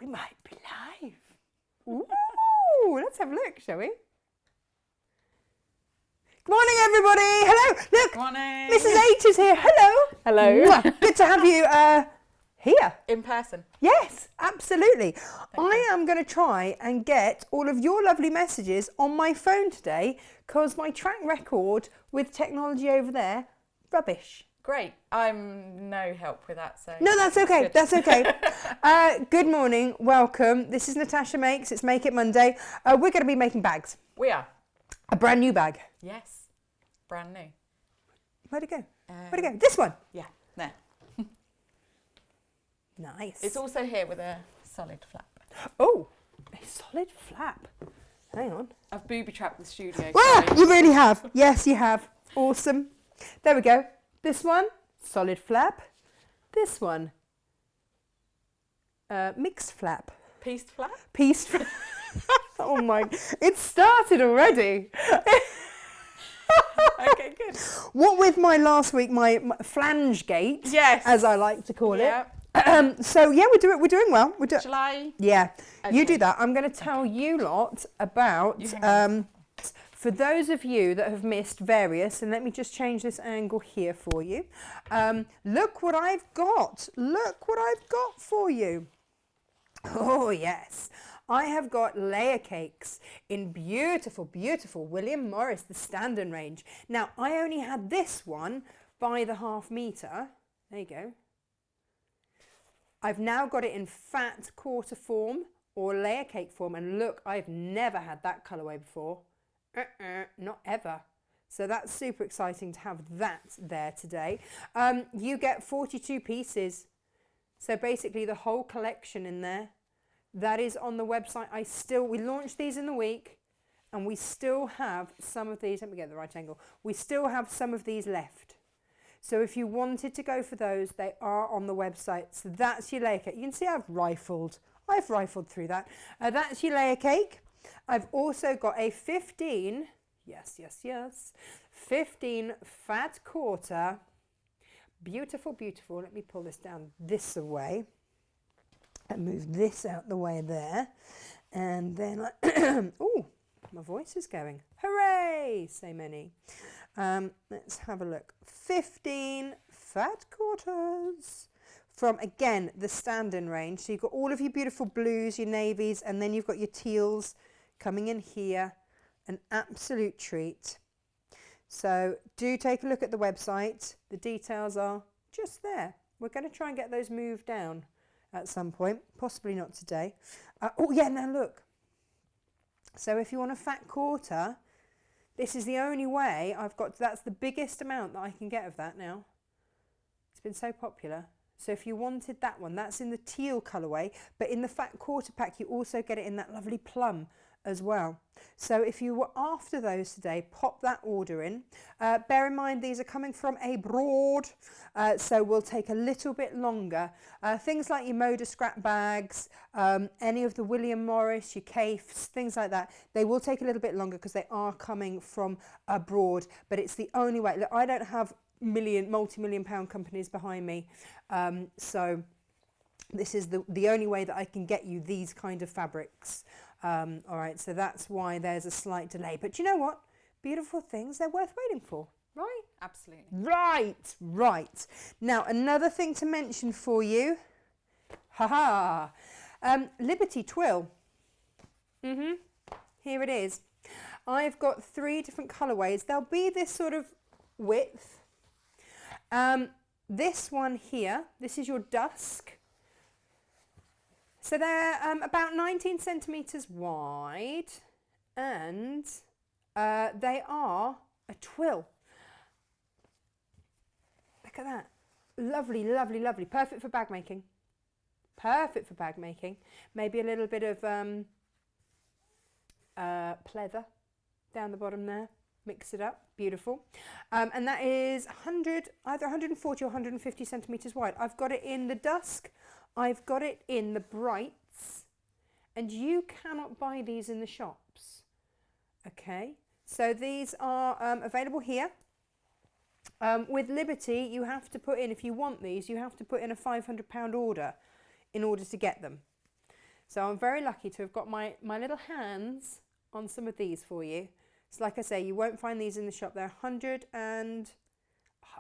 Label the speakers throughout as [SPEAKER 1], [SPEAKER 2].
[SPEAKER 1] We might be live. Ooh, let's have a look, shall we? Good morning, everybody. Hello. Look,
[SPEAKER 2] Good morning.
[SPEAKER 1] Mrs. H is here. Hello.
[SPEAKER 2] Hello.
[SPEAKER 1] Mwah. Good to have you here.
[SPEAKER 2] In person.
[SPEAKER 1] Yes, absolutely. I am going to try and get all of your lovely messages on my phone today because my track record with technology over there, rubbish.
[SPEAKER 2] Great. I'm no help with that, so...
[SPEAKER 1] No, that's okay.
[SPEAKER 2] Good.
[SPEAKER 1] That's okay. Good morning. Welcome. This is Natasha Makes. It's Make It Monday. We're going to be making bags.
[SPEAKER 2] We are.
[SPEAKER 1] A brand new bag.
[SPEAKER 2] Yes. Brand new.
[SPEAKER 1] Where'd it go? Where'd it go? This one.
[SPEAKER 2] Yeah. There.
[SPEAKER 1] Nice.
[SPEAKER 2] It's also here with a solid flap.
[SPEAKER 1] Oh, a solid flap. Hang on.
[SPEAKER 2] I've booby-trapped the studio.
[SPEAKER 1] Ah,
[SPEAKER 2] sorry.
[SPEAKER 1] you really have. Yes, you have. Awesome. There we go. This one, solid flap. This one, mixed flap.
[SPEAKER 2] Pieced flap?
[SPEAKER 1] Pieced flap. Oh my, it started already.
[SPEAKER 2] Okay, good.
[SPEAKER 1] What with my last week, my flange gate,
[SPEAKER 2] Yes.
[SPEAKER 1] as I like to call
[SPEAKER 2] Yeah.
[SPEAKER 1] it. So yeah, we're doing well.
[SPEAKER 2] Shall I?
[SPEAKER 1] Yeah,
[SPEAKER 2] Okay.
[SPEAKER 1] you do that. I'm going to tell you lot about,
[SPEAKER 2] You hang on.
[SPEAKER 1] for those of you that have missed various, and let me just change this angle here for you. Look what I've got. Look what I've got for you. Oh yes, I have got layer cakes in beautiful, beautiful William Morris, the Standard range. Now, I only had this one by the ½ metre. There you go. I've now got it in fat quarter form or layer cake form. And look, I've never had that colourway before. Not ever. So that's super exciting to have that there today. You get 42 pieces. So basically the whole collection in there. That is on the website. We launched these in the week and we still have some of these. Let me get the right angle. We still have some of these left. So if you wanted to go for those, they are on the website. So that's your layer cake. You can see I've rifled through that. That's your layer cake. I've also got a 15, yes, 15 fat quarter. Beautiful, beautiful. Let me pull this down this away and move this out the way there. And then, oh, my voice is going. Hooray, say many. Let's have a look. 15 fat quarters from, again, the Standard range. So you've got all of your beautiful blues, your navies, and then you've got your teals coming in here. An absolute treat. So do take a look at the website. The details are just there. We're going to try and get those moved down at some point, possibly not today. Oh yeah, now look. So if you want a fat quarter, this is the only way I've got. That's the biggest amount that I can get of that now. It's been so popular. So if you wanted that one, that's in the teal colourway, but in the fat quarter pack, you also get it in that lovely plum as well. So if you were after those today, pop that order in. Bear in mind, these are coming from abroad, so will take a little bit longer. Things like your Moda scrap bags, any of the William Morris, your Caifs, things like that, they will take a little bit longer because they are coming from abroad, but it's the only way. Look, I don't have multi-million pound companies behind me, so this is the only way that I can get you these kind of fabrics. All right, so that's why there's a slight delay. But you know what? Beautiful things, they're worth waiting for, right?
[SPEAKER 2] Absolutely.
[SPEAKER 1] Right. Now, another thing to mention for you. Liberty Twill. Here it is. I've got 3 different colourways. There'll be this sort of width. This one here, this is your dusk. So they're about 19 centimetres wide and they are a twill. Look at that. Lovely, lovely, lovely. Perfect for bag making. Maybe a little bit of pleather down the bottom there. Mix it up. Beautiful. And that is either 140 or 150 centimetres wide. I've got it in the dusk. I've got it in the brights, and you cannot buy these in the shops. Okay, so these are available here. With Liberty, you have to put in, if you want these, you have to put in a £500 order in order to get them. So I'm very lucky to have got my little hands on some of these for you. So like I say, you won't find these in the shop. They're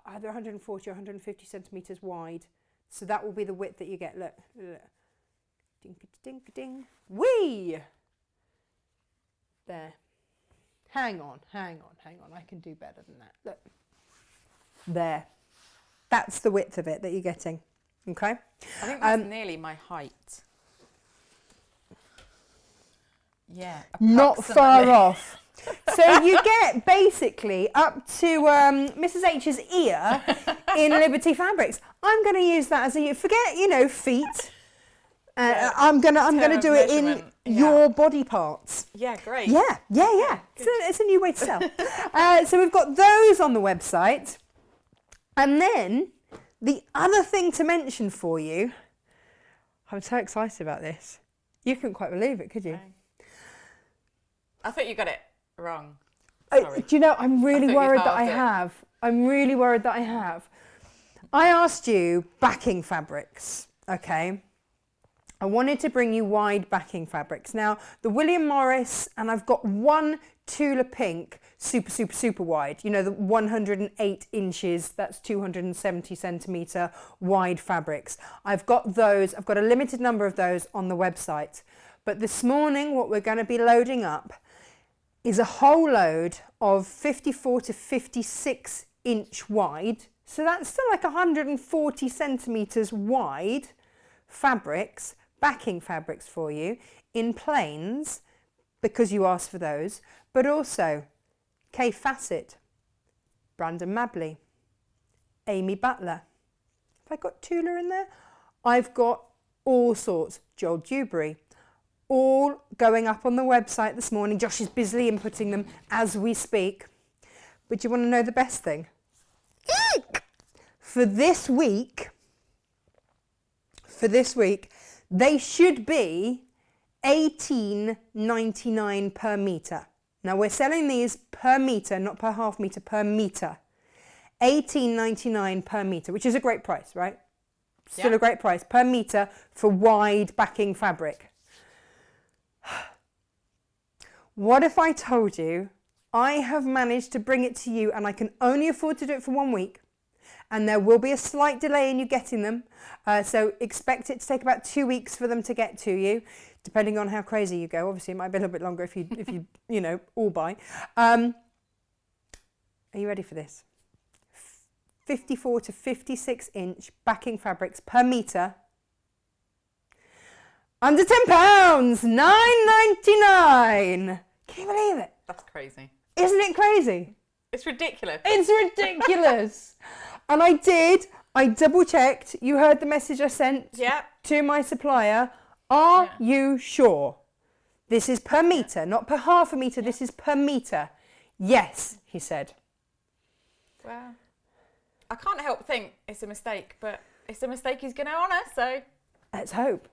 [SPEAKER 1] either 140 or 150 centimetres wide. So that will be the width that you get. Look. Ding, ding, ding. Whee! There. Hang on. I can do better than that. Look. There. That's the width of it that you're getting. Okay?
[SPEAKER 2] I think that's nearly my height. Yeah.
[SPEAKER 1] Not far off. So you get basically up to Mrs. H's ear in Liberty Fabrics. I'm going to use that as a forget feet. I'm gonna do it in your body parts.
[SPEAKER 2] Yeah, great.
[SPEAKER 1] Yeah. It's a new way to sell. So we've got those on the website, and then the other thing to mention for you. I'm so excited about this. You couldn't quite believe it, could you?
[SPEAKER 2] I thought you got it wrong. Sorry.
[SPEAKER 1] Do you know, I'm really worried that I have. I asked you backing fabrics, okay? I wanted to bring you wide backing fabrics. Now, the William Morris, and I've got one Tula Pink, super wide. You know, the 108 inches, that's 270 centimetre wide fabrics. I've got those. I've got a limited number of those on the website. But this morning, what we're going to be loading up is a whole load of 54 to 56 inch wide. So that's still like 140 centimetres wide fabrics, backing fabrics for you in plains, because you asked for those, but also Kay Fassett, Brandon Mabley, Amy Butler. Have I got Tula in there? I've got all sorts, Joel Dewberry, all going up on the website this morning. Josh is busily inputting them as we speak. But you want to know the best thing? For this week, they should be $18.99 per metre. Now we're selling these per metre, not per half metre, per metre. $18.99 per metre, which is a great price, right? Still a great price per metre for wide backing fabric. What if I told you I have managed to bring it to you, and I can only afford to do it for 1 week, and there will be a slight delay in you getting them, so expect it to take about 2 weeks for them to get to you, depending on how crazy you go. Obviously it might be a little bit longer if you all buy. Are you ready for this? 54 to 56 inch backing fabrics per metre, under £10, $9.99. Can you believe it?
[SPEAKER 2] That's crazy.
[SPEAKER 1] Isn't it crazy?
[SPEAKER 2] It's ridiculous.
[SPEAKER 1] It's ridiculous. And I double checked. You heard the message I sent to my supplier. Are you sure? This is per metre, not per half a metre. This is per metre. Yes, he said.
[SPEAKER 2] Well, I can't help but think it's a mistake, but it's a mistake he's going to honour, so...
[SPEAKER 1] Let's hope.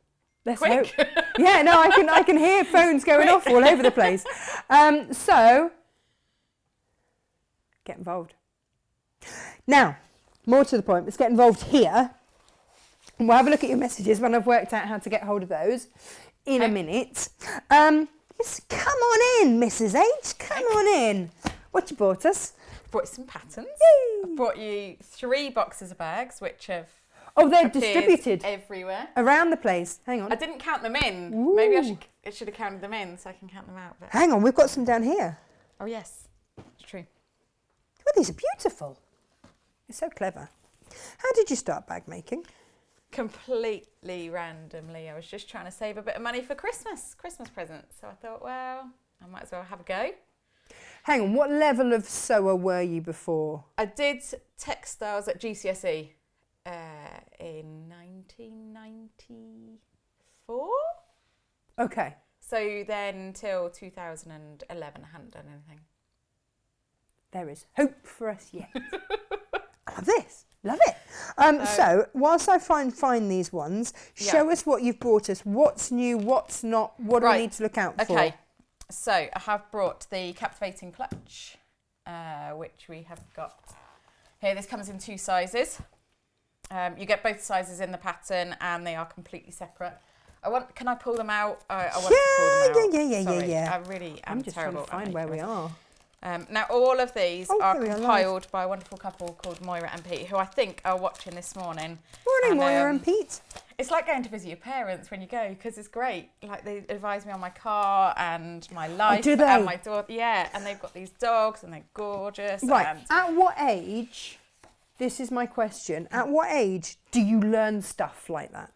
[SPEAKER 1] Let's
[SPEAKER 2] Quick.
[SPEAKER 1] hope. Yeah, no, I can hear phones going off all over the place. So, get involved. Now, more to the point, let's get involved here. And we'll have a look at your messages when I've worked out how to get hold of those in a minute. Come on in, Mrs. H. Come on in. What you bought us?
[SPEAKER 2] Brought you some patterns. I brought you 3 boxes of bags, which have
[SPEAKER 1] they're distributed
[SPEAKER 2] everywhere
[SPEAKER 1] around the place. Hang on.
[SPEAKER 2] I didn't count them in.
[SPEAKER 1] Ooh.
[SPEAKER 2] Maybe I should have counted them in so I can count them out. But...
[SPEAKER 1] Hang on, we've got some down here.
[SPEAKER 2] Oh yes, it's true.
[SPEAKER 1] Oh, these are beautiful. You're so clever. How did you start bag making?
[SPEAKER 2] Completely randomly. I was just trying to save a bit of money for Christmas presents. So I thought, well, I might as well have a go.
[SPEAKER 1] Hang on, what level of sewer were you before?
[SPEAKER 2] I did textiles at GCSE in 1994.
[SPEAKER 1] Okay.
[SPEAKER 2] So then till 2011 I hadn't done anything.
[SPEAKER 1] There is hope for us yet. I love this. Love it. So whilst I find these ones, show us what you've brought us. What's new, what's not, what do I need to look out for?
[SPEAKER 2] Okay. So I have brought the captivating clutch, which we have got here. This comes in 2 sizes. You get both sizes in the pattern and they are completely separate. Can I pull them out? I want to pull them out. Sorry,
[SPEAKER 1] Yeah.
[SPEAKER 2] I really am
[SPEAKER 1] I'm just trying
[SPEAKER 2] terrible.
[SPEAKER 1] to find where we are.
[SPEAKER 2] Now, all of these are
[SPEAKER 1] here we are,
[SPEAKER 2] compiled by a wonderful couple called Moira and Pete, who I think are watching this morning.
[SPEAKER 1] Morning, Moira and Pete.
[SPEAKER 2] It's like going to visit your parents when you go, because it's great. Like, they advise me on my car and my life
[SPEAKER 1] do they?
[SPEAKER 2] and my daughter. Yeah, and they've got these dogs and they're gorgeous.
[SPEAKER 1] Right.
[SPEAKER 2] And
[SPEAKER 1] At what age? This is my question. At what age do you learn stuff like that?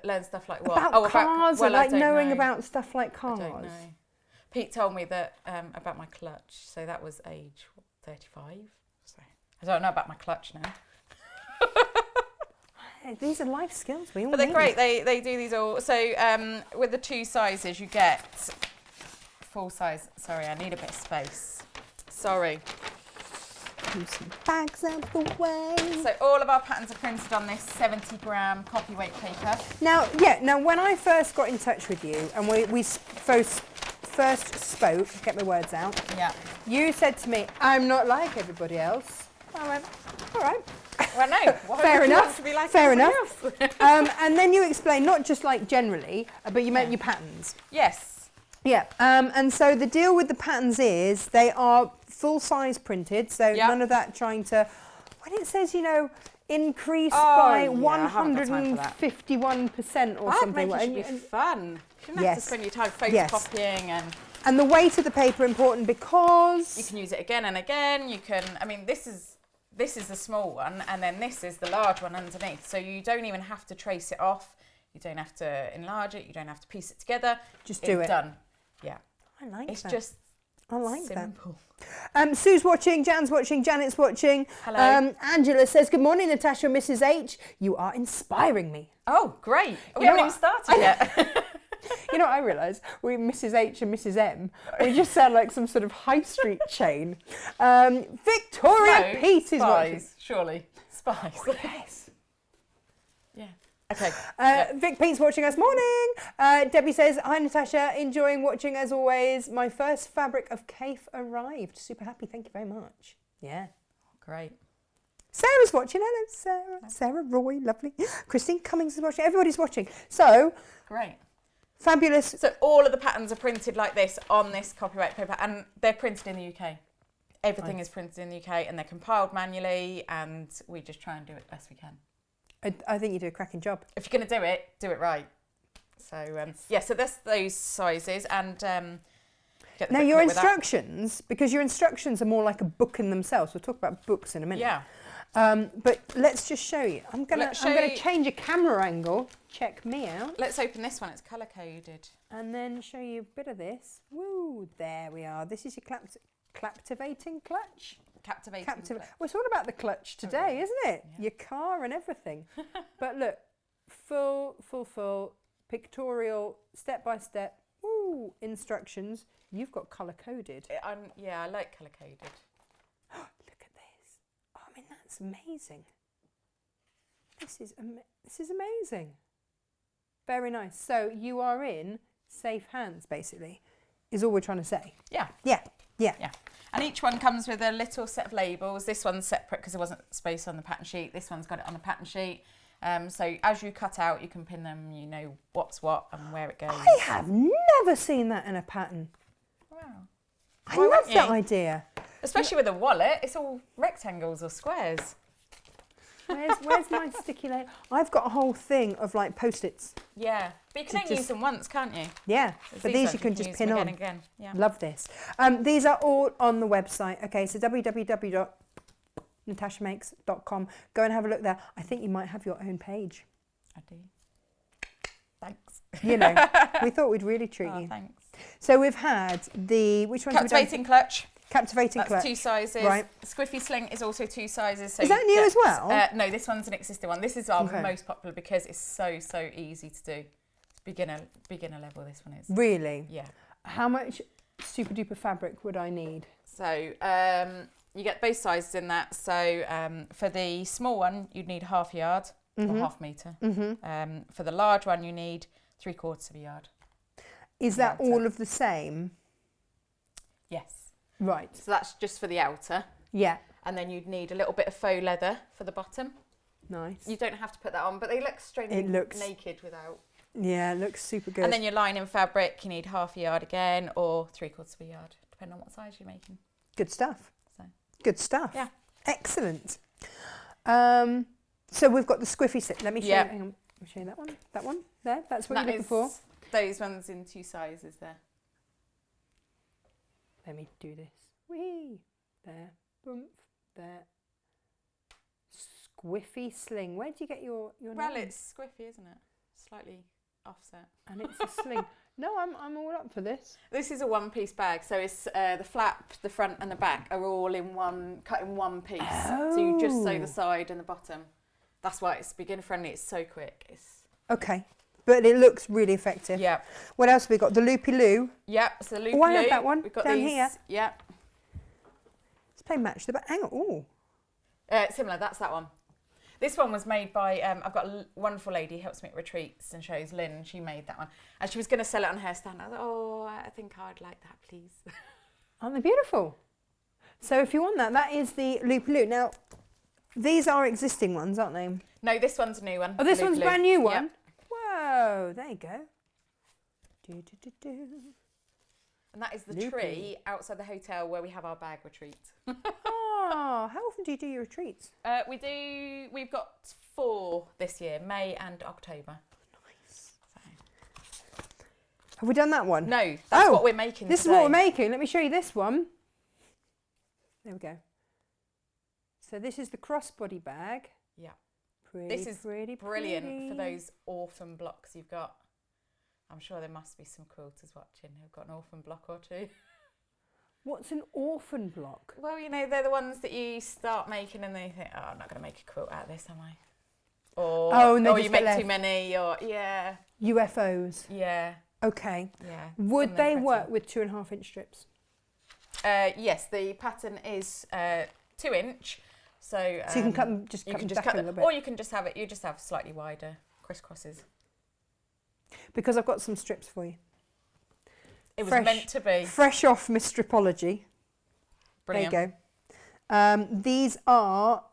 [SPEAKER 2] learn stuff like what?
[SPEAKER 1] About cars,
[SPEAKER 2] well,
[SPEAKER 1] like
[SPEAKER 2] I don't
[SPEAKER 1] knowing
[SPEAKER 2] know.
[SPEAKER 1] about stuff like cars.
[SPEAKER 2] I don't know. Pete told me that about my clutch, so that was age 35. So I don't know about my clutch now.
[SPEAKER 1] These are life skills we all
[SPEAKER 2] But they're
[SPEAKER 1] need.
[SPEAKER 2] great. They do these all. So with the 2 sizes, you get full size. Sorry, I need a bit of space. Sorry.
[SPEAKER 1] Move some bags out the way.
[SPEAKER 2] So all of our patterns are printed on this 70-gram copy weight paper.
[SPEAKER 1] Now, when I first got in touch with you and we first spoke, get my words out,
[SPEAKER 2] Yeah.
[SPEAKER 1] you said to me, I'm not like everybody else. I went, all right.
[SPEAKER 2] Well, no. Why
[SPEAKER 1] Fair
[SPEAKER 2] would you
[SPEAKER 1] enough.
[SPEAKER 2] want to be like
[SPEAKER 1] Fair
[SPEAKER 2] everybody
[SPEAKER 1] enough.
[SPEAKER 2] else?
[SPEAKER 1] And then you explained, not just like generally, but you meant your patterns.
[SPEAKER 2] Yes.
[SPEAKER 1] Yeah, and so the deal with the patterns is they are full size printed, so
[SPEAKER 2] Yep.
[SPEAKER 1] none of that trying to, when it says, increase
[SPEAKER 2] Oh,
[SPEAKER 1] by
[SPEAKER 2] yeah, I haven't got time for that.
[SPEAKER 1] 151% or something.
[SPEAKER 2] Make it should be fun. You shouldn't have to
[SPEAKER 1] Yes.
[SPEAKER 2] spend your time
[SPEAKER 1] Yes.
[SPEAKER 2] photocopying
[SPEAKER 1] And the weight of the paper important because...
[SPEAKER 2] you can use it again and again. You can, I mean, this is the small one, and then this is the large one underneath. So you don't even have to trace it off. You don't have to enlarge it. You don't have to piece it together.
[SPEAKER 1] Just do
[SPEAKER 2] it's
[SPEAKER 1] it.
[SPEAKER 2] done. Yeah.
[SPEAKER 1] I like
[SPEAKER 2] It's
[SPEAKER 1] that.
[SPEAKER 2] just
[SPEAKER 1] I like
[SPEAKER 2] simple.
[SPEAKER 1] that. Sue's watching, Jan's watching, Janet's watching.
[SPEAKER 2] Hello.
[SPEAKER 1] Angela says, good morning, Natasha and Mrs. H. You are inspiring me.
[SPEAKER 2] Oh, great. We
[SPEAKER 1] You know
[SPEAKER 2] haven't even
[SPEAKER 1] what?
[SPEAKER 2] started yet.
[SPEAKER 1] You know what I realised? We Mrs. H and Mrs. M. We just sound like some sort of high street chain. Victoria
[SPEAKER 2] No,
[SPEAKER 1] Pete is watching.
[SPEAKER 2] Spies, surely. Spies.
[SPEAKER 1] Yes.
[SPEAKER 2] Yeah. Okay.
[SPEAKER 1] Vic Pete's watching us. Morning. Debbie says, hi Natasha, enjoying watching as always. My first fabric of Cafe arrived. Super happy. Thank you very much. Yeah.
[SPEAKER 2] Great.
[SPEAKER 1] Sarah's watching. Hello, Sarah. Sarah Roy, lovely. Christine Cummings is watching. Everybody's watching. So,
[SPEAKER 2] Great.
[SPEAKER 1] fabulous.
[SPEAKER 2] So all of the patterns are printed like this on this copyright paper, and they're printed in the UK. Everything is printed in the UK, and they're compiled manually, and we just try and do it best we can.
[SPEAKER 1] I think you do a cracking job.
[SPEAKER 2] If you're going to do it right. So yeah, so that's those sizes, and get the
[SPEAKER 1] Now your
[SPEAKER 2] booklet with that.
[SPEAKER 1] instructions, because your instructions are more like a book in themselves. We'll talk about books in a minute.
[SPEAKER 2] Yeah.
[SPEAKER 1] But let's just show you. I'm gonna
[SPEAKER 2] Let's show you-
[SPEAKER 1] change a camera angle. Check me out,
[SPEAKER 2] Let's open this one. It's colour coded.
[SPEAKER 1] and then show you a bit of this. Woo! There we are. This is your captivating clutch.
[SPEAKER 2] Captivating.
[SPEAKER 1] Well, it's all about the clutch today, isn't it?
[SPEAKER 2] Yeah.
[SPEAKER 1] Your car and everything. But look, full pictorial, step by step. Woo! Instructions. You've got colour coded.
[SPEAKER 2] Yeah, I like colour coded.
[SPEAKER 1] Look at this. Oh, I mean, that's amazing. This is amazing. Very nice. So you are in safe hands, basically, is all we're trying to say.
[SPEAKER 2] Yeah.
[SPEAKER 1] Yeah.
[SPEAKER 2] Yeah. And each one comes with a little set of labels. This one's separate because there wasn't space on the pattern sheet. This one's got it on the pattern sheet. So as you cut out, you can pin them, you know what's what and where it goes.
[SPEAKER 1] I have never seen that in a pattern.
[SPEAKER 2] Wow.
[SPEAKER 1] I
[SPEAKER 2] Why
[SPEAKER 1] love
[SPEAKER 2] wouldn't
[SPEAKER 1] that
[SPEAKER 2] you?
[SPEAKER 1] idea.
[SPEAKER 2] Especially with a wallet, it's all rectangles or squares.
[SPEAKER 1] Where's my sticky layer? I've got a whole thing of like Post-its.
[SPEAKER 2] Yeah. But you can only use them once, can't you?
[SPEAKER 1] Yeah,
[SPEAKER 2] There's
[SPEAKER 1] but these
[SPEAKER 2] ones
[SPEAKER 1] you can just
[SPEAKER 2] use
[SPEAKER 1] pin
[SPEAKER 2] them
[SPEAKER 1] on.
[SPEAKER 2] again and again. Yeah.
[SPEAKER 1] Love this. These are all on the website. Okay, so www.natashamakes.com. Go and have a look there. I think you might have your own page.
[SPEAKER 2] I do. Thanks.
[SPEAKER 1] You know, we thought we'd really treat you.
[SPEAKER 2] Thanks.
[SPEAKER 1] So we've had which ones have we done?
[SPEAKER 2] Captivating clutch.
[SPEAKER 1] Captivating
[SPEAKER 2] That's
[SPEAKER 1] clutch.
[SPEAKER 2] 2 sizes.
[SPEAKER 1] Right.
[SPEAKER 2] Squiffy sling is also 2 sizes. So
[SPEAKER 1] Is that
[SPEAKER 2] you
[SPEAKER 1] new
[SPEAKER 2] get-
[SPEAKER 1] as well?
[SPEAKER 2] No, this one's an existing one. This is our
[SPEAKER 1] Okay.
[SPEAKER 2] most popular because it's so easy to do. It's beginner level. This one is.
[SPEAKER 1] Really?
[SPEAKER 2] Yeah.
[SPEAKER 1] How much super duper fabric would I need?
[SPEAKER 2] So you get both sizes in that. So for the small one, you'd need half a yard or half metre. For the large one, you need 3/4 of a yard.
[SPEAKER 1] Is that
[SPEAKER 2] Outer.
[SPEAKER 1] all of the same?
[SPEAKER 2] Yes.
[SPEAKER 1] Right.
[SPEAKER 2] So that's just for the outer.
[SPEAKER 1] Yeah.
[SPEAKER 2] And then you'd need a little bit of faux leather for the bottom.
[SPEAKER 1] Nice.
[SPEAKER 2] You don't have to put that on, but they look strangely naked without.
[SPEAKER 1] Yeah, it looks super good.
[SPEAKER 2] And then your lining fabric, you need half a yard again, or 3/4 of a yard, depending on what size you're making.
[SPEAKER 1] Good stuff.
[SPEAKER 2] So.
[SPEAKER 1] Good stuff.
[SPEAKER 2] Yeah.
[SPEAKER 1] Excellent. So we've got the squiffy slip. Let me show you. Hang on. Let me show you that one. That one there. That's what you're looking for.
[SPEAKER 2] Those ones in 2 sizes there.
[SPEAKER 1] Let me do this. Whee! There. Boom. There. Squiffy sling. Where do you get your
[SPEAKER 2] Well,
[SPEAKER 1] name?
[SPEAKER 2] it's squiffy, isn't it? Slightly offset.
[SPEAKER 1] And it's a sling. No, I'm all up for this.
[SPEAKER 2] This is a one-piece bag, so it's the flap, the front, and the back are all cut in one piece. So you just sew the side and the bottom. That's why it's beginner friendly. It's so quick.
[SPEAKER 1] Okay, but it looks really effective.
[SPEAKER 2] Yeah.
[SPEAKER 1] What else have we got? The loopy loo.
[SPEAKER 2] Yep. So the loopy
[SPEAKER 1] loo. Oh, I had that one.
[SPEAKER 2] We've got
[SPEAKER 1] down
[SPEAKER 2] these.
[SPEAKER 1] Here.
[SPEAKER 2] Yep.
[SPEAKER 1] Let's play match the back. Hang on. Oh.
[SPEAKER 2] Similar. That's that one. This one was made by, I've got a wonderful lady who helps me at retreats and shows, Lynn. She made that one. And she was going to sell it on her stand. I thought, oh, I think I'd like that, please.
[SPEAKER 1] Aren't they beautiful? So if you want that, that is the loopy loo. Now, these are existing ones, aren't they?
[SPEAKER 2] No, this one's a new one.
[SPEAKER 1] Oh, this one's a brand new one?
[SPEAKER 2] Yep.
[SPEAKER 1] Whoa, there you go.
[SPEAKER 2] And that is the
[SPEAKER 1] Loopy.
[SPEAKER 2] tree outside the hotel where we have our bag retreat.
[SPEAKER 1] Oh, how often do you do your retreats?
[SPEAKER 2] We've got 4 this year, May and October.
[SPEAKER 1] Nice.
[SPEAKER 2] So.
[SPEAKER 1] Have we done that one?
[SPEAKER 2] No, that's what we're making
[SPEAKER 1] This
[SPEAKER 2] today.
[SPEAKER 1] is what we're making. Let me show you this one. There we go. So this is the crossbody bag.
[SPEAKER 2] Yeah.
[SPEAKER 1] This is
[SPEAKER 2] brilliant for those orphan blocks you've got. I'm sure there must be some quilters watching who've got an orphan block or 2.
[SPEAKER 1] What's an orphan block?
[SPEAKER 2] Well, you know, they're the ones that you start making and then you think, oh, I'm not going to make a quilt out of this, am I? Or you make too many, or yeah.
[SPEAKER 1] UFOs.
[SPEAKER 2] Yeah.
[SPEAKER 1] Okay.
[SPEAKER 2] Yeah.
[SPEAKER 1] Would they work with 2.5-inch strips?
[SPEAKER 2] Yes, the pattern is 2-inch. So
[SPEAKER 1] you can cut them, just cut them back a little bit.
[SPEAKER 2] Or you can just have slightly wider crisscrosses.
[SPEAKER 1] Because I've got some strips for you.
[SPEAKER 2] It was meant to be.
[SPEAKER 1] Fresh off Miss Stripology.
[SPEAKER 2] Brilliant.
[SPEAKER 1] There you go. These are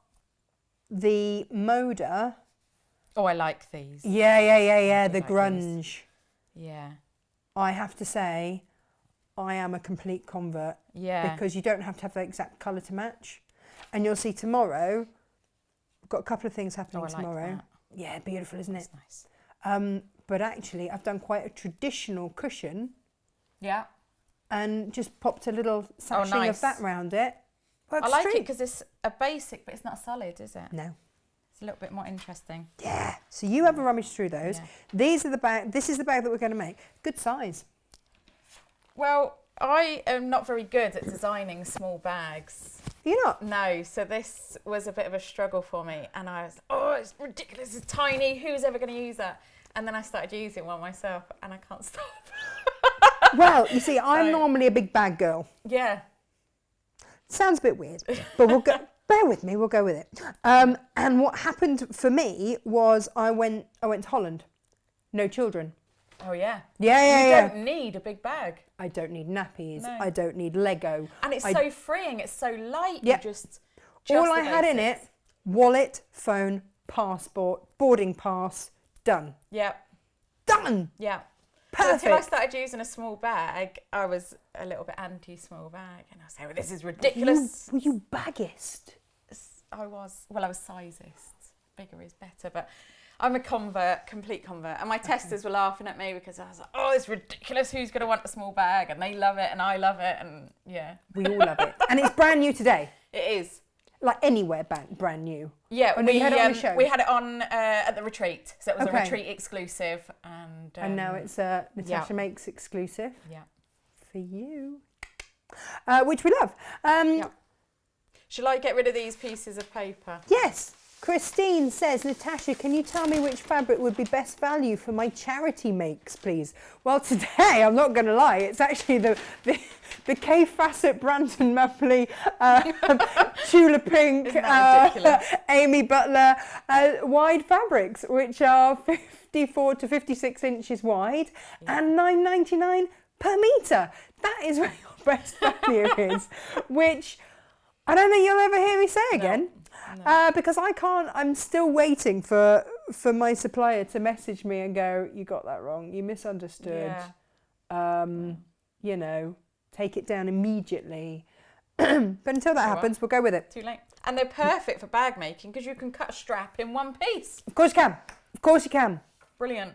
[SPEAKER 1] the Moda.
[SPEAKER 2] Oh, I like these.
[SPEAKER 1] Yeah. The grunge.
[SPEAKER 2] These. Yeah.
[SPEAKER 1] I have to say, I am a complete convert.
[SPEAKER 2] Yeah.
[SPEAKER 1] Because you don't have to have the exact colour to match. And you'll see tomorrow, we've got a couple of things happening tomorrow.
[SPEAKER 2] That.
[SPEAKER 1] Yeah, beautiful, isn't it?
[SPEAKER 2] That's nice.
[SPEAKER 1] But actually, I've done quite a traditional cushion.
[SPEAKER 2] Yeah.
[SPEAKER 1] And just popped a little sashing of that round it.
[SPEAKER 2] I like it because it's a basic, but it's not solid, is it?
[SPEAKER 1] No.
[SPEAKER 2] It's a little bit more interesting.
[SPEAKER 1] Yeah. So you have a rummage through those.
[SPEAKER 2] Yeah.
[SPEAKER 1] These are the bag. This is the bag that we're going to make. Good size.
[SPEAKER 2] Well, I am not very good at designing small bags.
[SPEAKER 1] You're not?
[SPEAKER 2] No. So this was a bit of a struggle for me. And I was, oh, it's ridiculous. It's tiny. Who's ever going to use that? And then I started using one myself and I can't stop.
[SPEAKER 1] Well, you see, I'm normally a big bag girl.
[SPEAKER 2] Yeah.
[SPEAKER 1] Sounds a bit weird, but we'll go. Bear with me, we'll go with it. And what happened for me was I went to Holland. No children.
[SPEAKER 2] Oh yeah.
[SPEAKER 1] Yeah.
[SPEAKER 2] You don't need a big bag.
[SPEAKER 1] I don't need nappies.
[SPEAKER 2] No.
[SPEAKER 1] I don't need Lego.
[SPEAKER 2] And it's so freeing. It's so light.
[SPEAKER 1] Yeah.
[SPEAKER 2] You just
[SPEAKER 1] all I had in it: wallet, phone, passport, boarding pass. Done.
[SPEAKER 2] Yeah.
[SPEAKER 1] Done.
[SPEAKER 2] Yeah.
[SPEAKER 1] Perfect.
[SPEAKER 2] So until I started using a small bag, I was a little bit anti-small bag, and I was saying, well, "This is ridiculous."
[SPEAKER 1] Were you baggist?
[SPEAKER 2] I was. Well, I was sizist. Bigger is better, but I'm a convert, complete convert. And my testers were laughing at me because I was like, "Oh, it's ridiculous. Who's going to want a small bag?" And they love it, and I love it, and yeah.
[SPEAKER 1] We all love it, and it's brand new today.
[SPEAKER 2] It is.
[SPEAKER 1] Like anywhere, brand new.
[SPEAKER 2] Yeah,
[SPEAKER 1] we had it on the show.
[SPEAKER 2] We had it on at the retreat, so it was a retreat exclusive, and
[SPEAKER 1] now it's Natasha Makes exclusive.
[SPEAKER 2] Yeah,
[SPEAKER 1] for you, which we love.
[SPEAKER 2] Shall I get rid of these pieces of paper?
[SPEAKER 1] Yes. Christine says, Natasha, can you tell me which fabric would be best value for my charity makes, please? Well, today, I'm not going to lie, it's actually the Kay Fassett, Brandon Mapley, Tula Pink, Amy Butler wide fabrics, which are 54 to 56 inches wide and $9.99 per metre. That is where your best value is, which I don't think you'll ever hear me say again.
[SPEAKER 2] No.
[SPEAKER 1] Because I can't, I'm still waiting for my supplier to message me and go, you got that wrong, you misunderstood.
[SPEAKER 2] Yeah.
[SPEAKER 1] You know, take it down immediately. But until that happens, we'll go with it.
[SPEAKER 2] Too late. And they're perfect for bag making because you can cut a strap in one piece.
[SPEAKER 1] Of course you can. Of course you can.
[SPEAKER 2] Brilliant.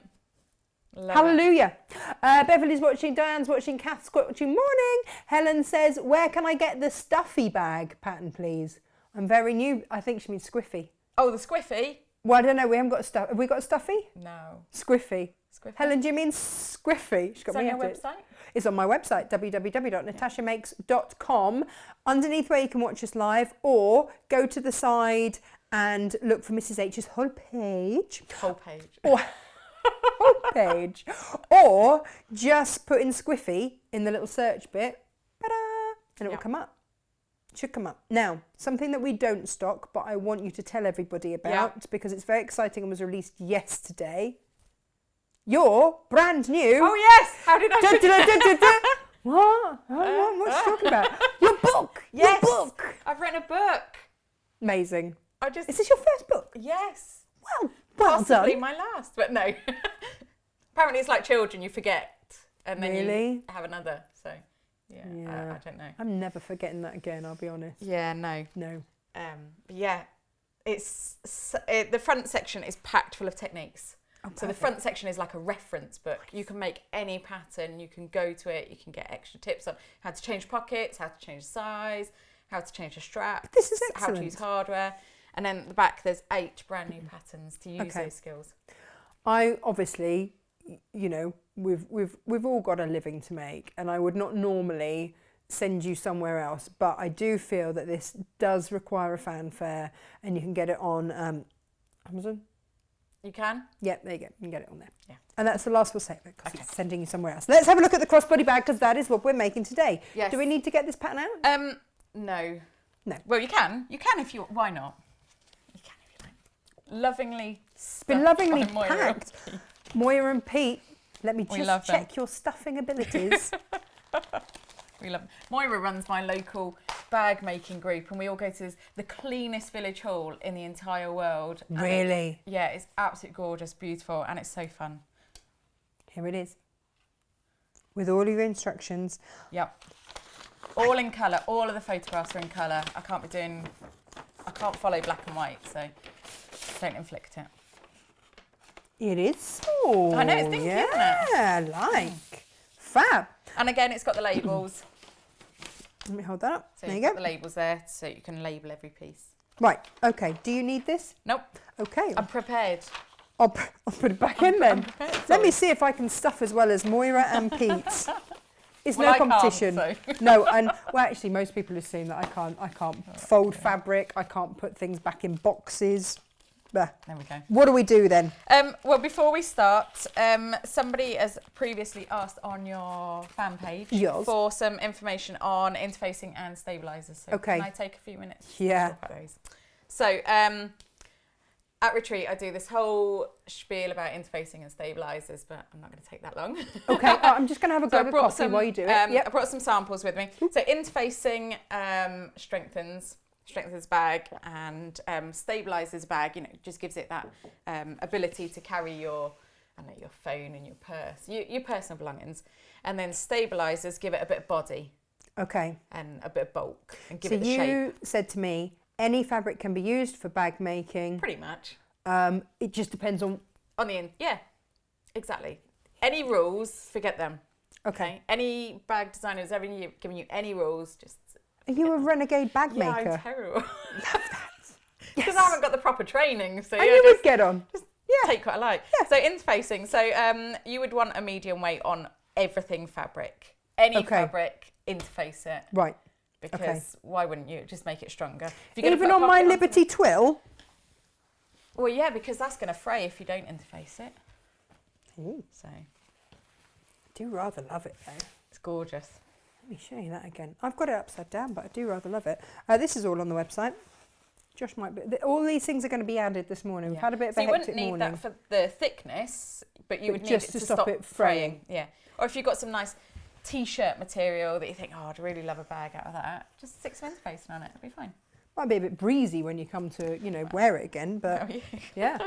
[SPEAKER 2] Love
[SPEAKER 1] Hallelujah. Beverly's watching, Diane's watching, Kath's watching. Morning. Helen says, where can I get the stuffy bag pattern, please? I'm very new. I think she means squiffy.
[SPEAKER 2] Oh, the squiffy?
[SPEAKER 1] Well, I don't know. We haven't got a stuff. Have we got a stuffy?
[SPEAKER 2] No.
[SPEAKER 1] Squiffy.
[SPEAKER 2] Squiffy.
[SPEAKER 1] Helen, do you mean squiffy? She's got
[SPEAKER 2] It's on
[SPEAKER 1] me
[SPEAKER 2] your
[SPEAKER 1] at it.
[SPEAKER 2] website?
[SPEAKER 1] It's on my website, www.natashamakes.com. Underneath where you can watch us live, or go to the side and look for Mrs. H's whole page.
[SPEAKER 2] Whole page.
[SPEAKER 1] Or whole page. Or just put in squiffy in the little search bit, ta-da, and it will come up. It should come up. Now, something that we don't stock, but I want you to tell everybody about because it's very exciting and was released yesterday. Your brand new.
[SPEAKER 2] Oh yes! How did I forget?
[SPEAKER 1] What? What are you talking about? Your book.
[SPEAKER 2] Yes.
[SPEAKER 1] Your book.
[SPEAKER 2] I've written a book.
[SPEAKER 1] Amazing.
[SPEAKER 2] Is
[SPEAKER 1] this your first book?
[SPEAKER 2] Yes.
[SPEAKER 1] Well
[SPEAKER 2] Possibly
[SPEAKER 1] done.
[SPEAKER 2] my last, but no. Apparently it's like children, you forget and then you have another. So yeah. I don't know.
[SPEAKER 1] I'm never forgetting that again, I'll be honest.
[SPEAKER 2] Yeah, no.
[SPEAKER 1] No.
[SPEAKER 2] Yeah, the front section is packed full of techniques.
[SPEAKER 1] Oh,
[SPEAKER 2] so the front section is like a reference book. You can make any pattern, you can go to it, you can get extra tips on how to change pockets, how to change size, how to change a strap,
[SPEAKER 1] This is
[SPEAKER 2] how to use hardware. And then at the back there's 8 brand new patterns to use those skills.
[SPEAKER 1] I obviously, you know, we've all got a living to make, and I would not normally send you somewhere else, but I do feel that this does require a fanfare, and you can get it on Amazon.
[SPEAKER 2] You can?
[SPEAKER 1] Yeah, there you go. You can get it on there.
[SPEAKER 2] Yeah.
[SPEAKER 1] And that's the last we'll say because it's sending you somewhere else. Let's have a look at the crossbody bag because that is what we're making today.
[SPEAKER 2] Yes.
[SPEAKER 1] Do we need to get this pattern out?
[SPEAKER 2] No.
[SPEAKER 1] No.
[SPEAKER 2] Well, you can. You can if you... Why not? You can if you like. Lovingly
[SPEAKER 1] It's been lovingly
[SPEAKER 2] by Moira
[SPEAKER 1] packed. Moira and Pete, let me just check
[SPEAKER 2] them.
[SPEAKER 1] your stuffing abilities.
[SPEAKER 2] We love them. Moira runs my local bag making group and we all go to the cleanest village hall in the entire world.
[SPEAKER 1] Really?
[SPEAKER 2] It's absolutely gorgeous, beautiful, and it's so fun.
[SPEAKER 1] Here it is. With all your instructions.
[SPEAKER 2] Yep. All in colour. All of the photographs are in colour. I can't follow black and white, so don't inflict it.
[SPEAKER 1] It is small.
[SPEAKER 2] I know, it's dinky, isn't it?
[SPEAKER 1] Yeah, like. Fab.
[SPEAKER 2] And again, it's got the labels.
[SPEAKER 1] Let me hold that up.
[SPEAKER 2] So
[SPEAKER 1] there you
[SPEAKER 2] you've
[SPEAKER 1] go.
[SPEAKER 2] got the labels there, so you can label every piece.
[SPEAKER 1] Right, okay. Do you need this?
[SPEAKER 2] Nope.
[SPEAKER 1] Okay.
[SPEAKER 2] I'm prepared.
[SPEAKER 1] I'll put it back in then. Let me see if I can stuff as well as Moira and Pete. It's no competition.
[SPEAKER 2] I can't, so.
[SPEAKER 1] No, and well, actually, most people have seen that I can't fold fabric. I can't put things back in boxes. There
[SPEAKER 2] we go.
[SPEAKER 1] What do we do then?
[SPEAKER 2] Well, before we start, somebody has previously asked on your fan page for some information on interfacing and stabilisers. So
[SPEAKER 1] okay.
[SPEAKER 2] Can I take a few minutes?
[SPEAKER 1] Yeah.
[SPEAKER 2] To talk about those? So at retreat, I do this whole spiel about interfacing and stabilisers, but I'm not going to take that long.
[SPEAKER 1] Okay, I'm just going to have a go of coffee while you do it.
[SPEAKER 2] I brought some samples with me. So interfacing strengthens bag, and stabilises bag. You know, just gives it that ability to carry your phone and your purse, your personal belongings, and then stabilisers give it a bit of body.
[SPEAKER 1] Okay.
[SPEAKER 2] And a bit of bulk, and give
[SPEAKER 1] it the shape. So you said to me, any fabric can be used for bag making.
[SPEAKER 2] Pretty much.
[SPEAKER 1] It just depends on
[SPEAKER 2] the end. Yeah, exactly. Any rules, forget them.
[SPEAKER 1] Okay.
[SPEAKER 2] Any bag designer who's ever given you any rules, just.
[SPEAKER 1] Are you a renegade bag maker?
[SPEAKER 2] Yeah, I'm terrible.
[SPEAKER 1] Love that.
[SPEAKER 2] Because I haven't got the proper training, so
[SPEAKER 1] and you would get on.
[SPEAKER 2] Just take what I like. Yeah. So interfacing. So you would want a medium weight on everything fabric. Any fabric, interface it.
[SPEAKER 1] Right.
[SPEAKER 2] Because why wouldn't you? Just make it stronger.
[SPEAKER 1] Even on my Liberty Twill?
[SPEAKER 2] Well, yeah, because that's going to fray if you don't interface it.
[SPEAKER 1] Ooh.
[SPEAKER 2] So.
[SPEAKER 1] I do rather love it though.
[SPEAKER 2] It's gorgeous.
[SPEAKER 1] Let me show you that again. I've got it upside down, but I do rather love it. This is all on the website. Josh might be... All these things are going to be added this morning. We've had a bit of a hectic morning.
[SPEAKER 2] You wouldn't need that for the thickness, but you would need
[SPEAKER 1] just
[SPEAKER 2] it to
[SPEAKER 1] stop it fraying.
[SPEAKER 2] Yeah. Or if you've got some nice t-shirt material that you think, oh, I'd really love a bag out of that, just stick some interfacing on it, it'll be fine.
[SPEAKER 1] Might be a bit breezy when you come to, wear it again, but yeah.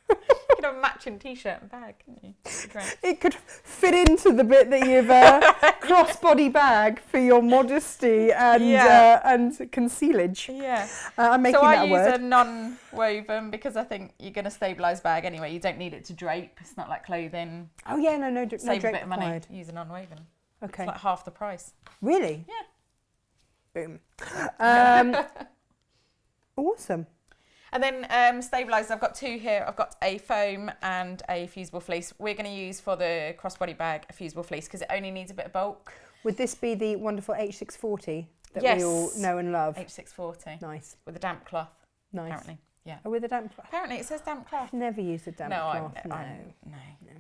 [SPEAKER 2] You could have a matching t-shirt and bag, couldn't you? Great.
[SPEAKER 1] It could fit into the bit that you've crossbody bag for your modesty and concealage.
[SPEAKER 2] Yeah.
[SPEAKER 1] I'm making that a word.
[SPEAKER 2] So I use a non-woven because I think you're going to stabilise bag anyway. You don't need it to drape. It's not like clothing.
[SPEAKER 1] Oh yeah, no
[SPEAKER 2] Save
[SPEAKER 1] drape
[SPEAKER 2] a bit of money.
[SPEAKER 1] required.
[SPEAKER 2] Use a non-woven.
[SPEAKER 1] Okay.
[SPEAKER 2] It's like half the price.
[SPEAKER 1] Really?
[SPEAKER 2] Yeah.
[SPEAKER 1] Boom. Awesome.
[SPEAKER 2] And then stabilisers, I've got two here. I've got a foam and a fusible fleece. We're going to use for the crossbody bag a fusible fleece because it only needs a bit of bulk.
[SPEAKER 1] Would this be the wonderful H640 that we all know and love?
[SPEAKER 2] H640.
[SPEAKER 1] Nice.
[SPEAKER 2] With a damp cloth.
[SPEAKER 1] Nice.
[SPEAKER 2] Apparently. Yeah.
[SPEAKER 1] Oh, with a damp cloth?
[SPEAKER 2] Apparently it says damp cloth.
[SPEAKER 1] I've never used a damp cloth. No.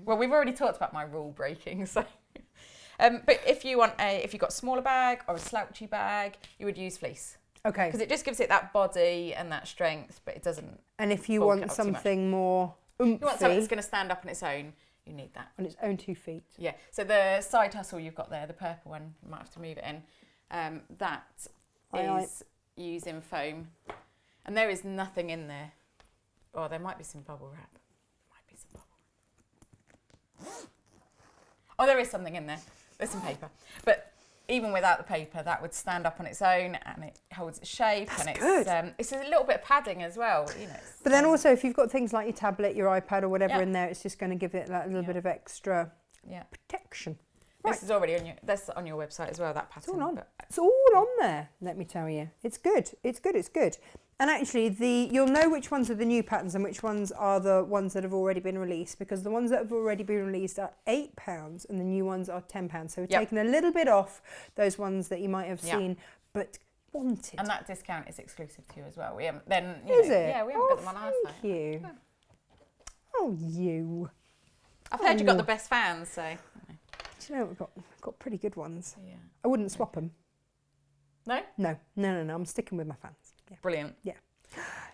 [SPEAKER 2] Well, we've already talked about my rule breaking, so. But if you've got a smaller bag or a slouchy bag, you would use fleece.
[SPEAKER 1] Okay.
[SPEAKER 2] Because it just gives it that body and that strength, but it doesn't.
[SPEAKER 1] And if you want something more oomphy,
[SPEAKER 2] you want something that's going to stand up on its own, you need that.
[SPEAKER 1] On its own 2 feet.
[SPEAKER 2] Yeah. So the side hustle you've got there, the purple one, you might have to move it in. That is using foam, and there is nothing in there. Oh, there might be some bubble wrap. Oh, there is something in there. There's some paper, but even without the paper, that would stand up on its own, and it holds its shape.
[SPEAKER 1] That's
[SPEAKER 2] and
[SPEAKER 1] good.
[SPEAKER 2] It's a little bit of padding as well,
[SPEAKER 1] But then also, if you've got things like your tablet, your iPad, or whatever in there, it's just going to give it that little bit of extra protection. Right.
[SPEAKER 2] This is already on your website as well. That pattern.
[SPEAKER 1] It's all on. It's all on there. Let me tell you, it's good. It's good. It's good. And actually, you'll know which ones are the new patterns and which ones are the ones that have already been released, because the ones that have already been released are £8 and the new ones are £10. So we're taking a little bit off those ones that you might have seen but wanted.
[SPEAKER 2] And that discount is exclusive to you as well. We haven't. Then
[SPEAKER 1] is it?
[SPEAKER 2] Yeah, we haven't got them on our site.
[SPEAKER 1] Thank you. Oh, you.
[SPEAKER 2] I've heard you've got the best fans, so.
[SPEAKER 1] Do you know we've got pretty good ones.
[SPEAKER 2] Yeah.
[SPEAKER 1] I wouldn't swap them.
[SPEAKER 2] No?
[SPEAKER 1] No. I'm sticking with my fans. Yeah.
[SPEAKER 2] Brilliant.
[SPEAKER 1] Yeah.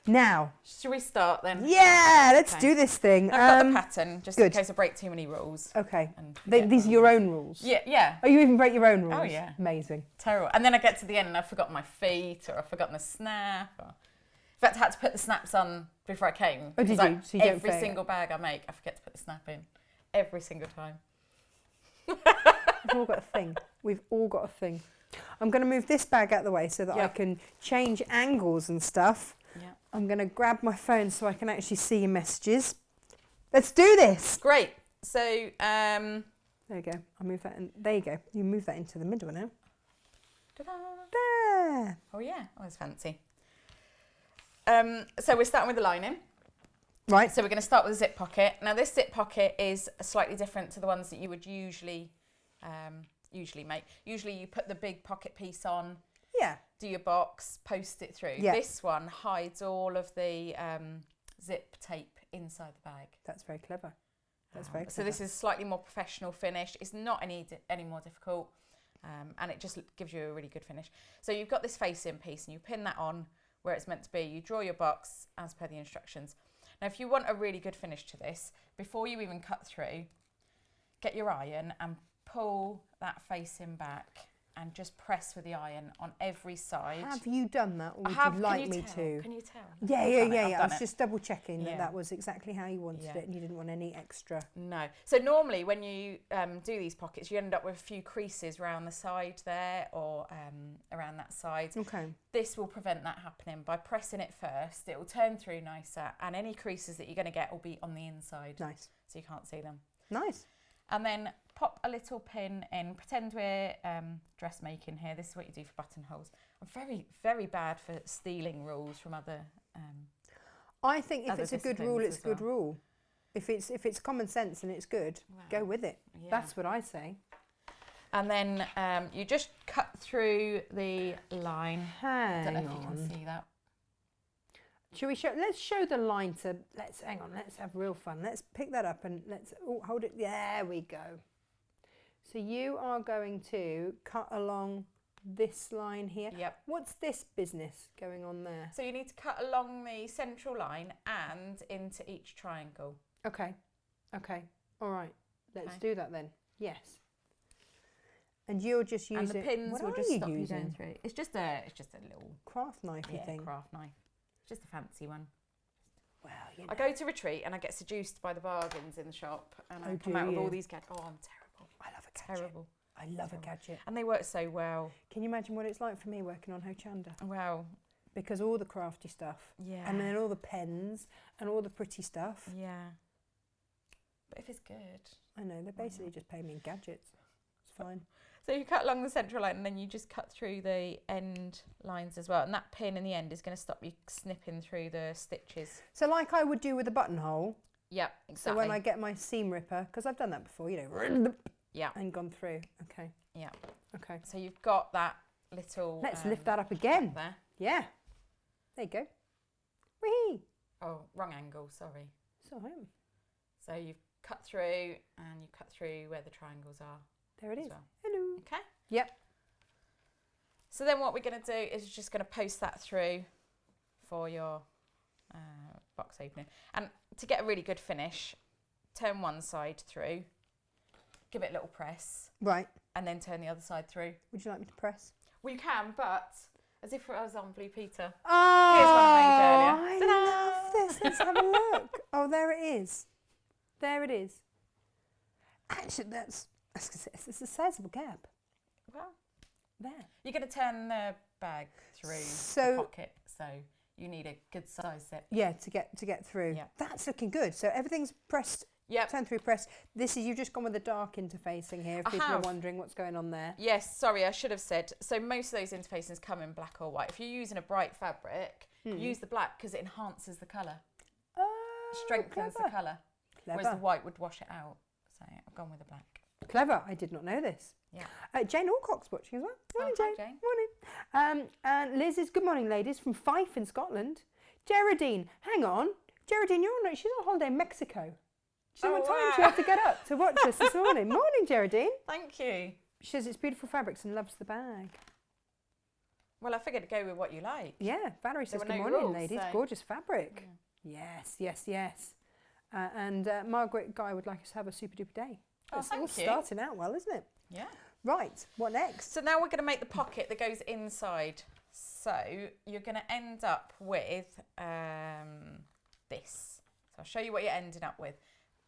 [SPEAKER 1] Now.
[SPEAKER 2] Should we start then?
[SPEAKER 1] Yeah, let's do this thing.
[SPEAKER 2] I've got the pattern, just in case I break too many rules.
[SPEAKER 1] Okay. These are your own rules?
[SPEAKER 2] Yeah.
[SPEAKER 1] Oh, you even break your own rules?
[SPEAKER 2] Oh, yeah.
[SPEAKER 1] Amazing.
[SPEAKER 2] Terrible. And then I get to the end and I've forgotten my feet, or I've forgotten the snap. In fact, I had to put the snaps on before I came.
[SPEAKER 1] Oh, did you? So you
[SPEAKER 2] every single bag I make, I forget to put the snap in. Every single time.
[SPEAKER 1] We've all got a thing. We've all got a thing. I'm going to move this bag out of the way so that I can change angles and stuff. Yeah. I'm going to grab my phone so I can actually see your messages. Let's do this.
[SPEAKER 2] Great. So,
[SPEAKER 1] there you go. I'll move that in. There you go. You move that into the middle now.
[SPEAKER 2] Ta-da.
[SPEAKER 1] There.
[SPEAKER 2] Oh, yeah. Oh, that's fancy. So we're starting with the lining.
[SPEAKER 1] Right.
[SPEAKER 2] So we're going to start with a zip pocket. Now, this zip pocket is slightly different to the ones that you would usually make. Usually you put the big pocket piece on, do your box, post it through.
[SPEAKER 1] Yeah.
[SPEAKER 2] This one hides all of the zip tape inside the bag.
[SPEAKER 1] That's very clever. That's very clever.
[SPEAKER 2] So this is slightly more professional finish. It's not any more difficult, and it just gives you a really good finish. So you've got this facing piece and you pin that on where it's meant to be. You draw your box as per the instructions. Now, if you want a really good finish to this, before you even cut through, get your iron and pull that facing back and just press with the iron on every side.
[SPEAKER 1] Have you done that, or would you like me to?
[SPEAKER 2] Can you tell?
[SPEAKER 1] Yeah. I was just double checking that was exactly how you wanted it and you didn't want any extra.
[SPEAKER 2] No. So normally when you do these pockets, you end up with a few creases around the side there or around that side.
[SPEAKER 1] Okay.
[SPEAKER 2] This will prevent that happening by pressing it first. It will turn through nicer, and any creases that you're going to get will be on the inside.
[SPEAKER 1] Nice.
[SPEAKER 2] So you can't see them.
[SPEAKER 1] Nice.
[SPEAKER 2] And then pop a little pin in. Pretend we're dressmaking here. This is what you do for buttonholes. I'm very, very bad for stealing rules from other.
[SPEAKER 1] I think if it's a good rule, it's a good rule. If it's common sense and it's good, go with it. Yeah. That's what I say.
[SPEAKER 2] And then you just cut through the line.
[SPEAKER 1] Hang on.
[SPEAKER 2] I don't know if you can see that.
[SPEAKER 1] Shall we show? Let's show the line to. Hang on. Let's have real fun. Let's pick that up and let's hold it. There we go. So you are going to cut along this line here.
[SPEAKER 2] Yep.
[SPEAKER 1] What's this business going on there?
[SPEAKER 2] So you need to cut along the central line and into each triangle.
[SPEAKER 1] Okay. All right. Let's do that then. Yes. And you're just using...
[SPEAKER 2] And the pins
[SPEAKER 1] what
[SPEAKER 2] will
[SPEAKER 1] are
[SPEAKER 2] just
[SPEAKER 1] you
[SPEAKER 2] stop you
[SPEAKER 1] using?
[SPEAKER 2] going through. It's just a little
[SPEAKER 1] Craft knifey thing.
[SPEAKER 2] craft knife. It's just a fancy one.
[SPEAKER 1] Well, you know.
[SPEAKER 2] I go to retreat and I get seduced by the bargains in the shop, and I come
[SPEAKER 1] do
[SPEAKER 2] out with
[SPEAKER 1] you?
[SPEAKER 2] all these gadgets. Oh, I'm terrible.
[SPEAKER 1] I love a gadget.
[SPEAKER 2] Terrible.
[SPEAKER 1] I love a gadget.
[SPEAKER 2] And they work so well.
[SPEAKER 1] Can you imagine what it's like for me working on Hochanda?
[SPEAKER 2] Well,
[SPEAKER 1] Because all the crafty stuff,
[SPEAKER 2] yeah.
[SPEAKER 1] and then all the pens, and all the pretty stuff.
[SPEAKER 2] Yeah. But if it's good.
[SPEAKER 1] I know, they basically just pay me in gadgets. It's fine.
[SPEAKER 2] So you cut along the central line and then you just cut through the end lines as well. And that pin in the end is going to stop you snipping through the stitches.
[SPEAKER 1] So like I would do with a buttonhole.
[SPEAKER 2] Yep, exactly.
[SPEAKER 1] So when I get my seam ripper, because I've done that before, you know,
[SPEAKER 2] yeah,
[SPEAKER 1] and gone through. Okay.
[SPEAKER 2] yeah.
[SPEAKER 1] Okay.
[SPEAKER 2] So you've got that little...
[SPEAKER 1] Let's lift that up again.
[SPEAKER 2] There.
[SPEAKER 1] Yeah. There you go. Whee!
[SPEAKER 2] Oh, wrong angle, sorry.
[SPEAKER 1] So
[SPEAKER 2] So you've cut through and you cut through where the triangles are.
[SPEAKER 1] there it is.
[SPEAKER 2] Well.
[SPEAKER 1] Hello.
[SPEAKER 2] Okay.
[SPEAKER 1] Yep.
[SPEAKER 2] So then what we're going to do is just going to post that through for your box opening. And to get a really good finish, turn one side through, give it a little press,
[SPEAKER 1] Right.
[SPEAKER 2] and then turn the other side through.
[SPEAKER 1] Would you like me to press?
[SPEAKER 2] Well, you can, but as if I was on Blue Peter.
[SPEAKER 1] Oh,
[SPEAKER 2] Here's one I made earlier.
[SPEAKER 1] I love this. Let's have a look. Oh, there it is. There it is. Actually, it's a sizable gap.
[SPEAKER 2] Well,
[SPEAKER 1] There.
[SPEAKER 2] you're going to turn the bag through the
[SPEAKER 1] So-
[SPEAKER 2] pocket, so you need a good size zip.
[SPEAKER 1] Yeah, to get through.
[SPEAKER 2] Yeah.
[SPEAKER 1] That's looking good. So everything's pressed,
[SPEAKER 2] Yep.
[SPEAKER 1] turn through press. This is, you've just gone with the dark interfacing here. If
[SPEAKER 2] I
[SPEAKER 1] people
[SPEAKER 2] have.
[SPEAKER 1] are wondering what's going on there.
[SPEAKER 2] Yes, sorry, I should have said. So most of those interfacings come in black or white. If you're using a bright fabric, use the black because it enhances the colour,
[SPEAKER 1] Oh,
[SPEAKER 2] strengthens
[SPEAKER 1] clever.
[SPEAKER 2] the colour. Whereas
[SPEAKER 1] Clever.
[SPEAKER 2] the white would wash it out. So I've gone with the black.
[SPEAKER 1] Clever. I did not know this.
[SPEAKER 2] Yeah.
[SPEAKER 1] Jane Alcock's watching as well. Morning,
[SPEAKER 2] Oh, hi,
[SPEAKER 1] Jane.
[SPEAKER 2] Jane.
[SPEAKER 1] Morning. And Liz is good morning, ladies, from Fife in Scotland. Geraldine, hang on. Geraldine, she's on holiday in Mexico. Do you know what time she had to get up to watch us this morning? Morning, Geraldine.
[SPEAKER 2] Thank you.
[SPEAKER 1] She says it's beautiful fabrics and loves the bag.
[SPEAKER 2] Well, I figured to go with what you like.
[SPEAKER 1] Yeah, Valerie says
[SPEAKER 2] were
[SPEAKER 1] good
[SPEAKER 2] no
[SPEAKER 1] morning,
[SPEAKER 2] rules,
[SPEAKER 1] ladies.
[SPEAKER 2] so-
[SPEAKER 1] Gorgeous fabric. Yes, yes, yes. And Margaret Guy would like us to have a super duper day.
[SPEAKER 2] Oh,
[SPEAKER 1] It's all
[SPEAKER 2] thank you.
[SPEAKER 1] starting out well, isn't it?
[SPEAKER 2] Yeah.
[SPEAKER 1] Right, what next?
[SPEAKER 2] So now we're going to make the pocket that goes inside. So you're going to end up with this. So I'll show you what you're ending up with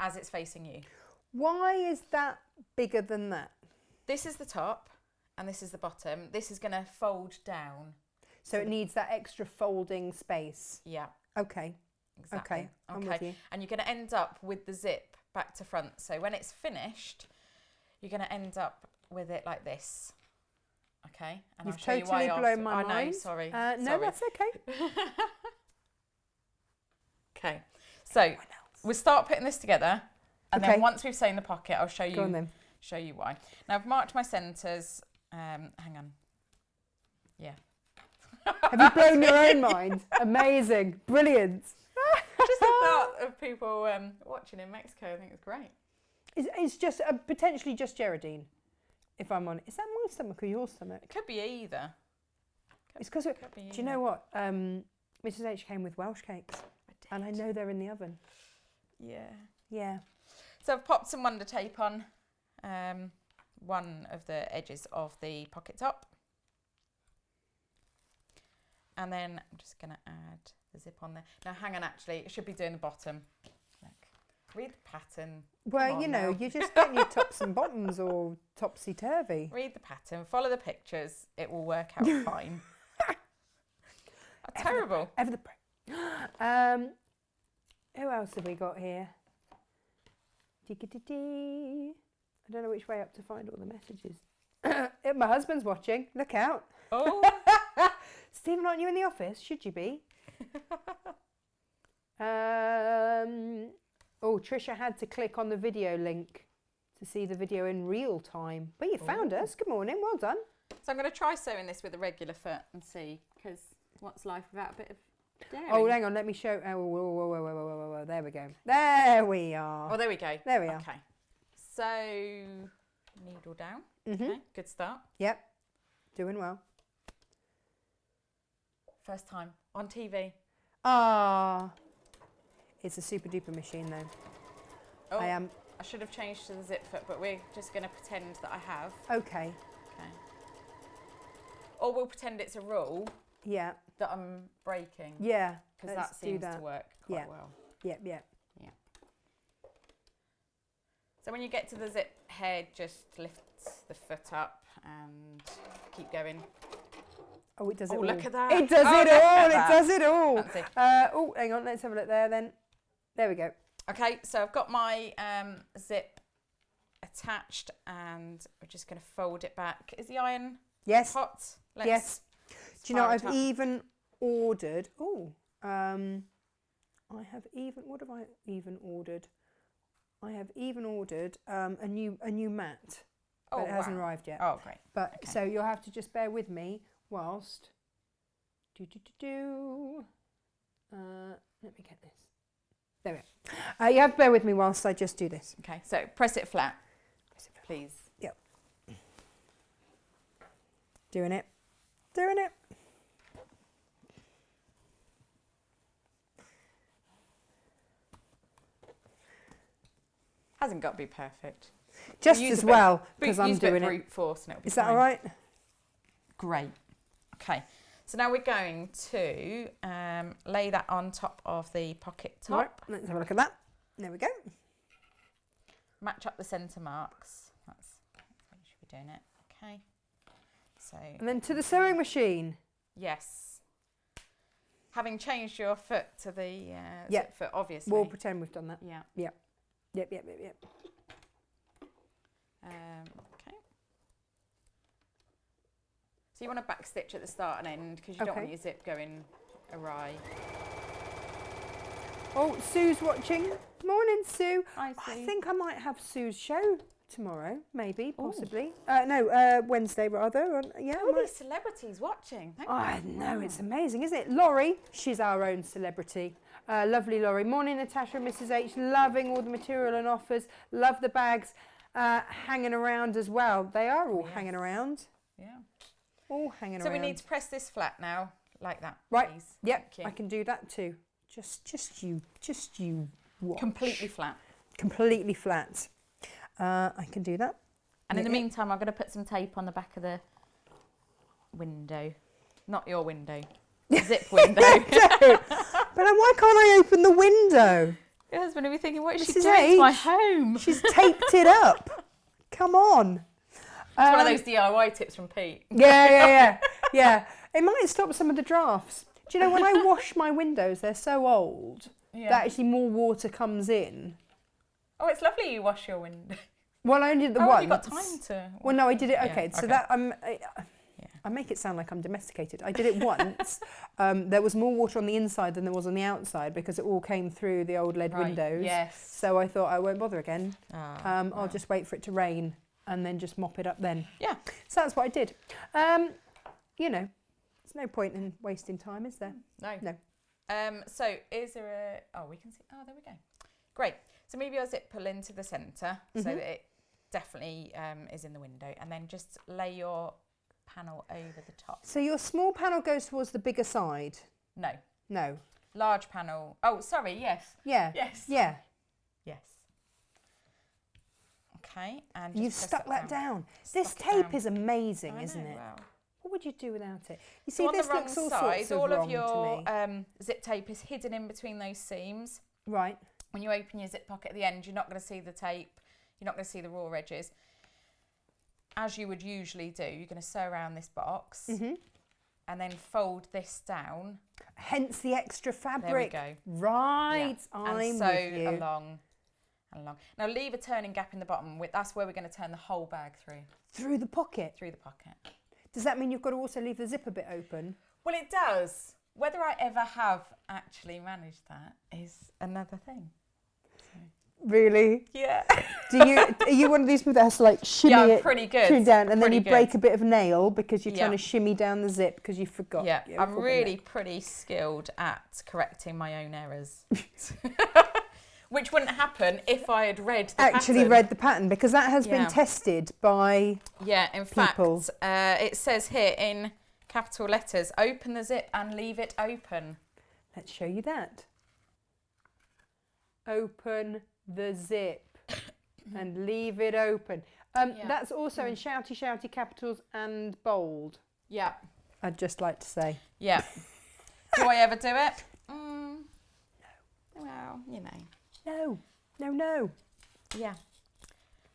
[SPEAKER 2] as it's facing you.
[SPEAKER 1] Why is that bigger than that?
[SPEAKER 2] This is the top and this is the bottom. This is going to fold down.
[SPEAKER 1] So it needs that extra folding space.
[SPEAKER 2] Yeah,
[SPEAKER 1] Okay.
[SPEAKER 2] exactly.
[SPEAKER 1] Okay, I'm with you.
[SPEAKER 2] And you're going to end up with the zip back to front. So when it's finished, you're going to end up with it like this. Okay, and
[SPEAKER 1] You've
[SPEAKER 2] I'll show you
[SPEAKER 1] totally
[SPEAKER 2] why
[SPEAKER 1] blown
[SPEAKER 2] after.
[SPEAKER 1] my
[SPEAKER 2] I know,
[SPEAKER 1] mind.
[SPEAKER 2] sorry.
[SPEAKER 1] No,
[SPEAKER 2] sorry.
[SPEAKER 1] that's okay.
[SPEAKER 2] Okay, so we'll start putting this together, and
[SPEAKER 1] Okay.
[SPEAKER 2] then once we've sewn the pocket, I'll show
[SPEAKER 1] Go on
[SPEAKER 2] you
[SPEAKER 1] then.
[SPEAKER 2] why. Now I've marked my centres. Hang on. Yeah.
[SPEAKER 1] Have you blown your own mind? Amazing. Brilliant.
[SPEAKER 2] Just the thought of people watching in Mexico, I think it's great.
[SPEAKER 1] It's just potentially just Geraldine, if I'm on. Is that my stomach or your stomach?
[SPEAKER 2] It could be either.
[SPEAKER 1] It's because, do you know what? Mrs. H came with Welsh cakes, and I know they're in the oven.
[SPEAKER 2] Yeah.
[SPEAKER 1] Yeah.
[SPEAKER 2] So I've popped some Wonder Tape on one of the edges of the pocket top. And then I'm just going to add the zip on there. Now, hang on, actually, it should be doing the bottom. Look, read the pattern.
[SPEAKER 1] Well,
[SPEAKER 2] Come on
[SPEAKER 1] you know,
[SPEAKER 2] now.
[SPEAKER 1] you just get your tops and bottoms all topsy-turvy.
[SPEAKER 2] Read the pattern, follow the pictures. It will work out fine. Terrible.
[SPEAKER 1] Ever the who else have we got here? Dee-dee-dee-dee. I don't know which way up to find all the messages. My husband's watching. Look out.
[SPEAKER 2] Oh,
[SPEAKER 1] Stephen, aren't you in the office? Should you be? Trisha had to click on the video link to see the video in real time. But you found us. Good morning. Well done.
[SPEAKER 2] so I'm going to try sewing this with a regular foot and see, because what's life without a bit of daring?
[SPEAKER 1] Oh, hang on. Let me show. Oh, whoa. There we go. There we are.
[SPEAKER 2] Oh, there we go.
[SPEAKER 1] There we are.
[SPEAKER 2] Okay. So, needle down.
[SPEAKER 1] Mhm.
[SPEAKER 2] Okay, good start.
[SPEAKER 1] Yep. Doing well.
[SPEAKER 2] First time on TV.
[SPEAKER 1] Ah. It's a super duper machine though.
[SPEAKER 2] Oh,
[SPEAKER 1] I am.
[SPEAKER 2] I should have changed to the zip foot, but we're just going to pretend that I have.
[SPEAKER 1] Okay.
[SPEAKER 2] Or we'll pretend it's a rule
[SPEAKER 1] Yeah.
[SPEAKER 2] that I'm breaking.
[SPEAKER 1] Yeah.
[SPEAKER 2] Because
[SPEAKER 1] let's
[SPEAKER 2] that
[SPEAKER 1] do
[SPEAKER 2] seems
[SPEAKER 1] that.
[SPEAKER 2] to work quite well.
[SPEAKER 1] Yep, yep.
[SPEAKER 2] So when you get to the zip head, just lift the foot up and keep going.
[SPEAKER 1] Oh, it does it all.
[SPEAKER 2] Look at that.
[SPEAKER 1] It does it all. It does it all.
[SPEAKER 2] Fancy.
[SPEAKER 1] Oh, hang on. Let's have a look there then. There we go.
[SPEAKER 2] Okay, so I've got my zip attached and we're just going to fold it back. Is the iron hot?
[SPEAKER 1] Yes. Do you know, I've even ordered... Oh, I have even... What have I even ordered? I have even ordered a new mat. But it hasn't arrived yet.
[SPEAKER 2] Oh, great.
[SPEAKER 1] But so you'll have to just bear with me whilst... let me get this. There we go. You have to bear with me whilst I just do this.
[SPEAKER 2] Okay, so press it flat, please.
[SPEAKER 1] Yep. Doing it. Doing it.
[SPEAKER 2] Hasn't got to be perfect.
[SPEAKER 1] Just as well, because I'm doing it.
[SPEAKER 2] Brute force and it'll be
[SPEAKER 1] Is that
[SPEAKER 2] fine.
[SPEAKER 1] all right?
[SPEAKER 2] Great. Okay, so now we're going to lay that on top of the pocket top.
[SPEAKER 1] Right, let's have a look at that. There we go.
[SPEAKER 2] Match up the centre marks. That's how you should be doing it. Okay. So.
[SPEAKER 1] And then to the sewing machine.
[SPEAKER 2] Yes. Having changed your foot to the zip foot, obviously.
[SPEAKER 1] We'll pretend we've done that.
[SPEAKER 2] Yeah.
[SPEAKER 1] Yep. Yep.
[SPEAKER 2] Okay. So you want to back stitch at the start and end because you don't want your zip going awry.
[SPEAKER 1] Oh, Sue's watching. Morning, Sue.
[SPEAKER 2] Hi, Sue.
[SPEAKER 1] I think I might have Sue's show tomorrow, maybe, possibly. Wednesday rather. Yeah.
[SPEAKER 2] All these celebrities watching.
[SPEAKER 1] I know, it's amazing, isn't it? Laurie, she's our own celebrity. Lovely Laurie. Morning, Natasha and Mrs. H. Loving all the material and offers. Love the bags hanging around as well. They are all hanging around.
[SPEAKER 2] Yeah.
[SPEAKER 1] All hanging around.
[SPEAKER 2] So we need to press this flat now, like that.
[SPEAKER 1] Right.
[SPEAKER 2] Please.
[SPEAKER 1] Yep. I can do that too. Just you watch.
[SPEAKER 2] Completely flat.
[SPEAKER 1] Completely flat. I can do that.
[SPEAKER 2] And in the meantime, I'm going to put some tape on the back of the window. Not your window. Zip window.
[SPEAKER 1] But why can't I open the window?
[SPEAKER 2] Your husband will be thinking, what is she
[SPEAKER 1] Mrs.
[SPEAKER 2] doing
[SPEAKER 1] H,
[SPEAKER 2] to my home?
[SPEAKER 1] She's taped it up. Come on.
[SPEAKER 2] It's one of those DIY tips from Pete.
[SPEAKER 1] Yeah. It might stop some of the drafts. Do you know, when I wash my windows, they're so old that actually more water comes in.
[SPEAKER 2] Oh, it's lovely you wash your window.
[SPEAKER 1] Well, I only did the
[SPEAKER 2] once.
[SPEAKER 1] once.
[SPEAKER 2] Have you got time to?
[SPEAKER 1] Well, no, I did it. Okay, so
[SPEAKER 2] okay.
[SPEAKER 1] that I make it sound like I'm domesticated. I did it once. There was more water on the inside than there was on the outside because it all came through the old lead windows.
[SPEAKER 2] Yes.
[SPEAKER 1] So I thought I won't bother again. I'll just wait for it to rain and then just mop it up then.
[SPEAKER 2] Yeah.
[SPEAKER 1] So that's what I did. You know, there's no point in wasting time, is there?
[SPEAKER 2] No. So is there a... Oh, we can see... Oh, there we go. Great. So move your zip pull into the centre so that it definitely is in the window. And then just lay your panel over the top.
[SPEAKER 1] So your small panel goes towards the bigger side? No.
[SPEAKER 2] Large panel. Oh, sorry, yes.
[SPEAKER 1] Yeah.
[SPEAKER 2] Yes.
[SPEAKER 1] Yeah.
[SPEAKER 2] Yes. Okay, and
[SPEAKER 1] You've stuck that down. This tape is amazing, isn't it?
[SPEAKER 2] Wow.
[SPEAKER 1] What would you do without it? You
[SPEAKER 2] So
[SPEAKER 1] see,
[SPEAKER 2] on
[SPEAKER 1] this
[SPEAKER 2] the wrong
[SPEAKER 1] looks all
[SPEAKER 2] side,
[SPEAKER 1] sorts of
[SPEAKER 2] all
[SPEAKER 1] wrong
[SPEAKER 2] of your
[SPEAKER 1] to me.
[SPEAKER 2] zip tape is hidden in between those seams.
[SPEAKER 1] Right.
[SPEAKER 2] When you open your zip pocket at the end, you're not going to see the tape. You're not going to see the raw edges. As you would usually do, you're going to sew around this box and then fold this down.
[SPEAKER 1] Hence the extra fabric.
[SPEAKER 2] There we go.
[SPEAKER 1] Right,
[SPEAKER 2] Yeah.
[SPEAKER 1] I'm
[SPEAKER 2] and sew
[SPEAKER 1] with you.
[SPEAKER 2] along and along. Now leave a turning gap in the bottom. That's where we're going to turn the whole bag through.
[SPEAKER 1] Through the pocket?
[SPEAKER 2] Through the pocket.
[SPEAKER 1] Does that mean you've got to also leave the zip a bit open?
[SPEAKER 2] Well, it does. Whether I ever have actually managed that is another thing.
[SPEAKER 1] Really?
[SPEAKER 2] Yeah.
[SPEAKER 1] Are you one of these people that has to like shimmy it
[SPEAKER 2] pretty good.
[SPEAKER 1] through down and then
[SPEAKER 2] Pretty
[SPEAKER 1] you
[SPEAKER 2] good.
[SPEAKER 1] break a bit of nail because you're trying to shimmy down the zip because you forgot?
[SPEAKER 2] Yeah,
[SPEAKER 1] You're
[SPEAKER 2] I'm really
[SPEAKER 1] bobbleneck.
[SPEAKER 2] pretty skilled at correcting my own errors. Which wouldn't happen if I had read the pattern.
[SPEAKER 1] read the pattern because that has been tested by
[SPEAKER 2] in
[SPEAKER 1] people.
[SPEAKER 2] fact, it says here in capital letters, open the zip and leave it open.
[SPEAKER 1] Let's show you that. Open the zip and leave it open. That's also in shouty capitals and bold.
[SPEAKER 2] Yeah.
[SPEAKER 1] I'd just like to say.
[SPEAKER 2] Yeah. Do I ever do it? No. Well, you know.
[SPEAKER 1] No.
[SPEAKER 2] Yeah.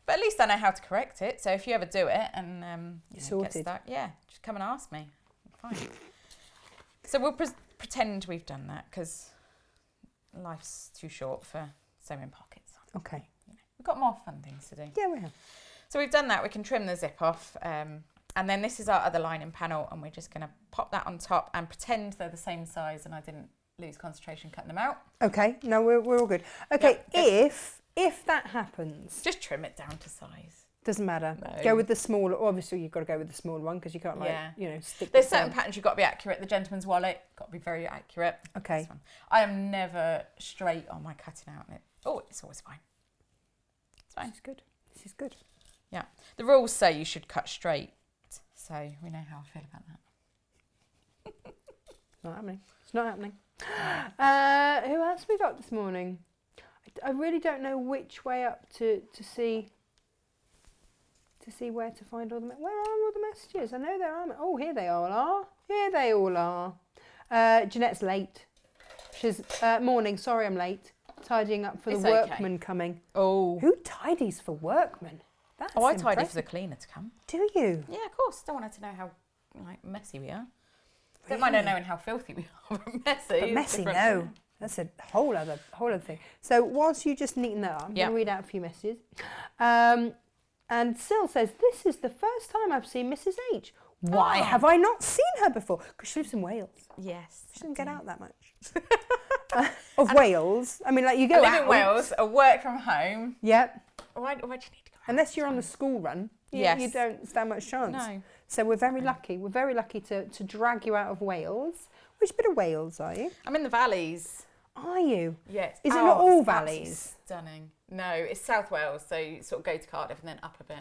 [SPEAKER 2] But at least I know how to correct it. So if you ever do it and
[SPEAKER 1] You're sorted.
[SPEAKER 2] get stuck, just come and ask me. Fine. So we'll pretend we've done that because life's too short for sewing pockets.
[SPEAKER 1] Okay.
[SPEAKER 2] You know, we've got more fun things to do.
[SPEAKER 1] Yeah, we have.
[SPEAKER 2] So we've done that. We can trim the zip off. And then this is our other lining panel, and we're just going to pop that on top and pretend they're the same size and I didn't lose concentration cutting them out.
[SPEAKER 1] Okay, no, we're all good. Okay,
[SPEAKER 2] Yep,
[SPEAKER 1] if that happens,
[SPEAKER 2] just trim it down to size.
[SPEAKER 1] doesn't matter.
[SPEAKER 2] No.
[SPEAKER 1] Go with the smaller. Obviously, you've got to go with the smaller one because you can't stick.
[SPEAKER 2] There's
[SPEAKER 1] the
[SPEAKER 2] certain
[SPEAKER 1] same.
[SPEAKER 2] patterns you've got to be accurate. The gentleman's wallet got to be very accurate.
[SPEAKER 1] Okay.
[SPEAKER 2] This one. I am never straight on my cutting out. It's always fine. It's fine.
[SPEAKER 1] This is good.
[SPEAKER 2] Yeah. The rules say you should cut straight, so we know how I feel about that.
[SPEAKER 1] Not happening. It's not happening. Who else we got this morning? I really don't know which way up to see where to find all the. Where are all the messages? I know there are. Oh, here they all are. Here they all are. Jeanette's late. She's morning. Sorry, I'm late. Tidying up for the workmen coming.
[SPEAKER 2] Oh.
[SPEAKER 1] Who tidies for workmen? That's
[SPEAKER 2] I
[SPEAKER 1] impressive.
[SPEAKER 2] tidy for the cleaner to come.
[SPEAKER 1] Do you?
[SPEAKER 2] Yeah, of course. Don't want her to know how messy we are. Don't mind her knowing how filthy we are, but messy.
[SPEAKER 1] But messy, no. That's a whole other thing. So whilst you just neaten that up, I'm going to read out a few messages. And Syl says, this is the first time I've seen Mrs. H. Why have I not seen her before? Because she lives in Wales.
[SPEAKER 2] Yes.
[SPEAKER 1] She doesn't get out that much. Of Wales. I mean, like you go
[SPEAKER 2] I live
[SPEAKER 1] out.
[SPEAKER 2] in Wales, I work from home.
[SPEAKER 1] Yep.
[SPEAKER 2] Why do you need to go out?
[SPEAKER 1] Unless you're on the school run, you don't stand much chance.
[SPEAKER 2] No.
[SPEAKER 1] So we're very lucky. We're very lucky to drag you out of Wales. Which bit of Wales are you?
[SPEAKER 2] I'm in the valleys.
[SPEAKER 1] Are you?
[SPEAKER 2] Yes.
[SPEAKER 1] Is it not all valleys?
[SPEAKER 2] Stunning. No, it's South Wales, so you sort of go to Cardiff and then up a bit.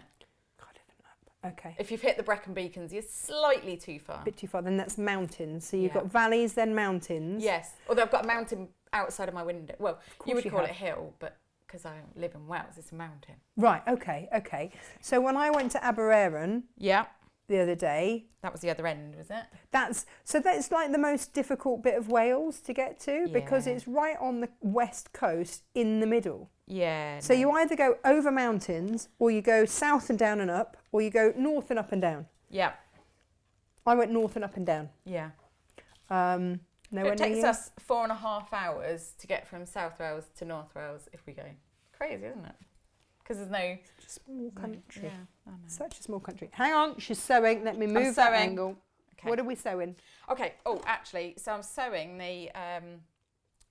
[SPEAKER 1] Cardiff and up. Okay.
[SPEAKER 2] If you've hit the Brecon Beacons, you're slightly too far.
[SPEAKER 1] A bit too far. Then that's mountains. So you've
[SPEAKER 2] Yeah.
[SPEAKER 1] got valleys, then mountains.
[SPEAKER 2] Yes. Although I've got a mountain outside of my window. Well, you would
[SPEAKER 1] you
[SPEAKER 2] call
[SPEAKER 1] have.
[SPEAKER 2] it a hill, but because I live in Wales, it's a mountain.
[SPEAKER 1] Right. Okay. So when I went to Aberaeron
[SPEAKER 2] Yeah.
[SPEAKER 1] the other day,
[SPEAKER 2] That was the other end, was it?
[SPEAKER 1] that's like the most difficult bit of Wales to get to because
[SPEAKER 2] Yeah.
[SPEAKER 1] it's right on the west coast in the middle.
[SPEAKER 2] Yeah.
[SPEAKER 1] So you either go over mountains or you go south and down and up or you go north and up and down.
[SPEAKER 2] Yeah.
[SPEAKER 1] I went north and up and down.
[SPEAKER 2] Yeah.
[SPEAKER 1] Nowhere
[SPEAKER 2] It takes
[SPEAKER 1] near you?
[SPEAKER 2] us 4.5 hours to get from South Wales to North Wales if we go. Crazy, isn't it? Because there's no...
[SPEAKER 1] Such a small country.
[SPEAKER 2] Yeah, I know.
[SPEAKER 1] Such a small country. Hang on, she's sewing. Let me move that
[SPEAKER 2] sewing.
[SPEAKER 1] angle.
[SPEAKER 2] Okay.
[SPEAKER 1] What are we sewing?
[SPEAKER 2] Okay. Oh, actually, so I'm sewing the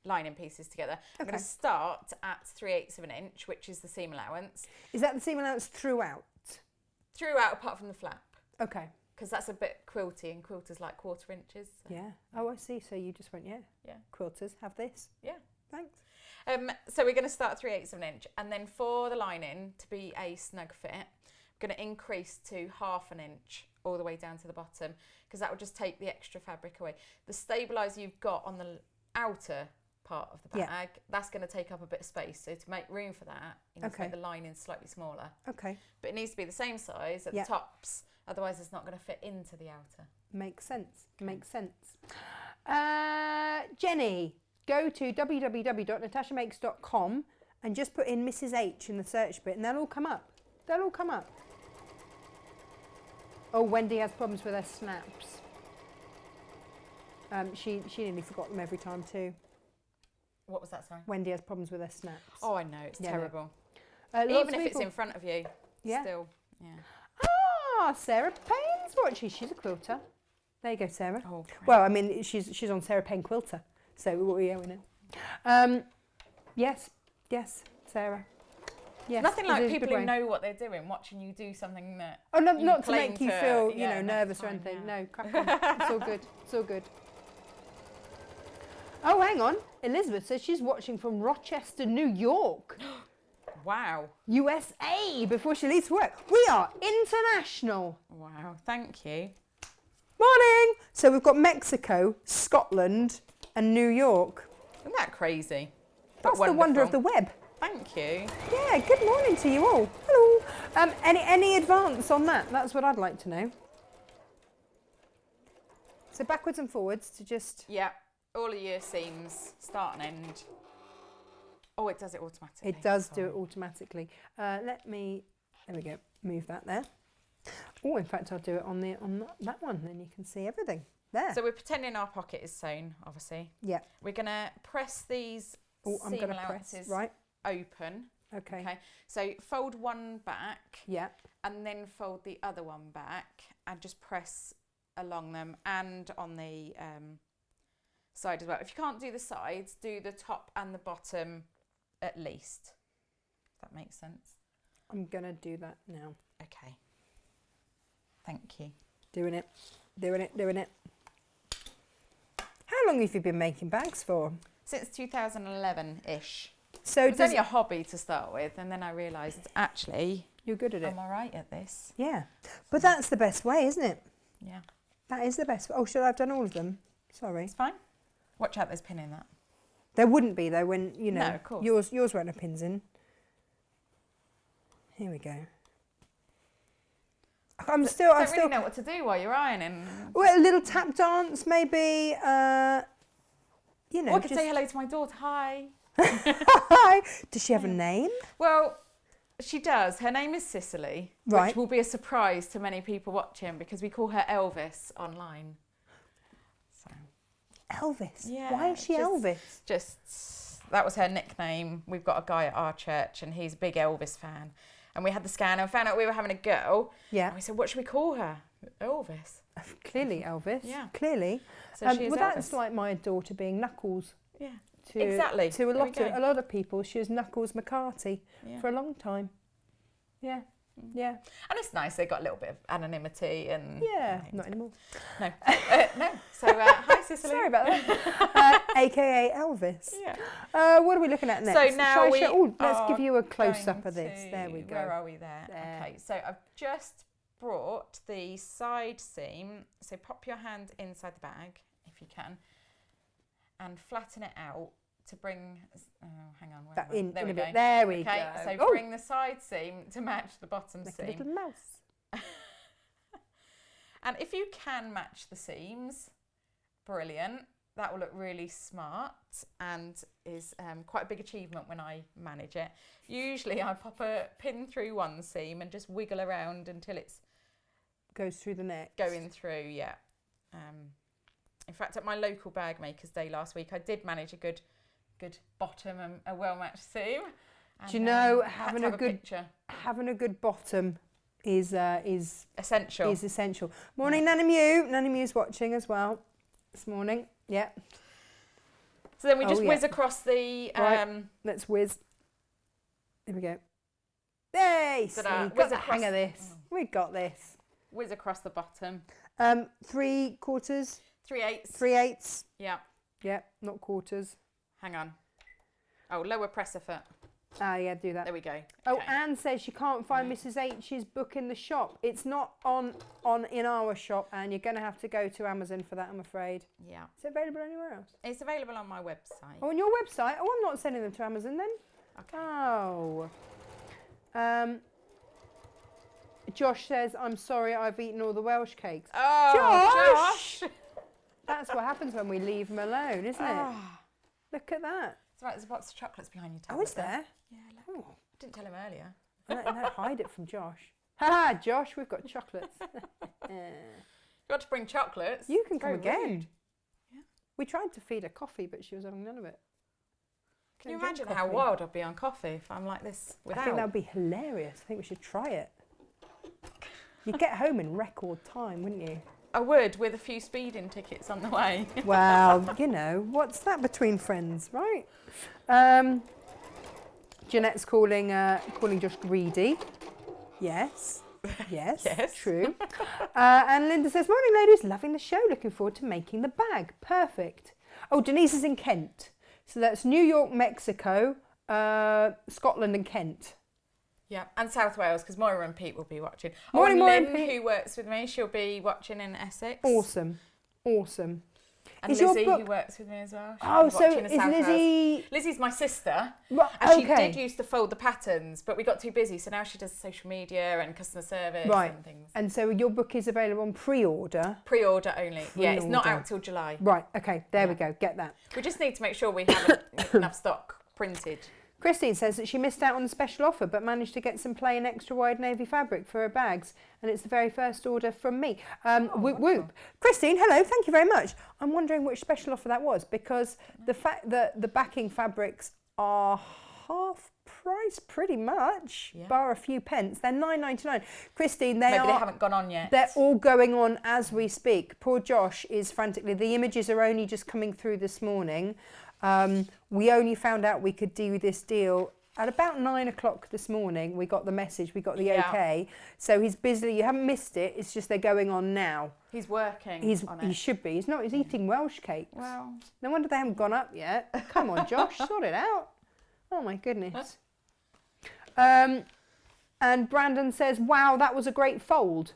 [SPEAKER 2] lining pieces together. I'm
[SPEAKER 1] Okay.
[SPEAKER 2] going to start at 3/8 of an inch, which is the seam allowance,
[SPEAKER 1] Is that the seam allowance throughout?
[SPEAKER 2] throughout apart from the flap,
[SPEAKER 1] Okay.
[SPEAKER 2] because that's a bit quilty, and quilters like 1/4 inches. So.
[SPEAKER 1] Yeah. Oh, I see. So you just went, yeah. Quilters have this.
[SPEAKER 2] Yeah.
[SPEAKER 1] Thanks.
[SPEAKER 2] So we're going to start at 3/8 of an inch, and then for the lining to be a snug fit, I'm going to increase to 1/2 an inch all the way down to the bottom, because that will just take the extra fabric away. The stabiliser you've got on the outer part of the bag, that's going to take up a bit of space. So to make room for that, you need to make the lining slightly smaller.
[SPEAKER 1] Okay.
[SPEAKER 2] But it needs to be the same size at the tops, otherwise it's not going to fit into the outer.
[SPEAKER 1] Makes sense. Makes sense. Jenny, go to www.natashamakes.com and just put in Mrs. H in the search bit and they'll all come up. They'll all come up. Oh, Wendy has problems with her snaps. She nearly forgot them every time too.
[SPEAKER 2] What was that, sorry?
[SPEAKER 1] Wendy has problems with her snaps.
[SPEAKER 2] Oh, I know, it's terrible.
[SPEAKER 1] Lots
[SPEAKER 2] Even
[SPEAKER 1] of
[SPEAKER 2] if it's
[SPEAKER 1] people-
[SPEAKER 2] in front of you, still,
[SPEAKER 1] Ah, Sarah Payne's watching. She's a quilter. There you go, Sarah.
[SPEAKER 2] Oh, great.
[SPEAKER 1] Well, I mean, she's on Sarah Payne Quilter, so we know. Yes, Sarah. Yes.
[SPEAKER 2] Nothing like
[SPEAKER 1] it is a
[SPEAKER 2] people
[SPEAKER 1] good
[SPEAKER 2] who
[SPEAKER 1] way.
[SPEAKER 2] know what they're doing, watching you do something that.
[SPEAKER 1] Oh, no,
[SPEAKER 2] you
[SPEAKER 1] not to
[SPEAKER 2] claim
[SPEAKER 1] make you
[SPEAKER 2] to,
[SPEAKER 1] feel,
[SPEAKER 2] next
[SPEAKER 1] nervous or
[SPEAKER 2] time,
[SPEAKER 1] anything.
[SPEAKER 2] yeah.
[SPEAKER 1] No, crack on. It's all good. It's all good. Oh, hang on. Elizabeth says she's watching from Rochester, New York.
[SPEAKER 2] Wow.
[SPEAKER 1] USA, before she leaves for work. We are international.
[SPEAKER 2] Wow, thank you.
[SPEAKER 1] Morning. So we've got Mexico, Scotland, and New York.
[SPEAKER 2] Isn't that crazy?
[SPEAKER 1] That's the wonder of the web.
[SPEAKER 2] Thank you.
[SPEAKER 1] Yeah, good morning to you all. Hello. Any advance on that? That's what I'd like to know. So backwards and forwards to just...
[SPEAKER 2] Yeah, all of your seams, start and end. Oh, it does it automatically.
[SPEAKER 1] It does do it automatically. Let me, there we go, move that there. Oh, in fact, I'll do it on that one, then you can see everything. There.
[SPEAKER 2] So we're pretending our pocket is sewn, obviously.
[SPEAKER 1] Yeah.
[SPEAKER 2] We're going to press these
[SPEAKER 1] I'm
[SPEAKER 2] seam
[SPEAKER 1] going to
[SPEAKER 2] allowances
[SPEAKER 1] press, right.
[SPEAKER 2] open.
[SPEAKER 1] Okay.
[SPEAKER 2] Okay. So fold one back.
[SPEAKER 1] Yeah.
[SPEAKER 2] And then fold the other one back and just press along them and on the side as well. If you can't do the sides, do the top and the bottom at least. If that makes sense.
[SPEAKER 1] I'm going to do that now.
[SPEAKER 2] Okay. Thank you.
[SPEAKER 1] Doing it. How long have you been making bags for?
[SPEAKER 2] Since 2011-ish.
[SPEAKER 1] So
[SPEAKER 2] it was only a hobby to start with, and then I realised actually
[SPEAKER 1] you're good at it.
[SPEAKER 2] I'm all right at this.
[SPEAKER 1] Yeah. But that's the best way, isn't it?
[SPEAKER 2] Yeah.
[SPEAKER 1] That is the best way. Oh, should I have done all of them? Sorry.
[SPEAKER 2] It's fine. Watch out, there's pin in that.
[SPEAKER 1] There wouldn't be though when, you know,
[SPEAKER 2] no, of course.
[SPEAKER 1] yours won't have pins in. Here we go. I
[SPEAKER 2] don't really know what to do while you're ironing.
[SPEAKER 1] Well, a little tap dance, maybe. You know.
[SPEAKER 2] Or I could say hello to my daughter. Hi.
[SPEAKER 1] Hi. Does she have a name?
[SPEAKER 2] Well, she does. Her name is Cicely,
[SPEAKER 1] right.
[SPEAKER 2] which will be a surprise to many people watching because we call her Elvis online. So.
[SPEAKER 1] Elvis.
[SPEAKER 2] Yeah.
[SPEAKER 1] Why is she Elvis?
[SPEAKER 2] Just that was her nickname. We've got a guy at our church, and he's a big Elvis fan. And we had the scan and found out we were having a girl.
[SPEAKER 1] Yeah.
[SPEAKER 2] And we said, what should we call her? Elvis.
[SPEAKER 1] Clearly Elvis.
[SPEAKER 2] Yeah.
[SPEAKER 1] Clearly.
[SPEAKER 2] So she is
[SPEAKER 1] well,
[SPEAKER 2] Elvis.
[SPEAKER 1] that's like my daughter being Knuckles.
[SPEAKER 2] Yeah.
[SPEAKER 1] To,
[SPEAKER 2] exactly.
[SPEAKER 1] To a lot of people, she was Knuckles McCarty for a long time. Yeah. Yeah.
[SPEAKER 2] And it's nice. They got a little bit of anonymity and.
[SPEAKER 1] Yeah. Not anymore.
[SPEAKER 2] No. No. So hi, Cicely.
[SPEAKER 1] Sorry about that. AKA Elvis.
[SPEAKER 2] Yeah.
[SPEAKER 1] What are we looking at next?
[SPEAKER 2] So now
[SPEAKER 1] let's give you a close up of this. There we go.
[SPEAKER 2] Where are we there? Okay. So I've just brought the side seam. So pop your hand inside the bag if you can, and flatten it out to bring. Oh, hang on.
[SPEAKER 1] That in
[SPEAKER 2] there
[SPEAKER 1] a
[SPEAKER 2] we
[SPEAKER 1] bit.
[SPEAKER 2] go.
[SPEAKER 1] There we go.
[SPEAKER 2] Okay. So bring the side seam to match the bottom
[SPEAKER 1] like
[SPEAKER 2] seam.
[SPEAKER 1] a little mouse.
[SPEAKER 2] And if you can match the seams, brilliant. That will look really smart and is quite a big achievement when I manage it. Usually I pop a pin through one seam and just wiggle around until it's
[SPEAKER 1] goes through the neck.
[SPEAKER 2] Going through, yeah. In fact, at my local bag makers day last week, I did manage a good bottom and a well-matched seam. And,
[SPEAKER 1] do you know
[SPEAKER 2] having
[SPEAKER 1] a good bottom is
[SPEAKER 2] essential.
[SPEAKER 1] Is essential. Morning, Nanny Mew. Nanny Mew's watching as well this morning. Yeah.
[SPEAKER 2] So then we just whiz across the.
[SPEAKER 1] Right. Let's whiz. There we go. Hey, we've got the hang of this. We've got this.
[SPEAKER 2] Whiz across the bottom.
[SPEAKER 1] 3/4.
[SPEAKER 2] 3/8.
[SPEAKER 1] 3/8.
[SPEAKER 2] Yeah.
[SPEAKER 1] Yeah, not quarters.
[SPEAKER 2] Hang on. Oh, lower presser foot.
[SPEAKER 1] Ah, yeah, do that.
[SPEAKER 2] There we go. Okay.
[SPEAKER 1] Oh, Anne says she can't find Mrs H's book in the shop. It's not on in our shop, and you're going to have to go to Amazon for that, I'm afraid.
[SPEAKER 2] Yeah.
[SPEAKER 1] Is it available anywhere else?
[SPEAKER 2] It's available on my website.
[SPEAKER 1] Oh, on your website? Oh, I'm not sending them to Amazon then.
[SPEAKER 2] Okay.
[SPEAKER 1] Oh. Josh says, I'm sorry, I've eaten all the Welsh cakes.
[SPEAKER 2] Oh, Josh!
[SPEAKER 1] That's what happens when we leave them alone, isn't it? Look at that.
[SPEAKER 2] It's right, there's a box of chocolates behind you.
[SPEAKER 1] Oh, is there?
[SPEAKER 2] Yeah, look. I didn't tell him earlier.
[SPEAKER 1] No, hide it from Josh. Ha, Josh, we've got chocolates.
[SPEAKER 2] You got to bring chocolates.
[SPEAKER 1] You can come again.
[SPEAKER 2] Rude. Yeah.
[SPEAKER 1] We tried to feed her coffee, but she was having none of it.
[SPEAKER 2] Can you imagine how wild I'd be on coffee if I'm like this without?
[SPEAKER 1] I think that would be hilarious. I think we should try it. You'd get home in record time, wouldn't you?
[SPEAKER 2] I would, with a few speeding tickets on the way.
[SPEAKER 1] Well, you know, what's that between friends, right? Jeanette's calling Josh greedy. Yes. Yes,
[SPEAKER 2] Yes.
[SPEAKER 1] True. And Linda says, morning ladies, loving the show, looking forward to making the bag. Perfect. Oh, Denise is in Kent. So that's New York, Mexico, Scotland and Kent.
[SPEAKER 2] Yeah, and South Wales, because Moira and Pete will be watching.
[SPEAKER 1] Morning,
[SPEAKER 2] and
[SPEAKER 1] Moira
[SPEAKER 2] Lynn,
[SPEAKER 1] and Pete.
[SPEAKER 2] who works with me, she'll be watching in Essex.
[SPEAKER 1] Awesome.
[SPEAKER 2] And
[SPEAKER 1] Is
[SPEAKER 2] Lizzie,
[SPEAKER 1] your book...
[SPEAKER 2] who works with me as well.
[SPEAKER 1] Oh, so is Lizzie...
[SPEAKER 2] Lizzie's my sister.
[SPEAKER 1] Right,
[SPEAKER 2] And
[SPEAKER 1] okay.
[SPEAKER 2] she did used to fold the patterns, but we got too busy. So now she does social media and customer service and things.
[SPEAKER 1] And so your book is available on pre-order?
[SPEAKER 2] Pre-order only. Yeah, it's not out till July.
[SPEAKER 1] Right, okay. There we go. Get that.
[SPEAKER 2] We just need to make sure we have enough stock printed.
[SPEAKER 1] Christine says that she missed out on the special offer but managed to get some plain extra wide navy fabric for her bags, and it's the very first order from me. Whoop whoop. Christine, hello, thank you very much. I'm wondering which special offer that was, because the fact that the backing fabrics are half price pretty much, bar a few pence. They're $9.99. Christine,
[SPEAKER 2] Maybe they haven't gone on yet.
[SPEAKER 1] They're all going on as we speak. Poor Josh is frantically, the images are only just coming through this morning. We only found out we could do this deal at about 9 o'clock this morning. We got the message, we got the okay. So he's busy. You haven't missed it. It's just they're going on now.
[SPEAKER 2] He's working on it.
[SPEAKER 1] He should be. He's not. He's eating Welsh cakes.
[SPEAKER 2] Well,
[SPEAKER 1] no wonder they haven't gone up yet. Come on, Josh, sort it out. Oh my goodness. And Brandon says, wow, that was a great fold.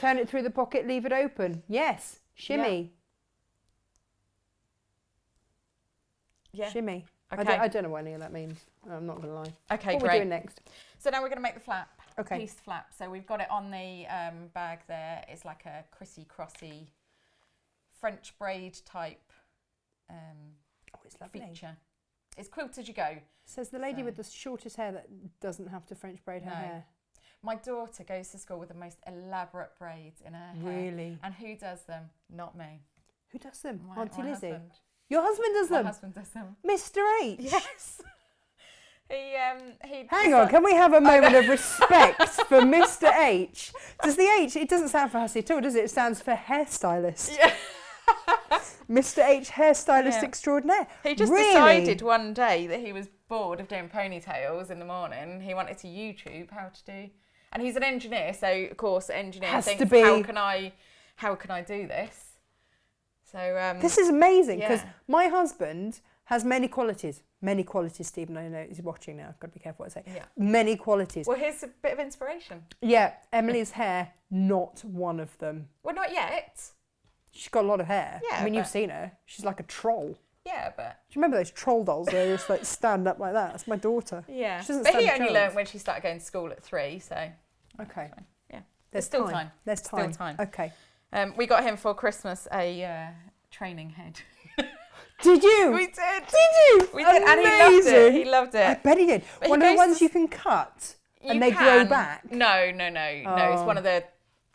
[SPEAKER 1] Turn it through the pocket, leave it open. Yes, shimmy.
[SPEAKER 2] Yeah.
[SPEAKER 1] Shimmy.
[SPEAKER 2] Okay.
[SPEAKER 1] I don't know what any of that means. I'm not going to lie.
[SPEAKER 2] Okay,
[SPEAKER 1] what
[SPEAKER 2] great.
[SPEAKER 1] What are we doing next?
[SPEAKER 2] So now we're going to make the flap.
[SPEAKER 1] Okay.
[SPEAKER 2] Pieced flap. So we've got it on the bag there. It's like a crossy French braid type
[SPEAKER 1] it's lovely.
[SPEAKER 2] feature. It's quilt as you go.
[SPEAKER 1] Says the lady with the shortest hair that doesn't have to French braid her hair.
[SPEAKER 2] My daughter goes to school with the most elaborate braids in her hair.
[SPEAKER 1] Really?
[SPEAKER 2] And who does them? Not me.
[SPEAKER 1] Who does them?
[SPEAKER 2] My
[SPEAKER 1] Auntie Lizzie?
[SPEAKER 2] husband.
[SPEAKER 1] Your husband does them?
[SPEAKER 2] My husband does them.
[SPEAKER 1] Mr. H?
[SPEAKER 2] Yes. He
[SPEAKER 1] Hang on, can we have a moment of respect for Mr. H? Does the H, it doesn't stand for hussy at all, does it? It stands for hairstylist.
[SPEAKER 2] Yeah.
[SPEAKER 1] Mr. H, hairstylist extraordinaire.
[SPEAKER 2] He just decided one day that he was bored of doing ponytails in the morning. He wanted to YouTube how to do, and he's an engineer, so of course engineer thinks, how can I do this? So
[SPEAKER 1] this is amazing, because my husband has many qualities. Many qualities, Stephen. I know he's watching now. I've got to be careful what I say. Yeah. Many qualities.
[SPEAKER 2] Well, here's a bit of inspiration.
[SPEAKER 1] Yeah, Emily's hair, not one of them.
[SPEAKER 2] Well, not yet.
[SPEAKER 1] She's got a lot of hair.
[SPEAKER 2] Yeah,
[SPEAKER 1] I mean, you've seen her. She's like a troll.
[SPEAKER 2] Yeah, but...
[SPEAKER 1] Do you remember those troll dolls where they just like stand up like that? That's my daughter.
[SPEAKER 2] Yeah. But he only learned when she started going to school at 3, so...
[SPEAKER 1] Okay.
[SPEAKER 2] So, yeah.
[SPEAKER 1] There's
[SPEAKER 2] still time.
[SPEAKER 1] There's time.
[SPEAKER 2] Still time.
[SPEAKER 1] Okay.
[SPEAKER 2] We got him for Christmas a training head.
[SPEAKER 1] Did you?
[SPEAKER 2] We did.
[SPEAKER 1] Did you?
[SPEAKER 2] We did, and he loved it. He loved it.
[SPEAKER 1] I bet he did.
[SPEAKER 2] But
[SPEAKER 1] one of the ones you can cut and they grow back.
[SPEAKER 2] No. It's one of the...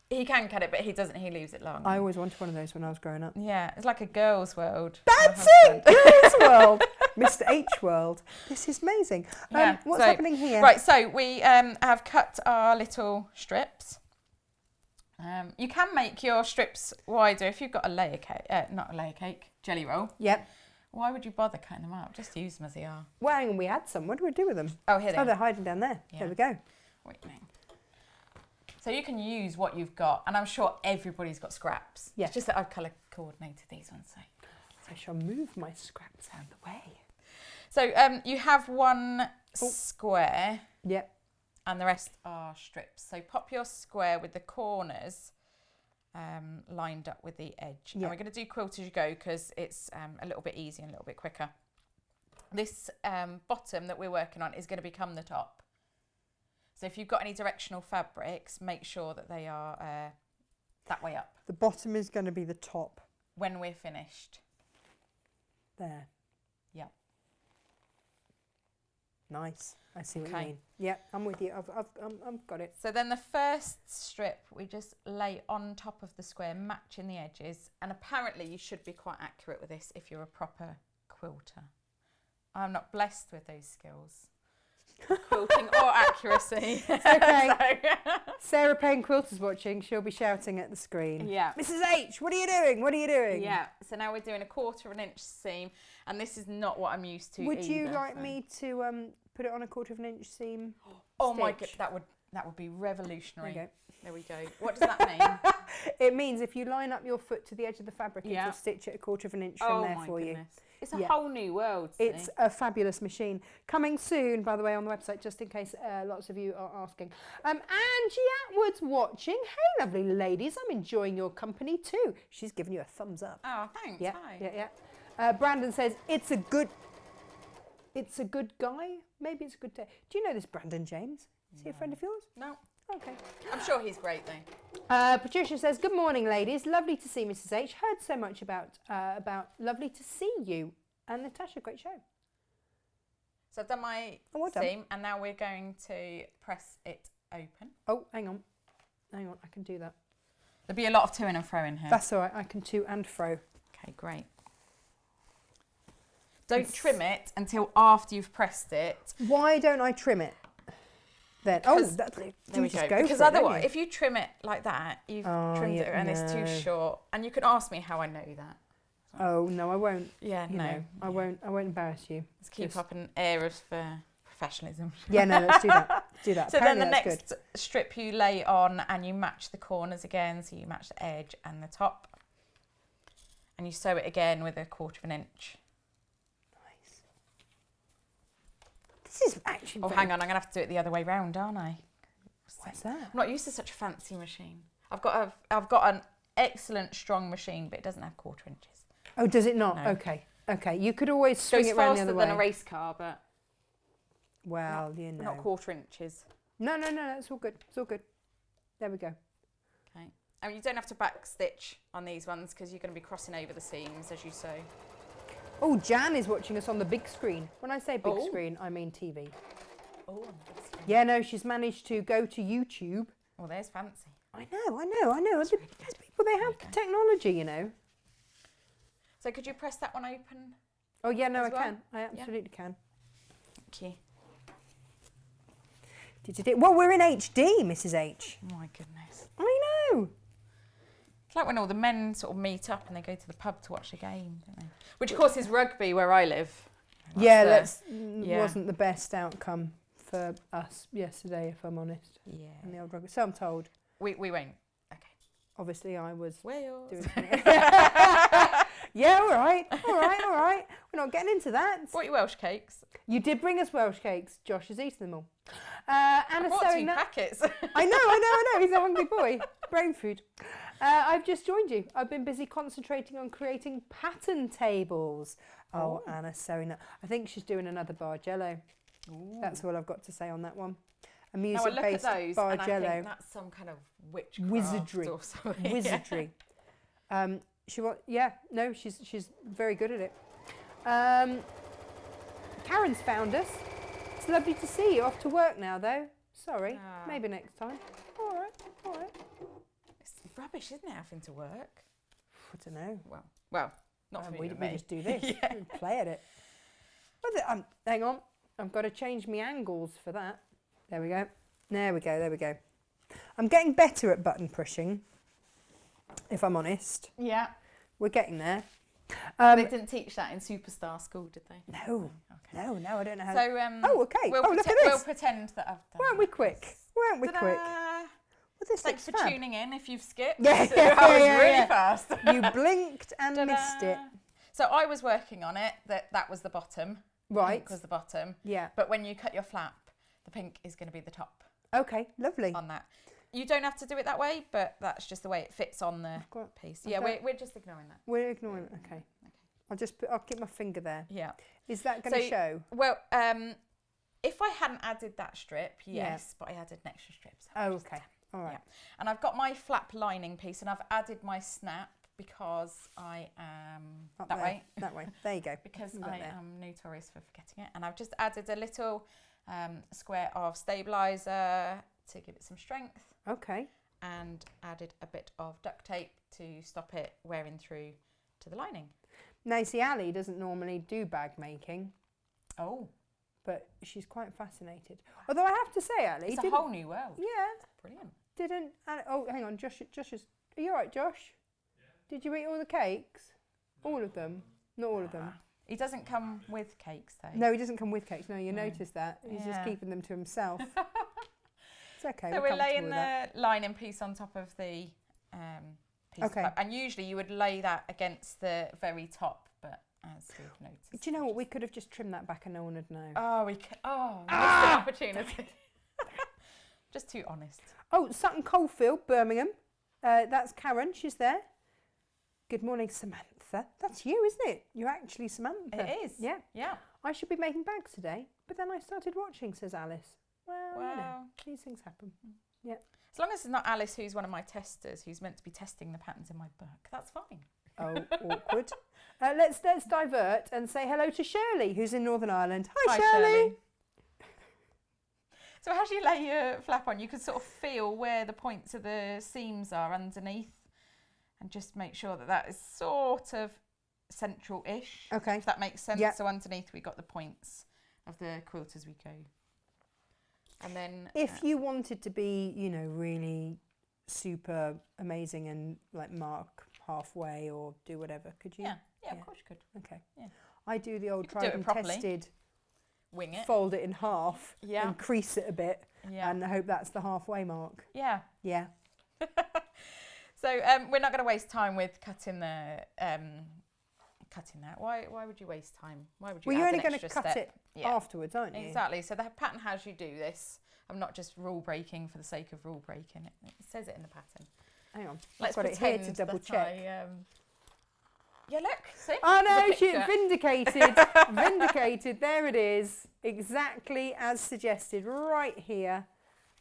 [SPEAKER 2] He can cut it, but he doesn't. He leaves it long.
[SPEAKER 1] I always wanted one of those when I was growing up.
[SPEAKER 2] Yeah, it's like a girl's world.
[SPEAKER 1] That's it! Girl's world. Mr. H world. This is amazing. What's happening here?
[SPEAKER 2] Right, so we have cut our little strips. You can make your strips wider if you've got a layer cake, not a layer cake, jelly roll.
[SPEAKER 1] Yep.
[SPEAKER 2] Why would you bother cutting them out? Just use them as they are.
[SPEAKER 1] Well, hang on, we had some. What do we do with them?
[SPEAKER 2] Oh, here they are.
[SPEAKER 1] Oh, they're hiding down there.
[SPEAKER 2] Yeah.
[SPEAKER 1] There we go.
[SPEAKER 2] Wait a minute. So you can use what you've got, and I'm sure everybody's got scraps.
[SPEAKER 1] Yeah.
[SPEAKER 2] It's just that I've colour coordinated these ones. So
[SPEAKER 1] I shall move my scraps out of the way.
[SPEAKER 2] So you have one square.
[SPEAKER 1] Yep.
[SPEAKER 2] And the rest are strips. So pop your square with the corners lined up with the edge. And we're going to do quilt as you go because it's a little bit easier and a little bit quicker. This bottom that we're working on is going to become the top. So if you've got any directional fabrics, make sure that they are that way up.
[SPEAKER 1] The bottom is going to be the top.
[SPEAKER 2] When we're finished.
[SPEAKER 1] There.
[SPEAKER 2] Yep.
[SPEAKER 1] Nice. I see what you mean. Yep, I'm with you. I've got it.
[SPEAKER 2] So then the first strip we just lay on top of the square, matching the edges. And apparently you should be quite accurate with this if you're a proper quilter. I'm not blessed with those skills. Quilting or accuracy.
[SPEAKER 1] It's okay. Sarah Payne Quilter's watching. She'll be shouting at the screen.
[SPEAKER 2] Yeah.
[SPEAKER 1] Mrs. H, what are you doing? What are you doing?
[SPEAKER 2] Yeah. So now we're doing a 1/4 inch seam, and this is not what I'm used to.
[SPEAKER 1] Would you like me to put it on a 1/4 inch seam?
[SPEAKER 2] Oh my god, that would be revolutionary.
[SPEAKER 1] There we go.
[SPEAKER 2] There we go. What does that mean?
[SPEAKER 1] It means if you line up your foot to the edge of the fabric, it'll stitch it a 1/4 inch from there for you.
[SPEAKER 2] It's a whole new world.
[SPEAKER 1] It's a fabulous machine. Coming soon, by the way, on the website, just in case lots of you are asking. Angie Atwood's watching. Hey, lovely ladies. I'm enjoying your company too. She's giving you a thumbs up.
[SPEAKER 2] Oh, thanks.
[SPEAKER 1] Yeah,
[SPEAKER 2] Hi.
[SPEAKER 1] yeah. Brandon says, it's a good guy. Maybe it's a good day. Do you know this Brandon James? Is he a friend of yours?
[SPEAKER 2] No.
[SPEAKER 1] Okay.
[SPEAKER 2] I'm sure he's great though.
[SPEAKER 1] Patricia says, good morning, ladies. Lovely to see Mrs. H. Heard so much about lovely to see you. And Natasha, great show.
[SPEAKER 2] So I've done my seam and now we're going to press it open.
[SPEAKER 1] Oh, hang on, I can do that.
[SPEAKER 2] There'll be a lot of to and fro in here.
[SPEAKER 1] That's all right, I can to and fro.
[SPEAKER 2] Okay, great. Don't trim it until after you've pressed it.
[SPEAKER 1] Why don't I trim it then?
[SPEAKER 2] There we go. Because otherwise, if you trim it like that, you've trimmed it and it's too short. And you can ask me how I know that.
[SPEAKER 1] Oh no, I won't.
[SPEAKER 2] Yeah, no,
[SPEAKER 1] I won't embarrass you.
[SPEAKER 2] Let's keep up an air of professionalism.
[SPEAKER 1] Yeah, no, let's do that. Do that.
[SPEAKER 2] So
[SPEAKER 1] Apparently
[SPEAKER 2] then the next strip you lay on and you match the corners again. So you match the edge and the top. And you sew it again with 1/4 inch.
[SPEAKER 1] Nice. This is actually.
[SPEAKER 2] Oh, hang on, I'm gonna have to do it the other way round, aren't I?
[SPEAKER 1] What's that?
[SPEAKER 2] I'm not used to such a fancy machine. I've got an excellent strong machine, but it doesn't have 1/4 inches.
[SPEAKER 1] Oh, does it not?
[SPEAKER 2] No.
[SPEAKER 1] Okay. You could always swing it round the other way.
[SPEAKER 2] Goes faster than a race car, but
[SPEAKER 1] well, you know,
[SPEAKER 2] not 1/4 inches.
[SPEAKER 1] No, it's all good. It's all good. There we go.
[SPEAKER 2] Okay. I mean, you don't have to back stitch on these ones because you're going to be crossing over the seams as you sew.
[SPEAKER 1] Oh, Jan is watching us on the big screen. When I say big screen, I mean TV.
[SPEAKER 2] Oh, on the big screen.
[SPEAKER 1] Yeah, no, she's managed to go to YouTube.
[SPEAKER 2] Oh, there's fancy.
[SPEAKER 1] I know. There's people, they have technology, you know.
[SPEAKER 2] So could you press that one open?
[SPEAKER 1] Oh, yeah, no, I
[SPEAKER 2] well?
[SPEAKER 1] can. I absolutely can.
[SPEAKER 2] Thank
[SPEAKER 1] you. Well, we're in HD, Mrs. H.
[SPEAKER 2] Oh, my goodness.
[SPEAKER 1] I know.
[SPEAKER 2] It's like when all the men sort of meet up and they go to the pub to watch a game, don't they? Which, of course, is rugby where I live.
[SPEAKER 1] Wasn't the best outcome for us yesterday, if I'm honest.
[SPEAKER 2] Yeah.
[SPEAKER 1] In the old rugby. So I'm told.
[SPEAKER 2] We won't. Okay.
[SPEAKER 1] Obviously, I was
[SPEAKER 2] Wales.
[SPEAKER 1] doing something. Yeah, all right. We're not getting into that.
[SPEAKER 2] Brought you Welsh cakes.
[SPEAKER 1] You did bring us Welsh cakes. Josh has eaten them all. Anna
[SPEAKER 2] brought
[SPEAKER 1] sewing
[SPEAKER 2] 2 packets.
[SPEAKER 1] I know. He's a hungry boy. Brain food. I've just joined you. I've been busy concentrating on creating pattern tables. Oh, Anna sewing that. I think she's doing another Bargello. Ooh. That's all I've got to say on that one. A music-based Bargello.
[SPEAKER 2] And I think that's some kind of witchcraft
[SPEAKER 1] wizardry
[SPEAKER 2] or something.
[SPEAKER 1] Wizardry. She's very good at it. Karen's found us. It's lovely to see you. Off to work now, though. Sorry. Maybe next time. All right.
[SPEAKER 2] It's rubbish, isn't it, having to work?
[SPEAKER 1] I don't know.
[SPEAKER 2] Well, not for me.
[SPEAKER 1] We just do this. We play at it. Hang on. I've got to change my angles for that. There we go. I'm getting better at button pushing, if I'm honest.
[SPEAKER 2] Yeah.
[SPEAKER 1] We're getting there.
[SPEAKER 2] They didn't teach that in Superstar School, did they?
[SPEAKER 1] No.
[SPEAKER 2] Okay.
[SPEAKER 1] No, I don't know how.
[SPEAKER 2] So,
[SPEAKER 1] okay.
[SPEAKER 2] Look at this. We'll pretend that I've done
[SPEAKER 1] Weren't we quick?
[SPEAKER 2] Ta-da!
[SPEAKER 1] Well,
[SPEAKER 2] Thanks for tuning in if you've skipped.
[SPEAKER 1] Yeah,
[SPEAKER 2] I was really fast.
[SPEAKER 1] You blinked and
[SPEAKER 2] Ta-da!
[SPEAKER 1] missed it.
[SPEAKER 2] So I was working on it, that was the bottom.
[SPEAKER 1] Right.
[SPEAKER 2] Pink was the bottom.
[SPEAKER 1] Yeah.
[SPEAKER 2] But when you cut your flap, the pink is going to be the top.
[SPEAKER 1] Okay, lovely.
[SPEAKER 2] On that. You don't have to do it that way, but that's just the way it fits on the piece. Yeah, we're just ignoring that.
[SPEAKER 1] We're ignoring it, okay. I'll keep my finger there.
[SPEAKER 2] Yeah.
[SPEAKER 1] Is that going to show?
[SPEAKER 2] Well, if I hadn't added that strip, yes, but I added an extra strip. So
[SPEAKER 1] okay. All right.
[SPEAKER 2] Yeah. And I've got my flap lining piece and I've added my snap because I am that way. There you go. Because I am notorious for forgetting it. And I've just added a little square of stabiliser to give it some strength.
[SPEAKER 1] Okay.
[SPEAKER 2] And added a bit of duct tape to stop it wearing through to the lining.
[SPEAKER 1] Now, see, Ali doesn't normally do bag making.
[SPEAKER 2] Oh.
[SPEAKER 1] But she's quite fascinated. Although I have to say, Ali...
[SPEAKER 2] It's a whole new world.
[SPEAKER 1] Yeah.
[SPEAKER 2] Brilliant.
[SPEAKER 1] Hang on, Josh is... Are you all right, Josh? Yeah. Did you eat all the cakes? All of them? Not all of them.
[SPEAKER 2] He doesn't come with cakes, though.
[SPEAKER 1] No, he doesn't come with cakes. No, you noticed that. He's just keeping them to himself. It's okay.
[SPEAKER 2] So we're laying the lining piece on top of the piece.
[SPEAKER 1] Okay.
[SPEAKER 2] And usually you would lay that against the very top, but as we've noticed.
[SPEAKER 1] Do you know what? We could have just trimmed that back and no one would know.
[SPEAKER 2] Oh, we could. Oh, missed an opportunity. Just too honest.
[SPEAKER 1] Oh, Sutton Coldfield, Birmingham. That's Karen. She's there. Good morning, Samantha. That's you, isn't it? You're actually Samantha.
[SPEAKER 2] It is.
[SPEAKER 1] Yeah.
[SPEAKER 2] Yeah.
[SPEAKER 1] I should be making bags today, but then I started watching, says Alice. Well, you know, these things happen. Yeah.
[SPEAKER 2] As long as it's not Alice, who's one of my testers, who's meant to be testing the patterns in my book, that's fine.
[SPEAKER 1] Oh, awkward. Let's divert and say hello to Shirley, who's in Northern Ireland. Hi, Shirley.
[SPEAKER 2] So as you lay your flap on, you can sort of feel where the points of the seams are underneath, and just make sure that that is sort of central-ish.
[SPEAKER 1] Okay.
[SPEAKER 2] If that makes sense.
[SPEAKER 1] Yeah.
[SPEAKER 2] So underneath we got the points of the quilt as we go. And then
[SPEAKER 1] if you wanted to be, you know, really super amazing and like mark halfway or do whatever, could you?
[SPEAKER 2] Yeah, of course you could.
[SPEAKER 1] Okay.
[SPEAKER 2] Yeah.
[SPEAKER 1] I do the old
[SPEAKER 2] You could do
[SPEAKER 1] tried
[SPEAKER 2] it
[SPEAKER 1] and
[SPEAKER 2] properly.
[SPEAKER 1] tested.
[SPEAKER 2] Wing it.
[SPEAKER 1] Fold it in half.
[SPEAKER 2] Yeah.
[SPEAKER 1] And crease it a bit.
[SPEAKER 2] Yeah.
[SPEAKER 1] And I hope that's the halfway mark.
[SPEAKER 2] Yeah.
[SPEAKER 1] Yeah.
[SPEAKER 2] So we're not going to waste time with cutting the cutting that. Why would you waste time? Why would you?
[SPEAKER 1] Well, you're
[SPEAKER 2] add
[SPEAKER 1] only
[SPEAKER 2] an
[SPEAKER 1] going to
[SPEAKER 2] extra
[SPEAKER 1] cut
[SPEAKER 2] step?
[SPEAKER 1] it afterwards, aren't you?
[SPEAKER 2] Exactly. So the pattern has you do this. I'm not just rule breaking for the sake of rule breaking. It says it in the pattern.
[SPEAKER 1] Hang on.
[SPEAKER 2] Let's
[SPEAKER 1] I've got it here to
[SPEAKER 2] pretend
[SPEAKER 1] double
[SPEAKER 2] that
[SPEAKER 1] check.
[SPEAKER 2] Yeah, look. See?
[SPEAKER 1] Oh
[SPEAKER 2] There's a
[SPEAKER 1] no, she
[SPEAKER 2] picture.
[SPEAKER 1] vindicated. Vindicated. There it is. Exactly as suggested. Right here.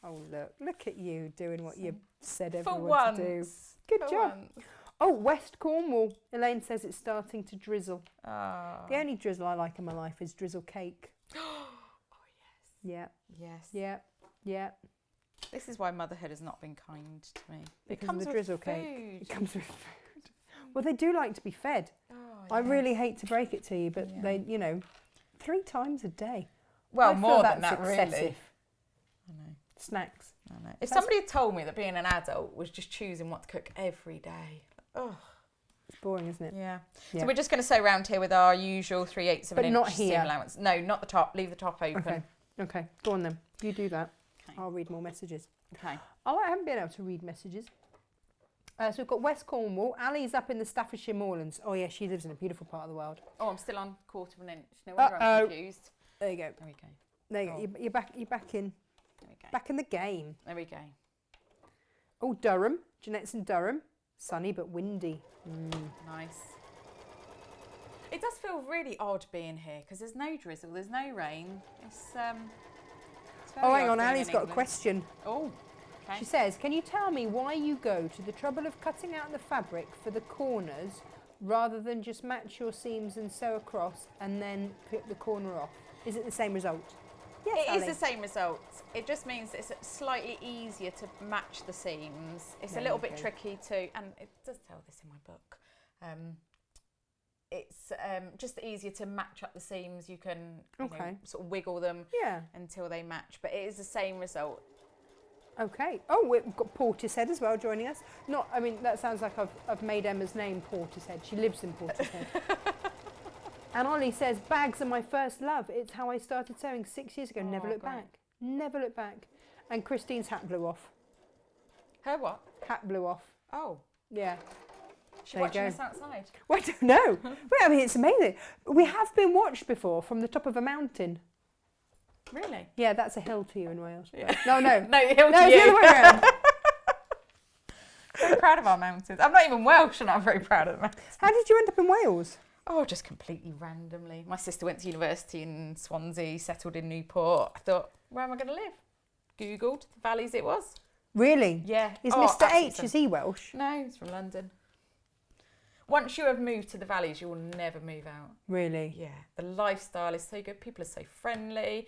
[SPEAKER 1] Oh look at you doing what you said
[SPEAKER 2] For
[SPEAKER 1] everyone
[SPEAKER 2] once.
[SPEAKER 1] to do. Good
[SPEAKER 2] For
[SPEAKER 1] job.
[SPEAKER 2] once.
[SPEAKER 1] Oh, West Cornwall. Elaine says it's starting to drizzle.
[SPEAKER 2] Oh.
[SPEAKER 1] The only drizzle I like in my life is drizzle cake.
[SPEAKER 2] Oh
[SPEAKER 1] Yeah,
[SPEAKER 2] yes. Yes.
[SPEAKER 1] yeah, yeah.
[SPEAKER 2] This is why motherhood has not been kind to me. It
[SPEAKER 1] Because
[SPEAKER 2] comes
[SPEAKER 1] of the
[SPEAKER 2] with
[SPEAKER 1] drizzle
[SPEAKER 2] food.
[SPEAKER 1] cake. It comes with food. Well, they do like to be fed.
[SPEAKER 2] Oh,
[SPEAKER 1] I
[SPEAKER 2] yes.
[SPEAKER 1] really hate to break it to you, but
[SPEAKER 2] Yeah.
[SPEAKER 1] they, you know, 3 times a day.
[SPEAKER 2] Well,
[SPEAKER 1] I feel
[SPEAKER 2] more than
[SPEAKER 1] that's
[SPEAKER 2] that, really.
[SPEAKER 1] excessive.
[SPEAKER 2] I know.
[SPEAKER 1] Snacks.
[SPEAKER 2] I know. If
[SPEAKER 1] That's-
[SPEAKER 2] somebody had told me that being an adult was just choosing what to cook every day, oh,
[SPEAKER 1] It's boring, isn't it?
[SPEAKER 2] yeah.
[SPEAKER 1] Yeah.
[SPEAKER 2] So we're just going to sew around here with our usual 3/8 of
[SPEAKER 1] But
[SPEAKER 2] an
[SPEAKER 1] not
[SPEAKER 2] inch seam
[SPEAKER 1] here.
[SPEAKER 2] allowance. No, not the top. Leave the top open.
[SPEAKER 1] Okay. Okay. Go on then. You do that.
[SPEAKER 2] Okay.
[SPEAKER 1] I'll read more messages.
[SPEAKER 2] Okay.
[SPEAKER 1] Oh, I haven't been able to read messages. So we've got West Cornwall. Ali's up in the Staffordshire Moorlands. Oh yeah, she lives in a beautiful part of the world.
[SPEAKER 2] Oh, I'm still on 1/4 inch. No wonder I'm
[SPEAKER 1] Uh-oh.
[SPEAKER 2] confused.
[SPEAKER 1] There you go.
[SPEAKER 2] There we go.
[SPEAKER 1] There you go.
[SPEAKER 2] Oh.
[SPEAKER 1] You're back. You're back in.
[SPEAKER 2] There we go.
[SPEAKER 1] Back in the game.
[SPEAKER 2] There we go.
[SPEAKER 1] Oh, Durham. Jeanette's in Durham. Sunny but windy.
[SPEAKER 2] Nice. It does feel really odd being here because there's no drizzle, there's no rain. It's very
[SPEAKER 1] Oh, hang
[SPEAKER 2] odd
[SPEAKER 1] on.
[SPEAKER 2] being
[SPEAKER 1] Ali's
[SPEAKER 2] in
[SPEAKER 1] got a
[SPEAKER 2] England.
[SPEAKER 1] question.
[SPEAKER 2] Oh, okay.
[SPEAKER 1] She says, can you tell me why you go to the trouble of cutting out the fabric for the corners rather than just match your seams and sew across and then clip the corner off? Is it the same result? Yes,
[SPEAKER 2] It is
[SPEAKER 1] Ali.
[SPEAKER 2] the same result. It just means it's slightly easier to match the seams. It's
[SPEAKER 1] There
[SPEAKER 2] a little
[SPEAKER 1] you
[SPEAKER 2] bit
[SPEAKER 1] go.
[SPEAKER 2] tricky to, and it does tell this in my book. It's just easier to match up the seams. You can you know,
[SPEAKER 1] Okay.
[SPEAKER 2] sort of wiggle them
[SPEAKER 1] Yeah.
[SPEAKER 2] until they match, but it is the same result.
[SPEAKER 1] Okay. Oh, we've got Portishead as well joining us. Not, I mean, that sounds like I've made Emma's name Portishead. She lives in Portishead. And Ollie says, bags are my first love. It's how I started sewing 6 years ago. Never
[SPEAKER 2] Oh,
[SPEAKER 1] look
[SPEAKER 2] great.
[SPEAKER 1] back. Never look back. And Christine's hat blew off.
[SPEAKER 2] Her what?
[SPEAKER 1] Hat blew off.
[SPEAKER 2] Oh,
[SPEAKER 1] Yeah.
[SPEAKER 2] she's
[SPEAKER 1] There you
[SPEAKER 2] watching
[SPEAKER 1] go.
[SPEAKER 2] us outside.
[SPEAKER 1] Well, I don't know. Well, I mean, it's amazing. We have been watched before from the top of a mountain.
[SPEAKER 2] Really?
[SPEAKER 1] Yeah, that's a hill to you in Wales.
[SPEAKER 2] Yeah.
[SPEAKER 1] No, no.
[SPEAKER 2] No,
[SPEAKER 1] No, it's the other
[SPEAKER 2] you.
[SPEAKER 1] way around.
[SPEAKER 2] Very proud of our mountains. I'm not even Welsh and I'm very proud of the mountains.
[SPEAKER 1] How did you end up in Wales?
[SPEAKER 2] Oh, just completely randomly. My sister went to university in Swansea, settled in Newport. I thought, where am I going to live? Googled the valleys it was.
[SPEAKER 1] Really?
[SPEAKER 2] Yeah.
[SPEAKER 1] Is
[SPEAKER 2] Oh,
[SPEAKER 1] Mr.
[SPEAKER 2] absolutely
[SPEAKER 1] H, is he Welsh?
[SPEAKER 2] No, he's from London. Once you have moved to the valleys, you will never move out.
[SPEAKER 1] Really?
[SPEAKER 2] Yeah. The lifestyle is so good. People are so friendly.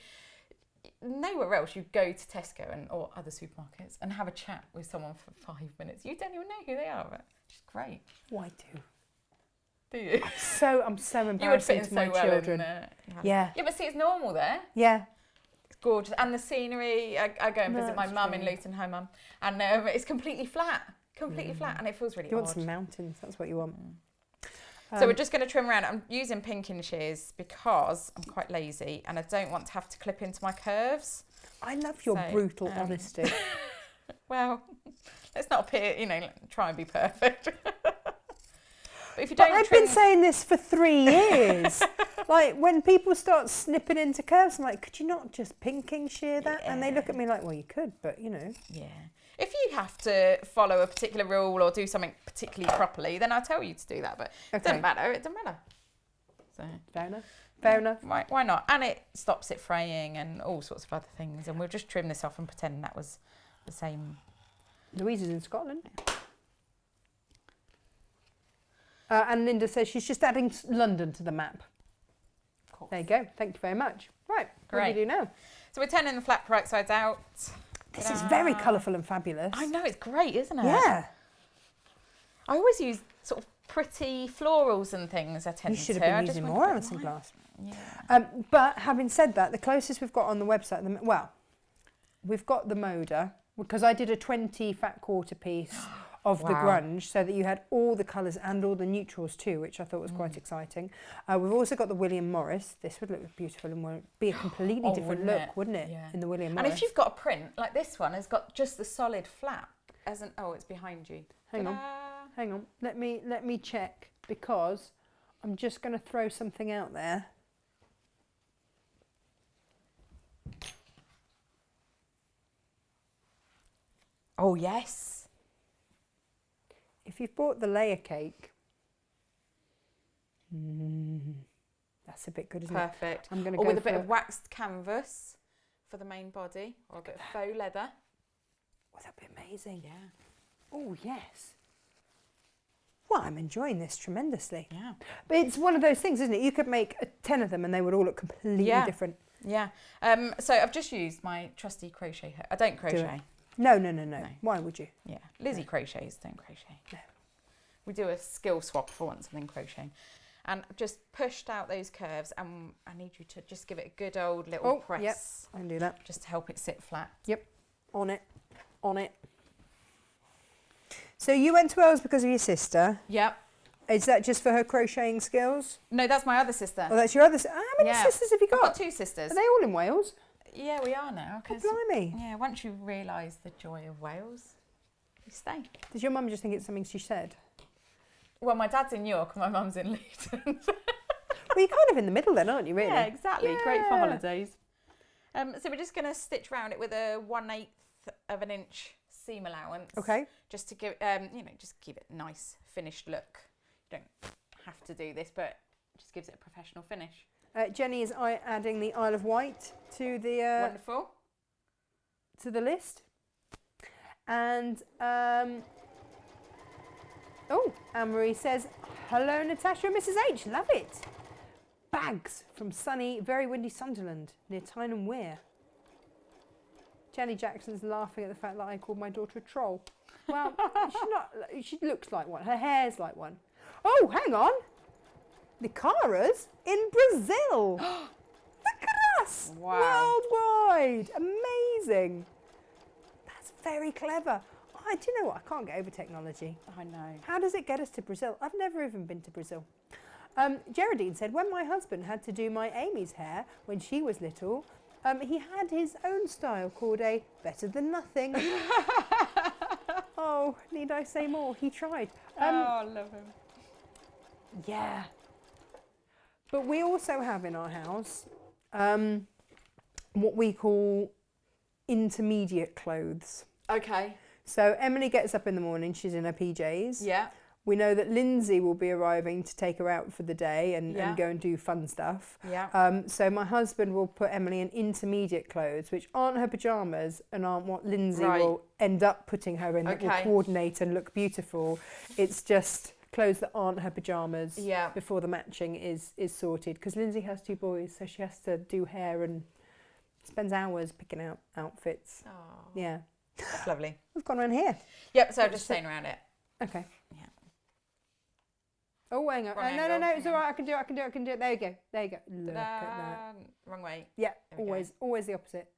[SPEAKER 2] Nowhere else you go to Tesco or other supermarkets and have a chat with someone for 5 minutes. You don't even know who they are, but it's great.
[SPEAKER 1] Why do?
[SPEAKER 2] Do you?
[SPEAKER 1] I'm so
[SPEAKER 2] You would
[SPEAKER 1] embarrassing
[SPEAKER 2] fit in
[SPEAKER 1] to my
[SPEAKER 2] so well
[SPEAKER 1] children. Yeah.
[SPEAKER 2] Yeah, but see, it's normal there.
[SPEAKER 1] Yeah.
[SPEAKER 2] It's gorgeous. And the scenery, I go and visit my
[SPEAKER 1] That's
[SPEAKER 2] mum in
[SPEAKER 1] true.
[SPEAKER 2] Luton, hi mum, and it's completely flat. Completely flat, and it feels really
[SPEAKER 1] You want
[SPEAKER 2] odd.
[SPEAKER 1] some mountains, that's what you want.
[SPEAKER 2] So we're just going to trim around. I'm using pinking shears because I'm quite lazy and I don't want to have to clip into my curves.
[SPEAKER 1] I love your
[SPEAKER 2] So,
[SPEAKER 1] brutal honesty.
[SPEAKER 2] Well, let's not appear, try and be perfect. But if you
[SPEAKER 1] But
[SPEAKER 2] don't
[SPEAKER 1] I've
[SPEAKER 2] trim...
[SPEAKER 1] been saying this for 3 years. Like, when people start snipping into curves, I'm like, could you not just pinking shear that? And they look at me like, well, you could, but, you know.
[SPEAKER 2] Yeah. If you have to follow a particular rule or do something particularly properly, then I'll tell you to do that. But it doesn't matter. It doesn't matter. So
[SPEAKER 1] Fair enough. Fair enough.
[SPEAKER 2] Why not? And it stops it fraying and all sorts of other things. And we'll just trim this off and pretend that was the same.
[SPEAKER 1] Louise is in Scotland. And Linda says she's just adding London to the map.
[SPEAKER 2] Of course.
[SPEAKER 1] There you go. Thank you very much. Right. What do you do now?
[SPEAKER 2] So we're turning the flap right sides out.
[SPEAKER 1] This is very colourful and fabulous.
[SPEAKER 2] I know, it's great, isn't it?
[SPEAKER 1] Yeah.
[SPEAKER 2] I always use sort of pretty florals and things, I tend to.
[SPEAKER 1] You should have been using more Alison glass.
[SPEAKER 2] Yeah.
[SPEAKER 1] But having said that, the closest we've got on the website, we've got the Moda, because I did a 20 fat quarter piece of the grunge, so that you had all the colours and all the neutrals too, which I thought was quite exciting. We've also got the William Morris. This would look beautiful and would be a completely different look, wouldn't it?
[SPEAKER 2] Yeah.
[SPEAKER 1] In the William Morris.
[SPEAKER 2] And if you've got a print, like this one has got just the solid flap, it's behind you.
[SPEAKER 1] Hang on. Let me check, because I'm just going to throw something out there.
[SPEAKER 2] Oh, yes.
[SPEAKER 1] If you've bought the layer cake, that's a bit good, isn't it?
[SPEAKER 2] Perfect.
[SPEAKER 1] I'm going to
[SPEAKER 2] or
[SPEAKER 1] go
[SPEAKER 2] with a bit
[SPEAKER 1] for
[SPEAKER 2] of waxed canvas for the main body, or a bit of faux leather.
[SPEAKER 1] Oh, that'd be amazing.
[SPEAKER 2] Yeah.
[SPEAKER 1] Oh, yes. Well, I'm enjoying this tremendously.
[SPEAKER 2] Yeah.
[SPEAKER 1] But it's one of those things, isn't it? You could make 10 of them and they would all look completely different.
[SPEAKER 2] Yeah. So I've just used my trusty crochet hook. I don't crochet.
[SPEAKER 1] No. Why would you?
[SPEAKER 2] Yeah. Lizzie crochets, don't crochet.
[SPEAKER 1] No.
[SPEAKER 2] We do a skill swap for once and then crocheting. And I've just pushed out those curves, and I need you to just give it a good old little press.
[SPEAKER 1] Yep, I can do that.
[SPEAKER 2] Just to help it sit flat.
[SPEAKER 1] Yep, on it. So you went to Wales because of your sister.
[SPEAKER 2] Yep.
[SPEAKER 1] Is that just for her crocheting skills?
[SPEAKER 2] No, that's my other sister.
[SPEAKER 1] Oh, that's your other sister. How many sisters have you got?
[SPEAKER 2] I've got 2 sisters.
[SPEAKER 1] Are they all in Wales?
[SPEAKER 2] Yeah, we are now.
[SPEAKER 1] Oh, blimey.
[SPEAKER 2] Yeah, once you realise the joy of Wales, you stay.
[SPEAKER 1] Does your mum just think it's something she said?
[SPEAKER 2] Well, my dad's in York and my mum's in Luton.
[SPEAKER 1] Well, you're kind of in the middle then, aren't you, really?
[SPEAKER 2] Yeah, exactly. Yeah. Great for holidays. So we're just going to stitch around it with a 1/8 of an inch seam allowance.
[SPEAKER 1] Okay.
[SPEAKER 2] Just to give, just keep it nice, finished look. You don't have to do this, but it just gives it a professional finish.
[SPEAKER 1] Jenny is adding the Isle of Wight to the
[SPEAKER 2] wonderful
[SPEAKER 1] to the list. And Anne-Marie says, hello Natasha and Mrs H, love it. Bags from sunny, very windy Sunderland near Tyne Wear. Jenny Jackson's laughing at the fact that I called my daughter a troll. Well, she's not. She looks like one. Her hair's like one. Oh, hang on. The Caras in Brazil. Look at us.
[SPEAKER 2] Wow.
[SPEAKER 1] Worldwide. Amazing. That's very clever. Do you know what? I can't get over technology.
[SPEAKER 2] I know.
[SPEAKER 1] How does it get us to Brazil? I've never even been to Brazil. Geraldine said, when my husband had to do my Amy's hair when she was little, he had his own style called a better than nothing. Oh, need I say more? He tried.
[SPEAKER 2] I love him.
[SPEAKER 1] Yeah. But we also have in our house what we call intermediate clothes.
[SPEAKER 2] Okay.
[SPEAKER 1] So Emily gets up in the morning, she's in her PJs.
[SPEAKER 2] Yeah.
[SPEAKER 1] We know that Lindsay will be arriving to take her out for the day and go and do fun stuff.
[SPEAKER 2] Yeah.
[SPEAKER 1] So my husband will put Emily in intermediate clothes, which aren't her pyjamas and aren't what Lindsay will end up putting her in that will coordinate and look beautiful. It's just clothes that aren't her pyjamas before the matching is sorted. Because Lindsay has 2 boys, so she has to do hair and spends hours picking out outfits.
[SPEAKER 2] Oh.
[SPEAKER 1] Yeah.
[SPEAKER 2] That's lovely.
[SPEAKER 1] We've gone around here.
[SPEAKER 2] Yep, so I'm just staying around it.
[SPEAKER 1] Okay.
[SPEAKER 2] Yeah.
[SPEAKER 1] Oh, hang on. No, it's all right. I can do it. There you go. Look at that.
[SPEAKER 2] Wrong way.
[SPEAKER 1] Yeah, always the opposite.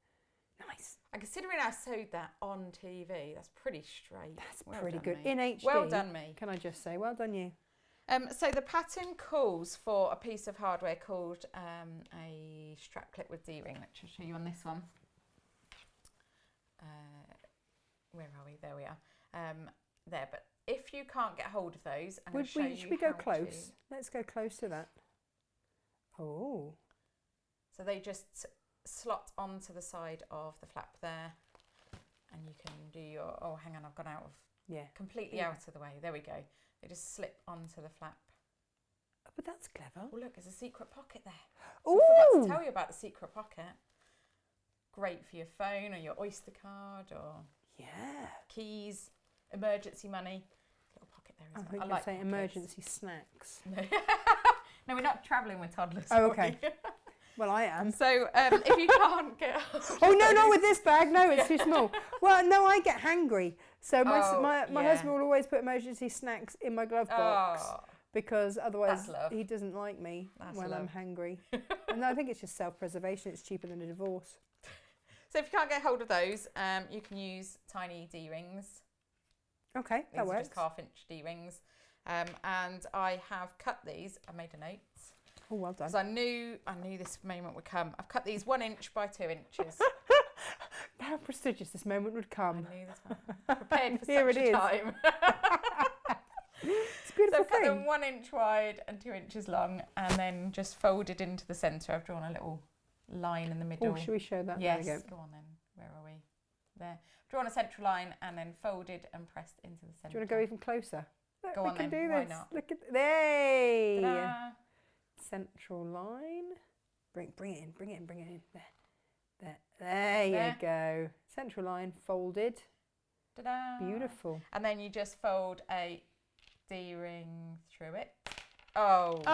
[SPEAKER 1] Nice.
[SPEAKER 2] And considering I sewed that on TV, that's pretty straight.
[SPEAKER 1] That's pretty good. In HD.
[SPEAKER 2] Well done, me.
[SPEAKER 1] Can I just say, well done you.
[SPEAKER 2] So the pattern calls for a piece of hardware called a strap clip with D-ring, which I'll show you on this one. Where are we? There we are. There, but if you can't get hold of those, I'm going to show you
[SPEAKER 1] Should we go
[SPEAKER 2] how
[SPEAKER 1] close?
[SPEAKER 2] to.
[SPEAKER 1] Let's go close to that. Oh.
[SPEAKER 2] So they just slot onto the side of the flap there, and you can do your. Oh, hang on, I've gone out of.
[SPEAKER 1] Yeah.
[SPEAKER 2] Completely out of the way. There we go. They just slip onto the flap.
[SPEAKER 1] Oh, but that's clever.
[SPEAKER 2] Oh, look, there's a secret pocket there.
[SPEAKER 1] Oh.
[SPEAKER 2] I forgot to tell you about the secret pocket. Great for your phone or your Oyster card or keys, emergency money. Little pocket there as well.
[SPEAKER 1] I like saying emergency snacks.
[SPEAKER 2] No, we're not travelling with toddlers.
[SPEAKER 1] Oh, okay. Well, I am.
[SPEAKER 2] So if you can't get...
[SPEAKER 1] Oh, no, not with this bag. No, it's too small. Well, no, I get hangry. So my husband will always put emergency snacks in my glove box because otherwise he doesn't like me when I'm hangry. And I think it's just self-preservation. It's cheaper than a divorce.
[SPEAKER 2] So if you can't get hold of those, you can use tiny D-rings.
[SPEAKER 1] Okay, that works.
[SPEAKER 2] Just half-inch D-rings. And I have cut these. I made a note.
[SPEAKER 1] Oh, well done.
[SPEAKER 2] Because I knew this moment would come. I've cut these 1 inch by 2 inches.
[SPEAKER 1] How prestigious this moment would come.
[SPEAKER 2] I knew this one. Prepared for
[SPEAKER 1] Here
[SPEAKER 2] such
[SPEAKER 1] it
[SPEAKER 2] a
[SPEAKER 1] is.
[SPEAKER 2] time.
[SPEAKER 1] It's a beautiful
[SPEAKER 2] So I've cut
[SPEAKER 1] thing.
[SPEAKER 2] them 1 inch wide and 2 inches long, and then just folded into the centre. I've drawn a little line in the middle.
[SPEAKER 1] Oh, should we show that?
[SPEAKER 2] Yes.
[SPEAKER 1] There we go.
[SPEAKER 2] Go on then. Where are we? There. Drawn a central line and then folded and pressed into the centre.
[SPEAKER 1] Do you want to go even closer? Look,
[SPEAKER 2] Go
[SPEAKER 1] we
[SPEAKER 2] on
[SPEAKER 1] can
[SPEAKER 2] then.
[SPEAKER 1] do
[SPEAKER 2] Why
[SPEAKER 1] this.
[SPEAKER 2] not?
[SPEAKER 1] Look at there.
[SPEAKER 2] Ta-da.
[SPEAKER 1] Central line. Bring it in. There you go. Central line folded.
[SPEAKER 2] Ta-da.
[SPEAKER 1] Beautiful.
[SPEAKER 2] And then you just fold a D-ring through it. Oh,
[SPEAKER 1] look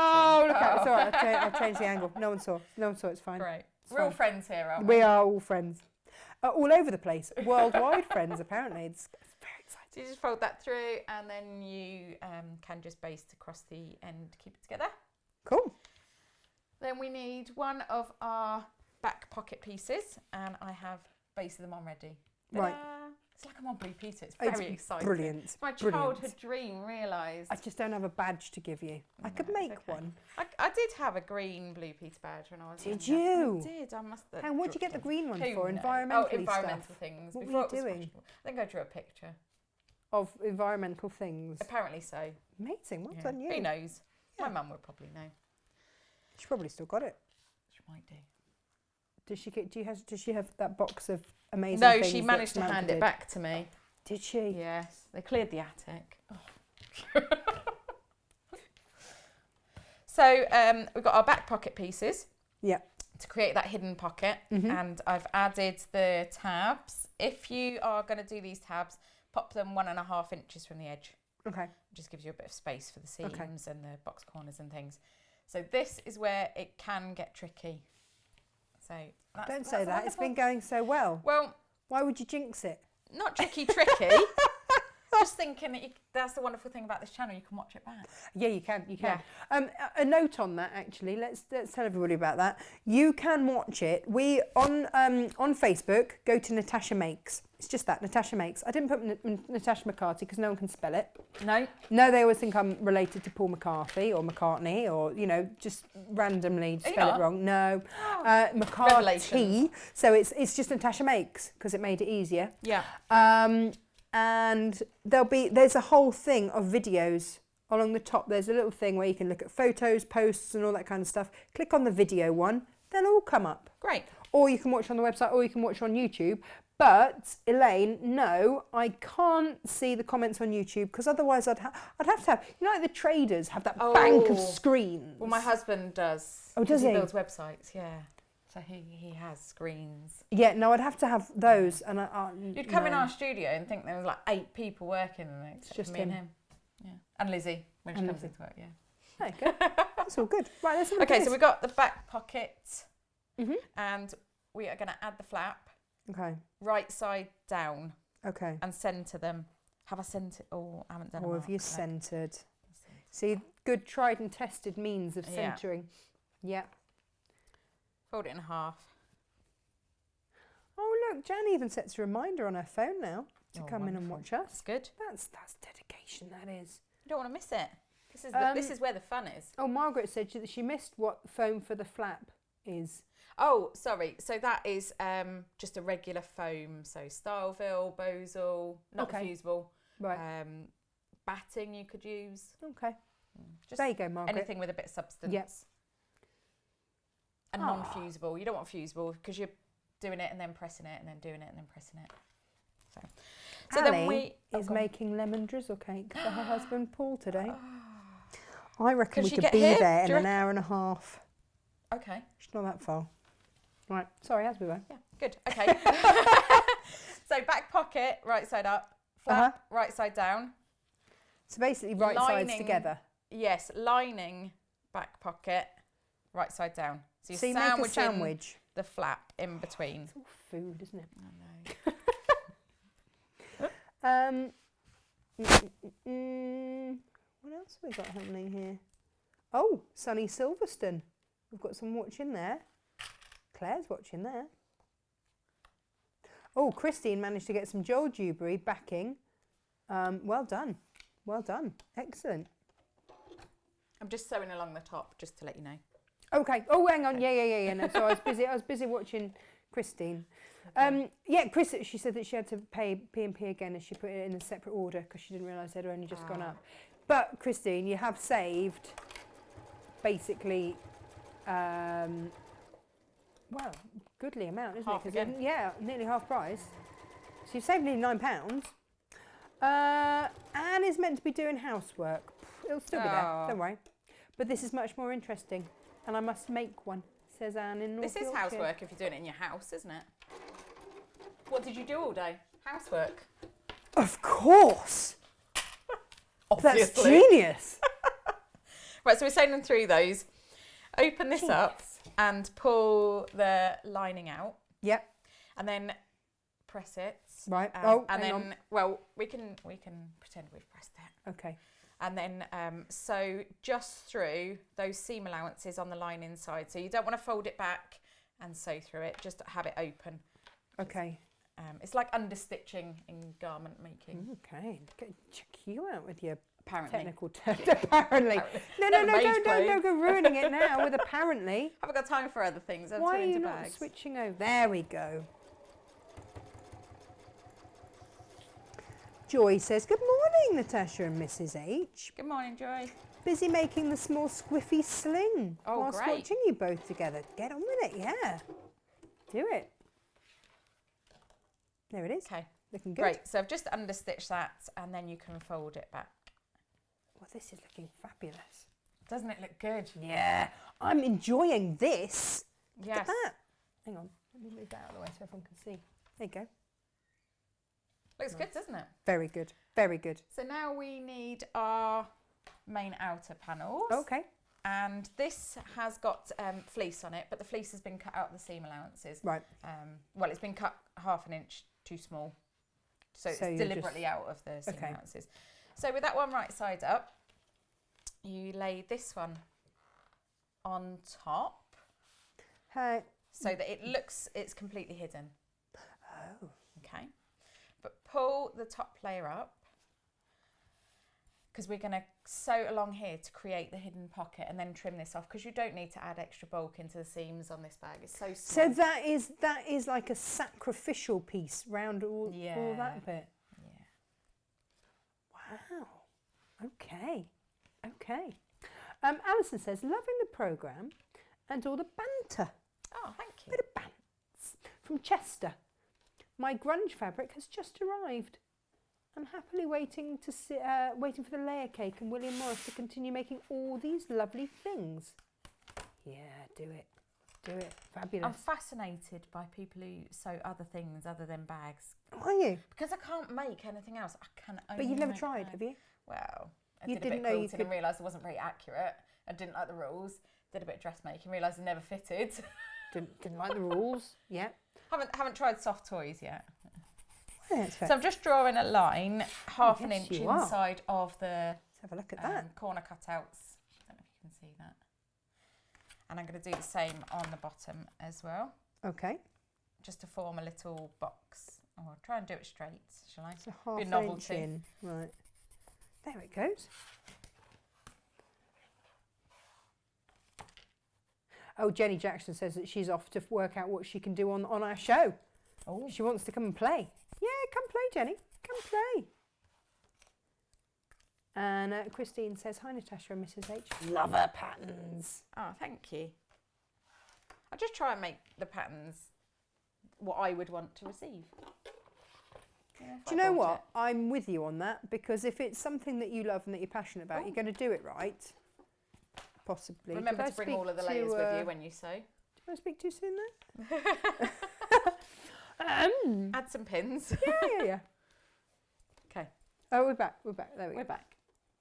[SPEAKER 1] at it. It's all right. I've changed the angle. No one saw. It's fine.
[SPEAKER 2] Great.
[SPEAKER 1] It's
[SPEAKER 2] We're all
[SPEAKER 1] fine.
[SPEAKER 2] friends here, aren't we?
[SPEAKER 1] We are all friends. All over the place. Worldwide friends, apparently. It's very exciting.
[SPEAKER 2] So you just fold that through, and then you can just baste across the end to keep it together.
[SPEAKER 1] Cool.
[SPEAKER 2] Then we need one of our back pocket pieces, and I have basted them on ready. Ta-da.
[SPEAKER 1] Right.
[SPEAKER 2] It's like I'm on Blue Peter. It's very exciting.
[SPEAKER 1] Brilliant.
[SPEAKER 2] It's my
[SPEAKER 1] Brilliant.
[SPEAKER 2] childhood dream realised.
[SPEAKER 1] I just don't have a badge to give you. I could
[SPEAKER 2] No,
[SPEAKER 1] make
[SPEAKER 2] it's okay.
[SPEAKER 1] one.
[SPEAKER 2] I did have a green Blue Peter badge when I was
[SPEAKER 1] Did
[SPEAKER 2] younger.
[SPEAKER 1] you?
[SPEAKER 2] I did. I must have.
[SPEAKER 1] And what did you get the green one
[SPEAKER 2] Who
[SPEAKER 1] for?
[SPEAKER 2] knows?
[SPEAKER 1] Environmental
[SPEAKER 2] environmental
[SPEAKER 1] stuff.
[SPEAKER 2] things.
[SPEAKER 1] What
[SPEAKER 2] Before
[SPEAKER 1] were you
[SPEAKER 2] it was
[SPEAKER 1] doing?
[SPEAKER 2] fashionable. I think I drew a picture.
[SPEAKER 1] Of environmental things.
[SPEAKER 2] Apparently so.
[SPEAKER 1] Amazing. Well
[SPEAKER 2] Yeah.
[SPEAKER 1] done you.
[SPEAKER 2] Who knows?
[SPEAKER 1] Yeah.
[SPEAKER 2] My mum would probably know.
[SPEAKER 1] She probably still got it.
[SPEAKER 2] She might do.
[SPEAKER 1] Does she have that box of amazing
[SPEAKER 2] No,
[SPEAKER 1] things
[SPEAKER 2] she
[SPEAKER 1] that
[SPEAKER 2] managed to
[SPEAKER 1] Samantha
[SPEAKER 2] hand
[SPEAKER 1] did?
[SPEAKER 2] it back to me.
[SPEAKER 1] Did she?
[SPEAKER 2] Yes, they cleared the attic. Oh. So we've got our back pocket pieces.
[SPEAKER 1] Yeah.
[SPEAKER 2] To create that hidden pocket, and I've added the tabs. If you are going to do these tabs, pop them 1.5 inches from the edge.
[SPEAKER 1] Okay.
[SPEAKER 2] It just gives you a bit of space for the seams
[SPEAKER 1] Okay.
[SPEAKER 2] and the box corners and things. So this is where it can get tricky. So
[SPEAKER 1] Don't say that. It's
[SPEAKER 2] wonderful.
[SPEAKER 1] been going so well.
[SPEAKER 2] Well,
[SPEAKER 1] Why would you jinx it?
[SPEAKER 2] not tricky. Just thinking that that's the wonderful thing about this channel. You can watch it back.
[SPEAKER 1] Yeah, you can. A note on that, actually. Let's tell everybody about that. You can watch it. We on Facebook. Go to Natasha Makes. It's just that Natasha Makes. I didn't put Natasha McCarthy because no one can spell it. No, they always think I'm related to Paul McCarthy or McCartney or just randomly spell it wrong. No, McCarthy.
[SPEAKER 2] Revelations.
[SPEAKER 1] So it's just Natasha Makes because it made it easier.
[SPEAKER 2] Yeah.
[SPEAKER 1] And there's a whole thing of videos along the top. There's a little thing where you can look at photos, posts and all that kind of stuff. Click on the video one, they'll all come up.
[SPEAKER 2] Great.
[SPEAKER 1] Or you can watch on the website or you can watch on YouTube. But Elaine, no, I can't see the comments on YouTube because otherwise I'd have to have, like the traders have that bank of screens.
[SPEAKER 2] Well, my husband does.
[SPEAKER 1] Oh, does he?
[SPEAKER 2] He builds websites, yeah. So he has screens.
[SPEAKER 1] Yeah, no, I'd have to have those. And
[SPEAKER 2] You'd come in our studio and think there was like 8 people working in it, except
[SPEAKER 1] just
[SPEAKER 2] for me and him. Yeah. And Lizzie, when she comes into work, yeah.
[SPEAKER 1] There you go. That's all good. Right, let's look at
[SPEAKER 2] Okay,
[SPEAKER 1] this.
[SPEAKER 2] so we've got the back pocket and we are going to add the flap.
[SPEAKER 1] Okay.
[SPEAKER 2] Right side down.
[SPEAKER 1] Okay.
[SPEAKER 2] And centre them. Have I centred? Oh, I haven't done
[SPEAKER 1] Or
[SPEAKER 2] a
[SPEAKER 1] have you
[SPEAKER 2] mark.
[SPEAKER 1] centred? See, good tried and tested means of centering. Yeah.
[SPEAKER 2] Fold it in half.
[SPEAKER 1] Oh, look, Jan even sets a reminder on her phone now to come in and watch us.
[SPEAKER 2] That's good.
[SPEAKER 1] That's dedication, that is.
[SPEAKER 2] You don't want to miss it. This is where the fun is.
[SPEAKER 1] Oh, Margaret said that she missed what foam for the flap is.
[SPEAKER 2] Oh, sorry. So that is just a regular foam. So Styleville, Bosal, not fusible.
[SPEAKER 1] Right.
[SPEAKER 2] batting you could use.
[SPEAKER 1] Okay.
[SPEAKER 2] Just
[SPEAKER 1] There you go, Margaret.
[SPEAKER 2] anything with a bit of substance.
[SPEAKER 1] Yep.
[SPEAKER 2] And non-fusible. You don't want fusible because you're doing it and then pressing it and then doing it and then pressing it. So
[SPEAKER 1] Ali
[SPEAKER 2] then we
[SPEAKER 1] is making lemon drizzle cake for her husband Paul today. I reckon we
[SPEAKER 2] she
[SPEAKER 1] could
[SPEAKER 2] get
[SPEAKER 1] be
[SPEAKER 2] here?
[SPEAKER 1] there
[SPEAKER 2] Do
[SPEAKER 1] in
[SPEAKER 2] you
[SPEAKER 1] an hour and a half.
[SPEAKER 2] Okay.
[SPEAKER 1] It's not that far. Right. Sorry, as we were.
[SPEAKER 2] Yeah. Good. Okay. So back pocket, right side up. Flap, right side down.
[SPEAKER 1] So basically, right sides together.
[SPEAKER 2] Yes, lining back pocket, right side down. So
[SPEAKER 1] So you
[SPEAKER 2] you're
[SPEAKER 1] make a sandwich.
[SPEAKER 2] the flap in between.
[SPEAKER 1] It's all food, isn't it?
[SPEAKER 2] I know.
[SPEAKER 1] What else have we got happening here? Oh, Sunny Silverstone. We've got some watching there. Claire's watching there. Oh, Christine managed to get some Joel Dewberry backing. Well done. Well done. Excellent.
[SPEAKER 2] I'm just sewing along the top, just to let you know.
[SPEAKER 1] Okay. Oh, hang on. Yeah. No, so I was busy watching Christine. Yeah, Chris. She said that she had to pay P&P again, and she put it in a separate order because she didn't realise they'd only just gone up. But Christine, you have saved basically, well, goodly amount, isn't
[SPEAKER 2] Half
[SPEAKER 1] it?
[SPEAKER 2] again.
[SPEAKER 1] Yeah, nearly half price. So you've saved nearly £9. Anne is meant to be doing housework. It'll still be there. Don't worry. But this is much more interesting, and I must make one, says Anne in North
[SPEAKER 2] This is
[SPEAKER 1] Yorkshire.
[SPEAKER 2] housework if you're doing it in your house, isn't it? What did you do all day? Housework.
[SPEAKER 1] Of course.
[SPEAKER 2] Obviously.
[SPEAKER 1] That's genius.
[SPEAKER 2] Right, so we're sewing through those. Open this up and pull the lining out.
[SPEAKER 1] Yep.
[SPEAKER 2] And then press it.
[SPEAKER 1] Right.
[SPEAKER 2] And then, well, we can pretend we've pressed it.
[SPEAKER 1] Okay.
[SPEAKER 2] And then sew just through those seam allowances on the line inside. So you don't want to fold it back and sew through it. Just have it open.
[SPEAKER 1] Okay.
[SPEAKER 2] It's like understitching in garment making.
[SPEAKER 1] Okay. Check you out with your
[SPEAKER 2] Apparently.
[SPEAKER 1] technical terms. Apparently. No, don't go ruining it now with apparently.
[SPEAKER 2] Haven't got time for other things. I'm
[SPEAKER 1] Why
[SPEAKER 2] too
[SPEAKER 1] are you
[SPEAKER 2] into
[SPEAKER 1] not
[SPEAKER 2] bags.
[SPEAKER 1] switching over? There we go. Joy says, good morning, Natasha and Mrs. H.
[SPEAKER 2] Good morning, Joy.
[SPEAKER 1] Busy making the small squiffy sling
[SPEAKER 2] Oh,
[SPEAKER 1] whilst
[SPEAKER 2] great.
[SPEAKER 1] watching you both together. Get on with it, yeah. Do it. There it is.
[SPEAKER 2] Okay.
[SPEAKER 1] Looking good.
[SPEAKER 2] Great. So I've just understitched that and then you can fold it back.
[SPEAKER 1] Well, this is looking fabulous.
[SPEAKER 2] Doesn't it look good?
[SPEAKER 1] Yeah. I'm enjoying this. Look
[SPEAKER 2] Yes.
[SPEAKER 1] at that. Hang on. Let me move that out of the way so everyone can see. There you go.
[SPEAKER 2] Looks good, doesn't it?
[SPEAKER 1] Very good. Very good.
[SPEAKER 2] So now we need our main outer panels.
[SPEAKER 1] Okay.
[SPEAKER 2] And this has got fleece on it, but the fleece has been cut out of the seam allowances.
[SPEAKER 1] Right.
[SPEAKER 2] Well, it's been cut half an inch too small. So it's
[SPEAKER 1] you're
[SPEAKER 2] deliberately out of the seam allowances. So with that one right side up, you lay this one on top so that it looks, it's completely hidden.
[SPEAKER 1] Oh.
[SPEAKER 2] Okay. But pull the top layer up because we're going to sew along here to create the hidden pocket and then trim this off because you don't need to add extra bulk into the seams on this bag. It's so small.
[SPEAKER 1] So that is like a sacrificial piece round all that bit.
[SPEAKER 2] Yeah.
[SPEAKER 1] Wow. Okay. Okay. Alison says, loving the programme and all the banter.
[SPEAKER 2] Oh, thank you.
[SPEAKER 1] Bit of bants. From Chester. My grunge fabric has just arrived. I'm happily waiting for the layer cake and William Morris to continue making all these lovely things. Yeah, do it. Do it. Fabulous.
[SPEAKER 2] I'm fascinated by people who sew other things other than bags.
[SPEAKER 1] Are you?
[SPEAKER 2] Because I can't make anything else. I can only
[SPEAKER 1] But you've never
[SPEAKER 2] make
[SPEAKER 1] tried,
[SPEAKER 2] bags.
[SPEAKER 1] have you?
[SPEAKER 2] Well, I
[SPEAKER 1] You
[SPEAKER 2] did a
[SPEAKER 1] didn't
[SPEAKER 2] bit
[SPEAKER 1] know
[SPEAKER 2] of
[SPEAKER 1] you
[SPEAKER 2] quilting
[SPEAKER 1] could-
[SPEAKER 2] and realised it wasn't very accurate. I didn't like the rules. Did a bit of dressmaking, realised it never fitted.
[SPEAKER 1] Didn't like the rules. Yeah.
[SPEAKER 2] haven't tried soft toys yet.
[SPEAKER 1] Yeah, it's fair.
[SPEAKER 2] So I'm just drawing a line half an
[SPEAKER 1] Yes,
[SPEAKER 2] inch
[SPEAKER 1] you are.
[SPEAKER 2] inside of the
[SPEAKER 1] Let's have a look at that.
[SPEAKER 2] corner cutouts. I don't know if you can see that. And I'm going to do the same on the bottom as well,
[SPEAKER 1] Okay.
[SPEAKER 2] just to form a little box. Oh, I'll try and do it straight, shall I?
[SPEAKER 1] It's a
[SPEAKER 2] Be
[SPEAKER 1] half
[SPEAKER 2] a
[SPEAKER 1] inch
[SPEAKER 2] novelty.
[SPEAKER 1] in. Right. There it goes. Oh, Jenny Jackson says that she's off to work out what she can do on our show.
[SPEAKER 2] Oh,
[SPEAKER 1] She wants to come and play. Yeah, come play, Jenny. Come play. And Christine says, hi Natasha and Mrs H. Love her patterns.
[SPEAKER 2] Oh, thank you. I just try and make the patterns what I would want to receive.
[SPEAKER 1] Do you know what? I'm with you on that, because if it's something that you love and that you're passionate about, you're going to do it right. Possibly.
[SPEAKER 2] Remember to bring all of the layers with you when you sew.
[SPEAKER 1] Did I speak too soon there?
[SPEAKER 2] Add some pins.
[SPEAKER 1] Yeah.
[SPEAKER 2] Okay.
[SPEAKER 1] Oh, we're back. There we go.
[SPEAKER 2] We're back.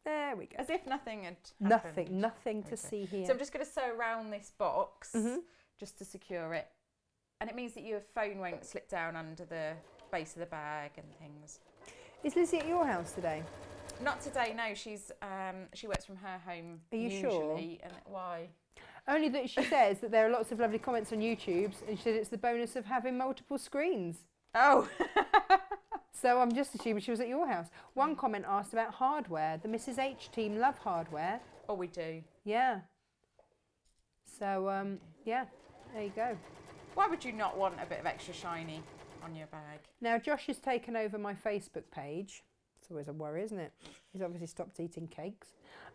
[SPEAKER 1] There we go.
[SPEAKER 2] As if nothing had happened.
[SPEAKER 1] Nothing to see here.
[SPEAKER 2] So I'm just going to sew around this box just to secure it. And it means that your phone won't slip down under the base of the bag and things.
[SPEAKER 1] Is Lizzie at your house today?
[SPEAKER 2] Not today, no. She's she works from her home.
[SPEAKER 1] Are you
[SPEAKER 2] usually,
[SPEAKER 1] sure?
[SPEAKER 2] And why?
[SPEAKER 1] Only that she says that there are lots of lovely comments on YouTube, and she said it's the bonus of having multiple screens.
[SPEAKER 2] Oh.
[SPEAKER 1] So I'm just assuming she was at your house. One comment asked about hardware. The Mrs H team love hardware.
[SPEAKER 2] Oh, we do.
[SPEAKER 1] Yeah. So yeah, there you go.
[SPEAKER 2] Why would you not want a bit of extra shiny on your bag?
[SPEAKER 1] Now Josh has taken over my Facebook page. It's always a worry, isn't it? He's obviously stopped eating cakes.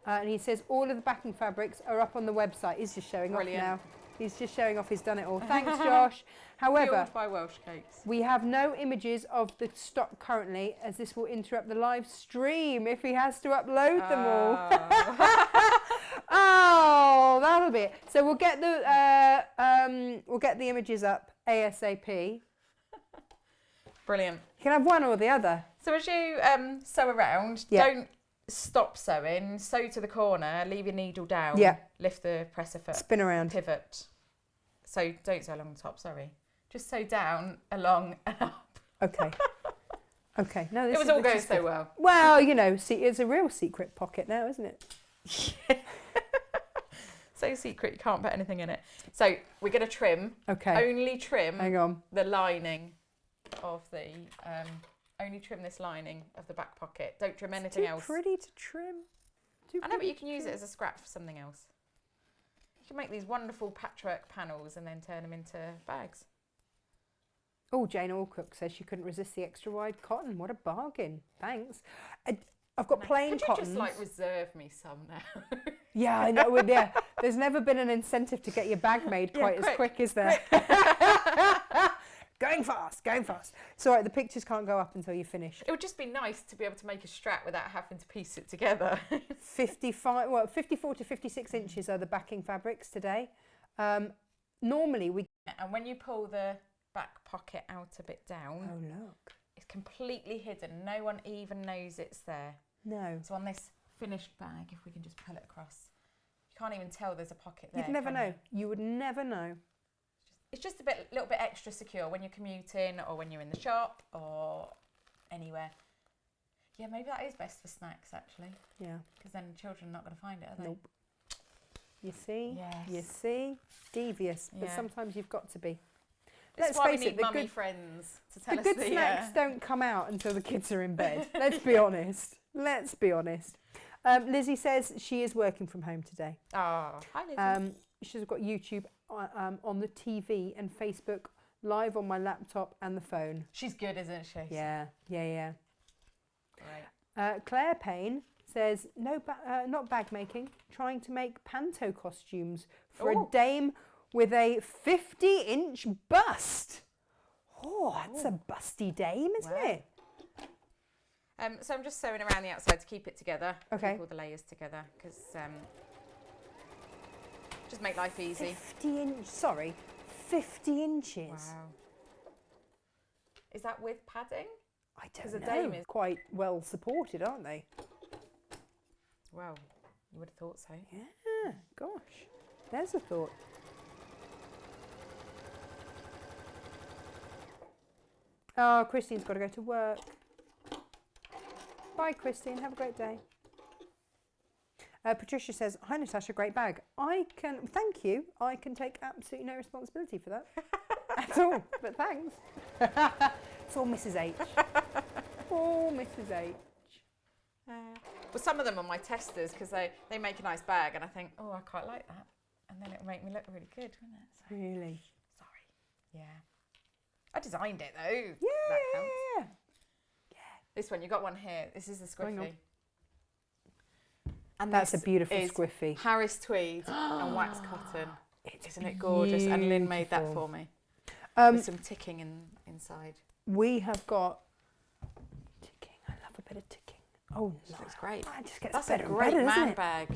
[SPEAKER 1] And he says all of the backing fabrics are up on the website. He's just showing off now. He's just showing off he's done it all. Thanks, Josh. However,
[SPEAKER 2] Fueled by Welsh cakes.
[SPEAKER 1] we have no images of the stock currently, as this will interrupt the live stream if he has to upload them all. Oh, that'll be it. So we'll get the images up ASAP.
[SPEAKER 2] Brilliant.
[SPEAKER 1] You can have one or the other.
[SPEAKER 2] So as you sew around, don't stop sewing. Sew to the corner, leave your needle down.
[SPEAKER 1] Yeah.
[SPEAKER 2] Lift the presser foot.
[SPEAKER 1] Spin around.
[SPEAKER 2] Pivot. So don't sew along the top, sorry. Just sew down, along and up.
[SPEAKER 1] Okay. Okay. No,
[SPEAKER 2] It was all going so well.
[SPEAKER 1] Well, you know, see, it's a real secret pocket now, isn't it?
[SPEAKER 2] So secret, you can't put anything in it. So we're going to trim.
[SPEAKER 1] Okay.
[SPEAKER 2] Only trim
[SPEAKER 1] Hang on.
[SPEAKER 2] the lining of the... only trim this lining of the back pocket. Don't trim anything else.
[SPEAKER 1] Too pretty to trim.
[SPEAKER 2] I know, but you can use it as a scrap for something else. You can make these wonderful patchwork panels and then turn them into bags.
[SPEAKER 1] Oh, Jane Allcook says she couldn't resist the extra wide cotton. What a bargain. Thanks. I've got plain
[SPEAKER 2] cottons.
[SPEAKER 1] cottons.
[SPEAKER 2] Could you just reserve me some now?
[SPEAKER 1] Yeah, I know. Yeah, there's never been an incentive to get your bag made quite as quick, is there? Going fast, going fast. It's all right, the pictures can't go up until you finish.
[SPEAKER 2] It would just be nice to be able to make a strap without having to piece it together. 54
[SPEAKER 1] to 56 inches are the backing fabrics today. Normally we...
[SPEAKER 2] And when you pull the back pocket out a bit down...
[SPEAKER 1] Oh, look.
[SPEAKER 2] It's completely hidden. No one even knows it's there.
[SPEAKER 1] No.
[SPEAKER 2] So on this finished bag, if we can just pull it across, you can't even tell there's a pocket there.
[SPEAKER 1] You'd never know. You would never know.
[SPEAKER 2] It's just little bit extra secure when you're commuting or when you're in the shop or anywhere. Yeah, maybe that is best for snacks, actually.
[SPEAKER 1] Yeah.
[SPEAKER 2] Because then children are not going to find it, are they?
[SPEAKER 1] Nope. You see?
[SPEAKER 2] Yes.
[SPEAKER 1] You see? Devious. But sometimes you've got to be.
[SPEAKER 2] Let's face it, the mummy friends to tell us
[SPEAKER 1] the good snacks don't come out until the kids are in bed. Let's be honest. Let's be honest. Lizzie says she is working from home today.
[SPEAKER 2] Oh, hi Lizzie.
[SPEAKER 1] She's got YouTube on the TV and Facebook live on my laptop and the phone.
[SPEAKER 2] She's good, isn't she?
[SPEAKER 1] Yeah.
[SPEAKER 2] Right.
[SPEAKER 1] Claire Payne says, not bag making, trying to make panto costumes for a dame with a 50-inch bust. Oh, that's a busty dame, isn't it?
[SPEAKER 2] So I'm just sewing around the outside to keep it together.
[SPEAKER 1] Okay.
[SPEAKER 2] Keep all the layers together because just make life easy.
[SPEAKER 1] 50 inches.
[SPEAKER 2] Wow. Is that with padding?
[SPEAKER 1] I don't know.
[SPEAKER 2] Dame is
[SPEAKER 1] quite well supported, aren't they?
[SPEAKER 2] Well, you would have thought so.
[SPEAKER 1] Yeah, gosh. There's a thought. Oh, Christine's got to go to work. Bye, Christine. Have a great day. Patricia says, hi, Natasha, great bag. Thank you. I can take absolutely no responsibility for that at all, but thanks. It's all Mrs. H. All Mrs. H.
[SPEAKER 2] Well, some of them are my testers because they make a nice bag and I think, oh, I quite like that. And then it'll make me look really good, wouldn't it? So,
[SPEAKER 1] really?
[SPEAKER 2] Sorry. Yeah. I designed it though.
[SPEAKER 1] Yeah.
[SPEAKER 2] That counts. Yeah. This one, you got one here. This is the squiffy. And
[SPEAKER 1] That's a
[SPEAKER 2] this
[SPEAKER 1] beautiful
[SPEAKER 2] is
[SPEAKER 1] squiffy.
[SPEAKER 2] Paris tweed and wax cotton. Isn't it gorgeous? And Lynn made that
[SPEAKER 1] beautiful.
[SPEAKER 2] for me.
[SPEAKER 1] Um,
[SPEAKER 2] With some ticking inside.
[SPEAKER 1] we have got ticking. I love a bit of ticking. Oh,
[SPEAKER 2] It looks great.
[SPEAKER 1] It just gets
[SPEAKER 2] That's
[SPEAKER 1] better
[SPEAKER 2] a
[SPEAKER 1] and
[SPEAKER 2] great
[SPEAKER 1] better, doesn't
[SPEAKER 2] man
[SPEAKER 1] it?
[SPEAKER 2] bag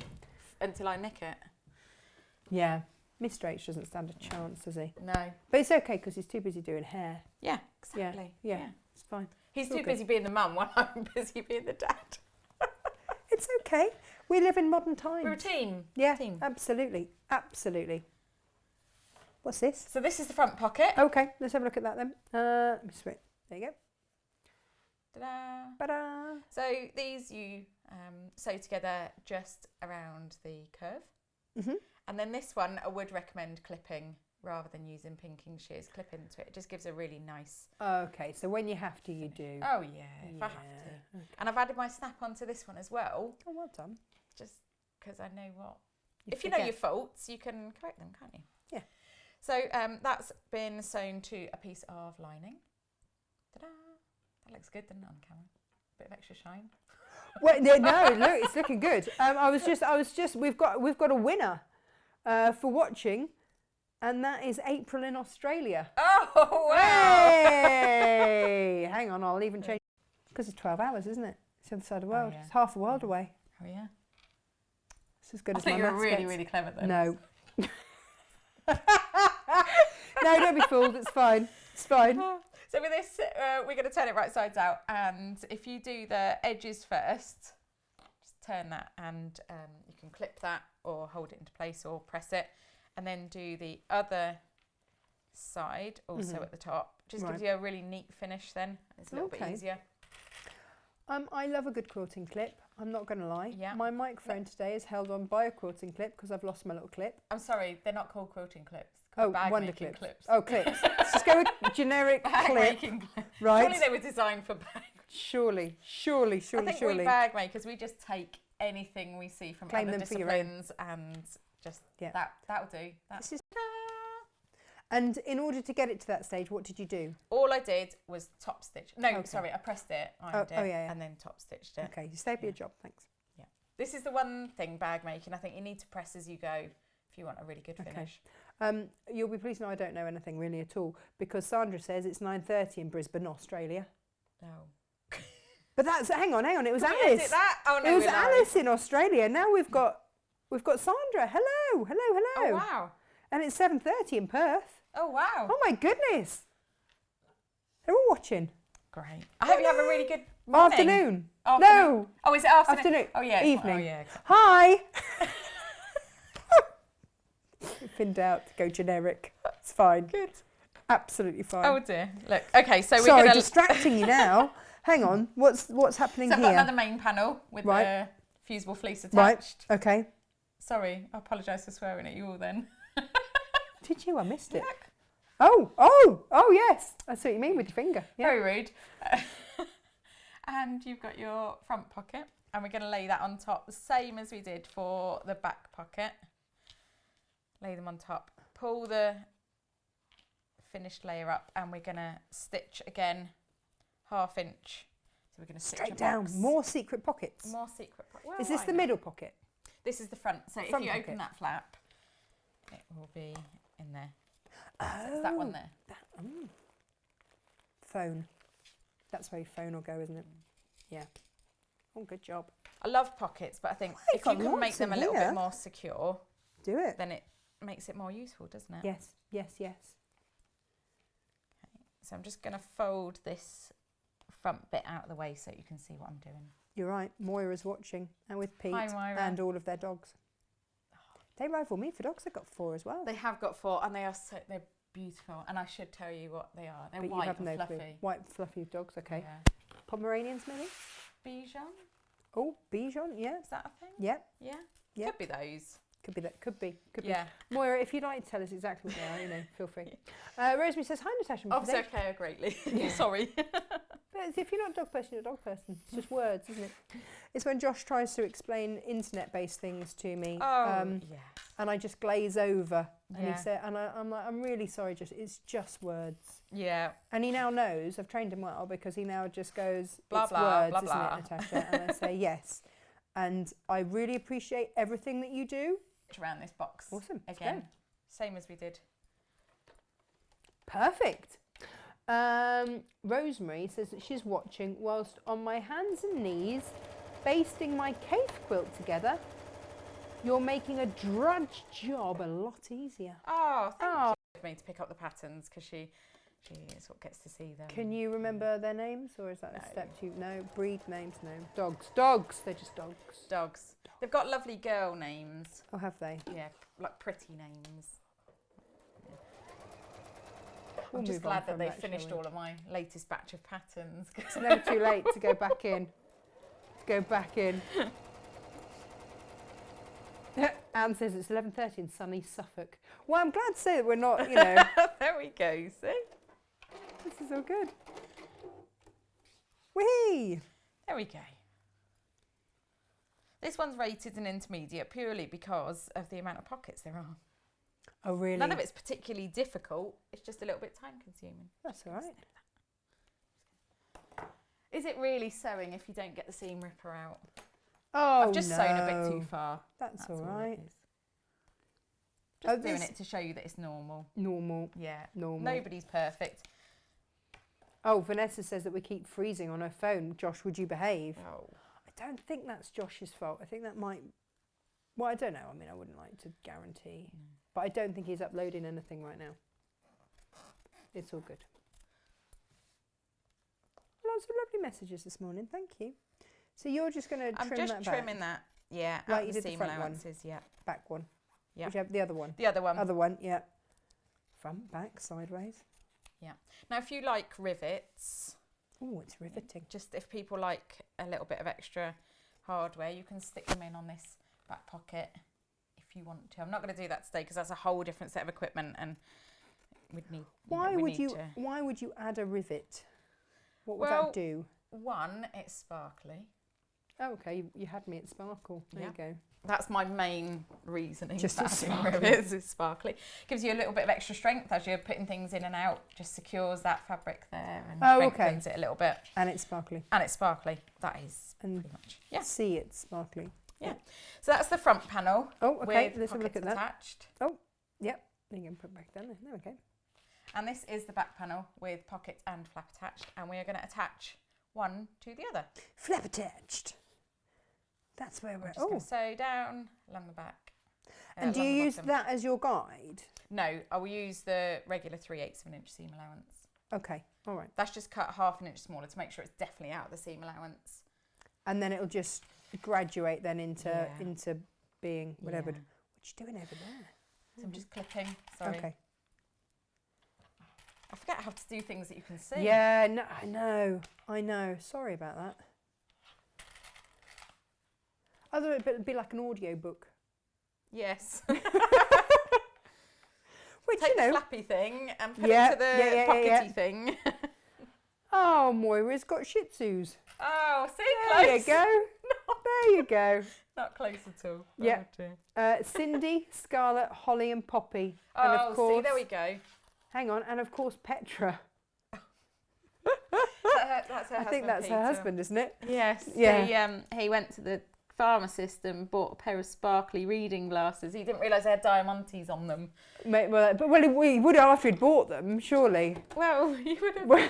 [SPEAKER 2] until I nick it.
[SPEAKER 1] Yeah. Mr. H doesn't stand a chance, does he?
[SPEAKER 2] No.
[SPEAKER 1] But it's okay because he's too busy doing hair.
[SPEAKER 2] Yeah, exactly.
[SPEAKER 1] Yeah. It's fine.
[SPEAKER 2] He's
[SPEAKER 1] all
[SPEAKER 2] too
[SPEAKER 1] good.
[SPEAKER 2] busy being the mum while I'm busy being the dad.
[SPEAKER 1] It's okay. We live in modern times.
[SPEAKER 2] We're a team.
[SPEAKER 1] Yeah,
[SPEAKER 2] Team.
[SPEAKER 1] absolutely. Absolutely. What's this?
[SPEAKER 2] So this is the front pocket.
[SPEAKER 1] Okay, let's have a look at that then. Let me switch. There you go.
[SPEAKER 2] Ta-da.
[SPEAKER 1] Ta-da.
[SPEAKER 2] So these you sew together just around the curve.
[SPEAKER 1] Mhm.
[SPEAKER 2] And then this one I would recommend clipping rather than using pinking shears. Clip into it. It just gives a really nice...
[SPEAKER 1] Okay, so when you have to, you do.
[SPEAKER 2] Oh yeah, if I have to. And I've added my snap onto this one as well,
[SPEAKER 1] Oh, well done.
[SPEAKER 2] just because I know what...
[SPEAKER 1] You
[SPEAKER 2] if you know
[SPEAKER 1] forget.
[SPEAKER 2] your faults, you can correct them, can't you?
[SPEAKER 1] Yeah.
[SPEAKER 2] So that's been sewn to a piece of lining. Ta-da! That looks good, doesn't it, on camera? Bit of extra shine.
[SPEAKER 1] Well, no, look, it's looking good. I was just. We've got a winner for watching, and that is April in Australia.
[SPEAKER 2] Oh wow!
[SPEAKER 1] Hey! Hang on, I'll even change because it's 12 hours, isn't it? It's the other side of the world.
[SPEAKER 2] yeah.
[SPEAKER 1] It's half a world away.
[SPEAKER 2] Oh yeah.
[SPEAKER 1] It's as good
[SPEAKER 2] I
[SPEAKER 1] as
[SPEAKER 2] think
[SPEAKER 1] my
[SPEAKER 2] you're
[SPEAKER 1] maths
[SPEAKER 2] really,
[SPEAKER 1] gets.
[SPEAKER 2] really clever then.
[SPEAKER 1] No. No, don't be fooled. It's fine. It's fine.
[SPEAKER 2] So with this, we're going to turn it right sides out, and if you do the edges first, just turn that, and you can clip that or hold it into place or press it, and then do the other side also at the top. Just gives you a really neat finish then. It's a little bit easier.
[SPEAKER 1] I love a good quilting clip. I'm not going to lie.
[SPEAKER 2] Yeah.
[SPEAKER 1] My microphone today is held on by a quilting clip because I've lost my little clip.
[SPEAKER 2] I'm sorry, they're not called quilting clips.
[SPEAKER 1] Oh,
[SPEAKER 2] Bag
[SPEAKER 1] wonder
[SPEAKER 2] making
[SPEAKER 1] clips. Oh, clips. Let's just go with generic
[SPEAKER 2] Bag
[SPEAKER 1] clip.
[SPEAKER 2] making clips.
[SPEAKER 1] Right.
[SPEAKER 2] Surely they were designed for bag.
[SPEAKER 1] Surely.
[SPEAKER 2] I think we bag makers, we just take anything we see from
[SPEAKER 1] Claim
[SPEAKER 2] other
[SPEAKER 1] them for your own.
[SPEAKER 2] disciplines and just
[SPEAKER 1] Yeah.
[SPEAKER 2] that'll do. That's
[SPEAKER 1] This is- And in order to get it to that stage, what did you do?
[SPEAKER 2] all I did was top stitch. No,
[SPEAKER 1] Okay.
[SPEAKER 2] sorry, I pressed it, ironed it,
[SPEAKER 1] yeah.
[SPEAKER 2] and then top stitched it.
[SPEAKER 1] Okay, you stayed for your job. Thanks.
[SPEAKER 2] This is the one thing bag making. I think you need to press as you go if you want a really good finish.
[SPEAKER 1] You'll be pleased to know I don't know anything really at all because Sandra says it's 9:30 in Brisbane, Australia.
[SPEAKER 2] Oh.
[SPEAKER 1] But that's hang on. It was
[SPEAKER 2] Can we
[SPEAKER 1] Alice.
[SPEAKER 2] edit that? Oh no,
[SPEAKER 1] It was
[SPEAKER 2] we're live.
[SPEAKER 1] Alice in Australia. Now we've got Sandra. Hello.
[SPEAKER 2] Oh wow.
[SPEAKER 1] And it's 7:30 in Perth.
[SPEAKER 2] Oh wow.
[SPEAKER 1] Oh my goodness. They're all watching.
[SPEAKER 2] Great. I hope you have a really good morning.
[SPEAKER 1] Afternoon.
[SPEAKER 2] Afternoon.
[SPEAKER 1] No.
[SPEAKER 2] Oh, is it afternoon?
[SPEAKER 1] Afternoon.
[SPEAKER 2] Oh yeah.
[SPEAKER 1] Evening.
[SPEAKER 2] Oh yeah.
[SPEAKER 1] Hi. Finned out. Go generic. It's fine.
[SPEAKER 2] Good.
[SPEAKER 1] Absolutely fine.
[SPEAKER 2] Oh dear. Look. Okay. So we're
[SPEAKER 1] Sorry,
[SPEAKER 2] gonna.
[SPEAKER 1] distracting you now. Hang on. What's happening
[SPEAKER 2] So I've
[SPEAKER 1] here?
[SPEAKER 2] got another main panel with
[SPEAKER 1] Right.
[SPEAKER 2] the fusible fleece
[SPEAKER 1] Right.
[SPEAKER 2] attached.
[SPEAKER 1] Okay.
[SPEAKER 2] Sorry, I apologise for swearing at you all then.
[SPEAKER 1] Did you? I missed it. Oh, yes. I see what you mean with your finger. Yeah.
[SPEAKER 2] Very rude. And you've got your front pocket, and we're going to lay that on top, the same as we did for the back pocket. Lay them on top. Pull the finished layer up, and we're going to stitch again, 1/2 inch. So we're going to stitch
[SPEAKER 1] Straight
[SPEAKER 2] a
[SPEAKER 1] down.
[SPEAKER 2] box.
[SPEAKER 1] More secret pockets.
[SPEAKER 2] More secret pocket.
[SPEAKER 1] Is this the middle pocket?
[SPEAKER 2] This is the front. So
[SPEAKER 1] Front
[SPEAKER 2] if you
[SPEAKER 1] pocket.
[SPEAKER 2] open that flap, it will be in there.
[SPEAKER 1] Oh.
[SPEAKER 2] So it's that one there.
[SPEAKER 1] Phone. That's where your phone will go, isn't it? Yeah. Oh, good job.
[SPEAKER 2] I love pockets, but I think
[SPEAKER 1] you've
[SPEAKER 2] if you
[SPEAKER 1] got
[SPEAKER 2] can make
[SPEAKER 1] lots
[SPEAKER 2] them a
[SPEAKER 1] in
[SPEAKER 2] little
[SPEAKER 1] here.
[SPEAKER 2] bit more secure,
[SPEAKER 1] Do it.
[SPEAKER 2] then it makes it more useful, doesn't it?
[SPEAKER 1] Yes, yes, yes.
[SPEAKER 2] So I'm just going to fold this front bit out of the way so you can see what I'm doing.
[SPEAKER 1] You're right. Moira's watching, and with Pete
[SPEAKER 2] Hi, Moira.
[SPEAKER 1] and all of their dogs. They rival me for dogs. They've got 4 as well.
[SPEAKER 2] They have got 4, and they're beautiful. And I should tell you what they are. They're
[SPEAKER 1] But you
[SPEAKER 2] white
[SPEAKER 1] have
[SPEAKER 2] and
[SPEAKER 1] no
[SPEAKER 2] fluffy.
[SPEAKER 1] clue. White, fluffy dogs. Okay.
[SPEAKER 2] Yeah.
[SPEAKER 1] Pomeranians, maybe.
[SPEAKER 2] Bichon?
[SPEAKER 1] Oh, Bichon. Yeah.
[SPEAKER 2] Is that a thing?
[SPEAKER 1] Yeah.
[SPEAKER 2] Yeah.
[SPEAKER 1] Yeah.
[SPEAKER 2] Could be those.
[SPEAKER 1] Could be that. Could be. Could
[SPEAKER 2] Yeah.
[SPEAKER 1] be. Moira, if you'd like to tell us exactly what they are, feel free. Rosemary says, "Hi, Natasha."
[SPEAKER 2] Obviously, I care greatly.
[SPEAKER 1] Yeah.
[SPEAKER 2] Sorry.
[SPEAKER 1] But if you're not a dog person, you're a dog person. It's just words, isn't it? It's when Josh tries to explain internet-based things to me,
[SPEAKER 2] Yeah.
[SPEAKER 1] and I just glaze over. And
[SPEAKER 2] Yeah.
[SPEAKER 1] he said, and I'm like, I'm really sorry, it's just words.
[SPEAKER 2] Yeah.
[SPEAKER 1] And he now knows. I've trained him well because he now just goes,
[SPEAKER 2] Blah,
[SPEAKER 1] it's
[SPEAKER 2] blah,
[SPEAKER 1] words,
[SPEAKER 2] blah,
[SPEAKER 1] isn't
[SPEAKER 2] blah.
[SPEAKER 1] it, Natasha? And I say yes. And I really appreciate everything that you do.
[SPEAKER 2] Around this box.
[SPEAKER 1] Awesome.
[SPEAKER 2] Again, same as we did.
[SPEAKER 1] Perfect. Rosemary says that she's watching whilst on my hands and knees, basting my cave quilt together. You're making a drudge job a lot easier.
[SPEAKER 2] Oh, thank you for me to pick up the patterns because she sort of gets to see them.
[SPEAKER 1] Can you remember their names, or is that a step two? No, breed names, no. Dogs. They're just dogs.
[SPEAKER 2] Dogs. They've got lovely girl names.
[SPEAKER 1] Oh, have they?
[SPEAKER 2] Yeah, like pretty names.
[SPEAKER 1] We'll
[SPEAKER 2] I'm just
[SPEAKER 1] move on
[SPEAKER 2] glad that
[SPEAKER 1] from
[SPEAKER 2] they
[SPEAKER 1] that,
[SPEAKER 2] finished
[SPEAKER 1] shall we?
[SPEAKER 2] all of my latest batch of patterns.
[SPEAKER 1] It's never too late to go back in. Go back in. Anne says it's 11:30 in sunny Suffolk. Well, I'm glad to say that we're not, you know.
[SPEAKER 2] There we go, see?
[SPEAKER 1] This is all good. Whee!
[SPEAKER 2] There we go. This one's rated an intermediate purely because of the amount of pockets there are.
[SPEAKER 1] Oh, really?
[SPEAKER 2] None of it's particularly difficult. It's just a little bit time consuming.
[SPEAKER 1] That's all right.
[SPEAKER 2] Is it really sewing if you don't get the seam ripper out?
[SPEAKER 1] Oh,
[SPEAKER 2] I've just sewn a bit too far.
[SPEAKER 1] That's all right.
[SPEAKER 2] Just doing it to show you that it's normal.
[SPEAKER 1] Normal.
[SPEAKER 2] Yeah.
[SPEAKER 1] Normal.
[SPEAKER 2] Nobody's perfect.
[SPEAKER 1] Oh, Vanessa says that we keep freezing on her phone. Josh, would you behave?
[SPEAKER 2] Oh.
[SPEAKER 1] I don't think that's Josh's fault. I think that might... Well, I don't know. I mean, I wouldn't like to guarantee. But I don't think he's uploading anything right now. It's all good. Lots of lovely messages this morning. Thank you. So you're just going to trim that back?
[SPEAKER 2] I'm just trimming that. Yeah.
[SPEAKER 1] Like
[SPEAKER 2] out
[SPEAKER 1] you
[SPEAKER 2] the
[SPEAKER 1] did the
[SPEAKER 2] seam
[SPEAKER 1] front one.
[SPEAKER 2] allowances. Yeah.
[SPEAKER 1] Back one.
[SPEAKER 2] Yeah.
[SPEAKER 1] Whichever, the other one.
[SPEAKER 2] The other one.
[SPEAKER 1] Other one, yeah. Front, back, sideways.
[SPEAKER 2] Yeah. Now, if you like rivets...
[SPEAKER 1] Oh, it's riveting.
[SPEAKER 2] Just if people like a little bit of extra hardware, you can stick them in on this back pocket if you want to. I'm not going to do that today because that's a whole different set of equipment and we'd need.
[SPEAKER 1] Why would you add a rivet? What would that do?
[SPEAKER 2] One, it's sparkly.
[SPEAKER 1] Oh, okay. You had me at sparkle. There you go.
[SPEAKER 2] That's my main reasoning.
[SPEAKER 1] Just
[SPEAKER 2] for
[SPEAKER 1] as
[SPEAKER 2] adding
[SPEAKER 1] sparkly.
[SPEAKER 2] rivets is sparkly. Gives you a little bit of extra strength as you're putting things in and out. Just secures that fabric there and strengthens it a little bit.
[SPEAKER 1] And it's sparkly.
[SPEAKER 2] And it's sparkly. That is
[SPEAKER 1] And
[SPEAKER 2] pretty much. Yeah.
[SPEAKER 1] see it's sparkly.
[SPEAKER 2] Yeah. So that's the front panel.
[SPEAKER 1] Oh, okay.
[SPEAKER 2] With
[SPEAKER 1] Let's have a look
[SPEAKER 2] pockets
[SPEAKER 1] at that.
[SPEAKER 2] attached.
[SPEAKER 1] Oh, yep. You can put it back down there. There we go.
[SPEAKER 2] And this is the back panel with pocket and flap attached. And we are going to attach one to the other.
[SPEAKER 1] Flap attached. That's where we're...
[SPEAKER 2] Just going to sew down along the back.
[SPEAKER 1] And do you use that as your guide?
[SPEAKER 2] No, I will use the regular 3/8 of an inch seam allowance.
[SPEAKER 1] Okay, all right.
[SPEAKER 2] That's just cut half an inch smaller to make sure it's definitely out of the seam allowance.
[SPEAKER 1] And then it'll just graduate then into being whatever.
[SPEAKER 2] Yeah.
[SPEAKER 1] What you doing over there?
[SPEAKER 2] So I'm just clipping. Sorry.
[SPEAKER 1] Okay.
[SPEAKER 2] I forget how to do things that you can see.
[SPEAKER 1] Yeah, no, I know. Sorry about that. Other it'd be like an audio book.
[SPEAKER 2] Yes.
[SPEAKER 1] Which,
[SPEAKER 2] Take
[SPEAKER 1] you know.
[SPEAKER 2] the flappy thing and put it to the pockety thing.
[SPEAKER 1] Oh, Moira's got Shih Tzus.
[SPEAKER 2] Oh, see,
[SPEAKER 1] There
[SPEAKER 2] close.
[SPEAKER 1] you go. There you go.
[SPEAKER 2] Not close at all.
[SPEAKER 1] Yeah.
[SPEAKER 2] Oh, dear.
[SPEAKER 1] Cindy, Scarlett, Holly and Poppy. And
[SPEAKER 2] Oh,
[SPEAKER 1] of course,
[SPEAKER 2] see, there we go.
[SPEAKER 1] hang on, and of course Petra.
[SPEAKER 2] That's her
[SPEAKER 1] I think that's her
[SPEAKER 2] Peter.
[SPEAKER 1] husband, isn't it?
[SPEAKER 2] Yes.
[SPEAKER 1] Yeah.
[SPEAKER 2] He went to the pharmacist and bought a pair of sparkly reading glasses. He didn't realise they had diamantes on them.
[SPEAKER 1] He would have after he'd bought them, surely.
[SPEAKER 2] Well, he would have.
[SPEAKER 1] Well,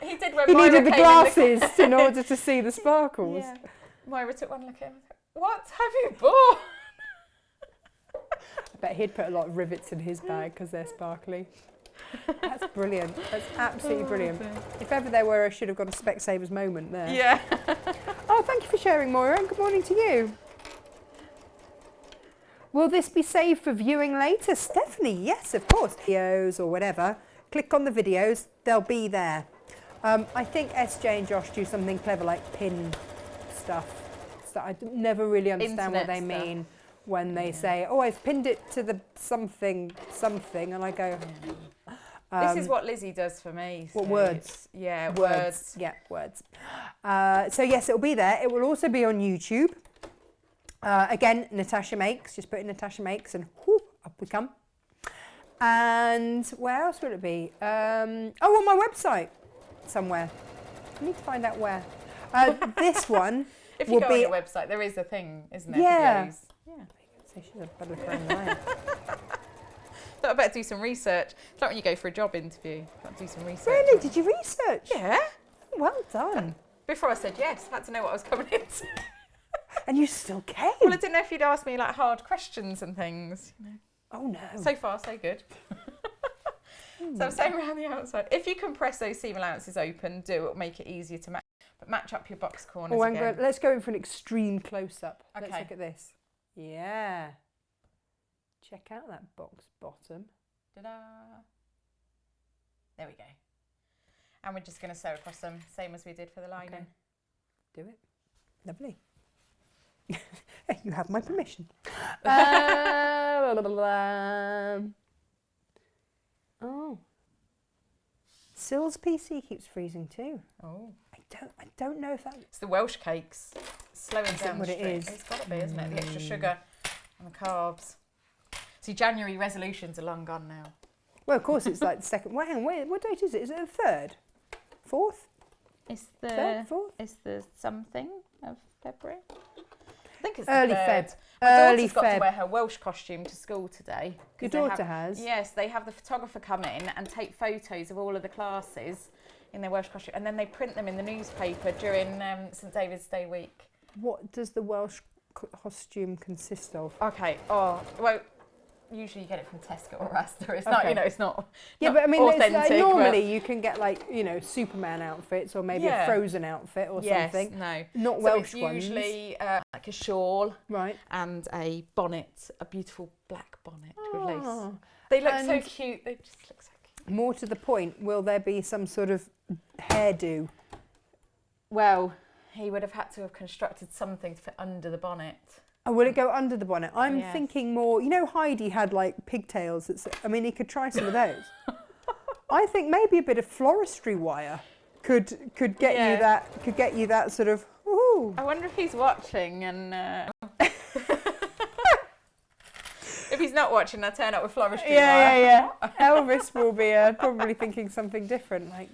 [SPEAKER 2] He did when
[SPEAKER 1] he
[SPEAKER 2] Moira
[SPEAKER 1] needed the
[SPEAKER 2] came in
[SPEAKER 1] glasses in order to see the sparkles.
[SPEAKER 2] Yeah. Moira took one look at him and said, "What have you bought?"
[SPEAKER 1] I bet he'd put a lot of rivets in his bag because they're sparkly. That's brilliant. That's absolutely brilliant. If ever there were, I should have got a Specsavers moment there.
[SPEAKER 2] Yeah.
[SPEAKER 1] Oh, thank you for sharing, Moira, and good morning to you. Will this be saved for viewing later? Stephanie, yes, of course. Videos or whatever, click on the videos, they'll be there. I think SJ and Josh do something clever like pin stuff. So I never really understand what they mean when they say, oh, I've pinned it to the something, and I go...
[SPEAKER 2] This is what Lizzie does for me.
[SPEAKER 1] What, words?
[SPEAKER 2] Yeah, words.
[SPEAKER 1] Yeah, words. So yes, it'll be there. It will also be on YouTube. Again, Natasha Makes. Just put in Natasha Makes and whoop, up we come. And where else will it be? On my website somewhere. I need to find out where. This one
[SPEAKER 2] If you go on your website, there is a thing, isn't there?
[SPEAKER 1] Yeah.
[SPEAKER 2] Videos. Yeah.
[SPEAKER 1] So she's a bad looker anyway.
[SPEAKER 2] Thought I better do some research. It's like when you go for a job interview. Got to do some research.
[SPEAKER 1] Really? Did you research?
[SPEAKER 2] Yeah.
[SPEAKER 1] Well done.
[SPEAKER 2] Before I said yes, I had to know what I was coming into.
[SPEAKER 1] And you still came.
[SPEAKER 2] Well, I didn't know if you'd ask me like hard questions and things. You know.
[SPEAKER 1] Oh no.
[SPEAKER 2] So far, so good. So I'm saying around the outside. If you can press those seam allowances open, it'll make it easier to match. But match up your box corners again.
[SPEAKER 1] Let's go in for an extreme close-up.
[SPEAKER 2] Okay.
[SPEAKER 1] Let's look at this. Yeah. Check out that box bottom.
[SPEAKER 2] Ta-da! There we go. And we're just going to sew across them, same as we did for the lining.
[SPEAKER 1] Okay. Do it. Lovely. You have my permission. Oh. Syl's PC keeps freezing too.
[SPEAKER 2] Oh.
[SPEAKER 1] I don't know if that...
[SPEAKER 2] It's the Welsh cakes. Slowing down
[SPEAKER 1] what
[SPEAKER 2] the
[SPEAKER 1] it
[SPEAKER 2] stream.
[SPEAKER 1] is?
[SPEAKER 2] It's got to be, isn't it? The extra sugar and the carbs. See, January resolutions are long gone now.
[SPEAKER 1] Well, of course, it's like the second... Well, hang on, wait, what date is it? Is it the 3rd? 4th?
[SPEAKER 2] It's the...
[SPEAKER 1] 3rd? 4th?
[SPEAKER 2] It's the something of February. I think it's
[SPEAKER 1] Early
[SPEAKER 2] the 3rd.
[SPEAKER 1] Feb.
[SPEAKER 2] My
[SPEAKER 1] Early
[SPEAKER 2] daughter's got
[SPEAKER 1] Feb.
[SPEAKER 2] to wear her Welsh costume to school today.
[SPEAKER 1] Your daughter has?
[SPEAKER 2] Yes, they have the photographer come in and take photos of all of the classes in their Welsh costume, and then they print them in the newspaper during St David's Day week.
[SPEAKER 1] What does the Welsh costume consist of?
[SPEAKER 2] Okay. Oh, well, usually you get it from Tesco or Asda. It's not, it's not.
[SPEAKER 1] Yeah,
[SPEAKER 2] not
[SPEAKER 1] but I mean, it's
[SPEAKER 2] authentic.
[SPEAKER 1] like, normally you can get like, Superman outfits or maybe a Frozen outfit or something.
[SPEAKER 2] No.
[SPEAKER 1] Not
[SPEAKER 2] So
[SPEAKER 1] Welsh
[SPEAKER 2] it's
[SPEAKER 1] ones.
[SPEAKER 2] Usually like a shawl,
[SPEAKER 1] Right.
[SPEAKER 2] and a bonnet, a beautiful black bonnet with lace.
[SPEAKER 1] Oh.
[SPEAKER 2] They look so
[SPEAKER 1] And-
[SPEAKER 2] cute. They just look so cute.
[SPEAKER 1] More to the point, will there be some sort of hairdo?
[SPEAKER 2] Well, he would have had to have constructed something to fit under the bonnet.
[SPEAKER 1] Oh, will it go under the bonnet? I'm
[SPEAKER 2] Yes.
[SPEAKER 1] thinking more, Heidi had like pigtails. He could try some of those. I think maybe a bit of floristry wire could get you that sort of, ooh.
[SPEAKER 2] I wonder if he's watching and... If he's not watching, I'll turn up with floristry wire.
[SPEAKER 1] Yeah. Elvis will be probably thinking something different. Like,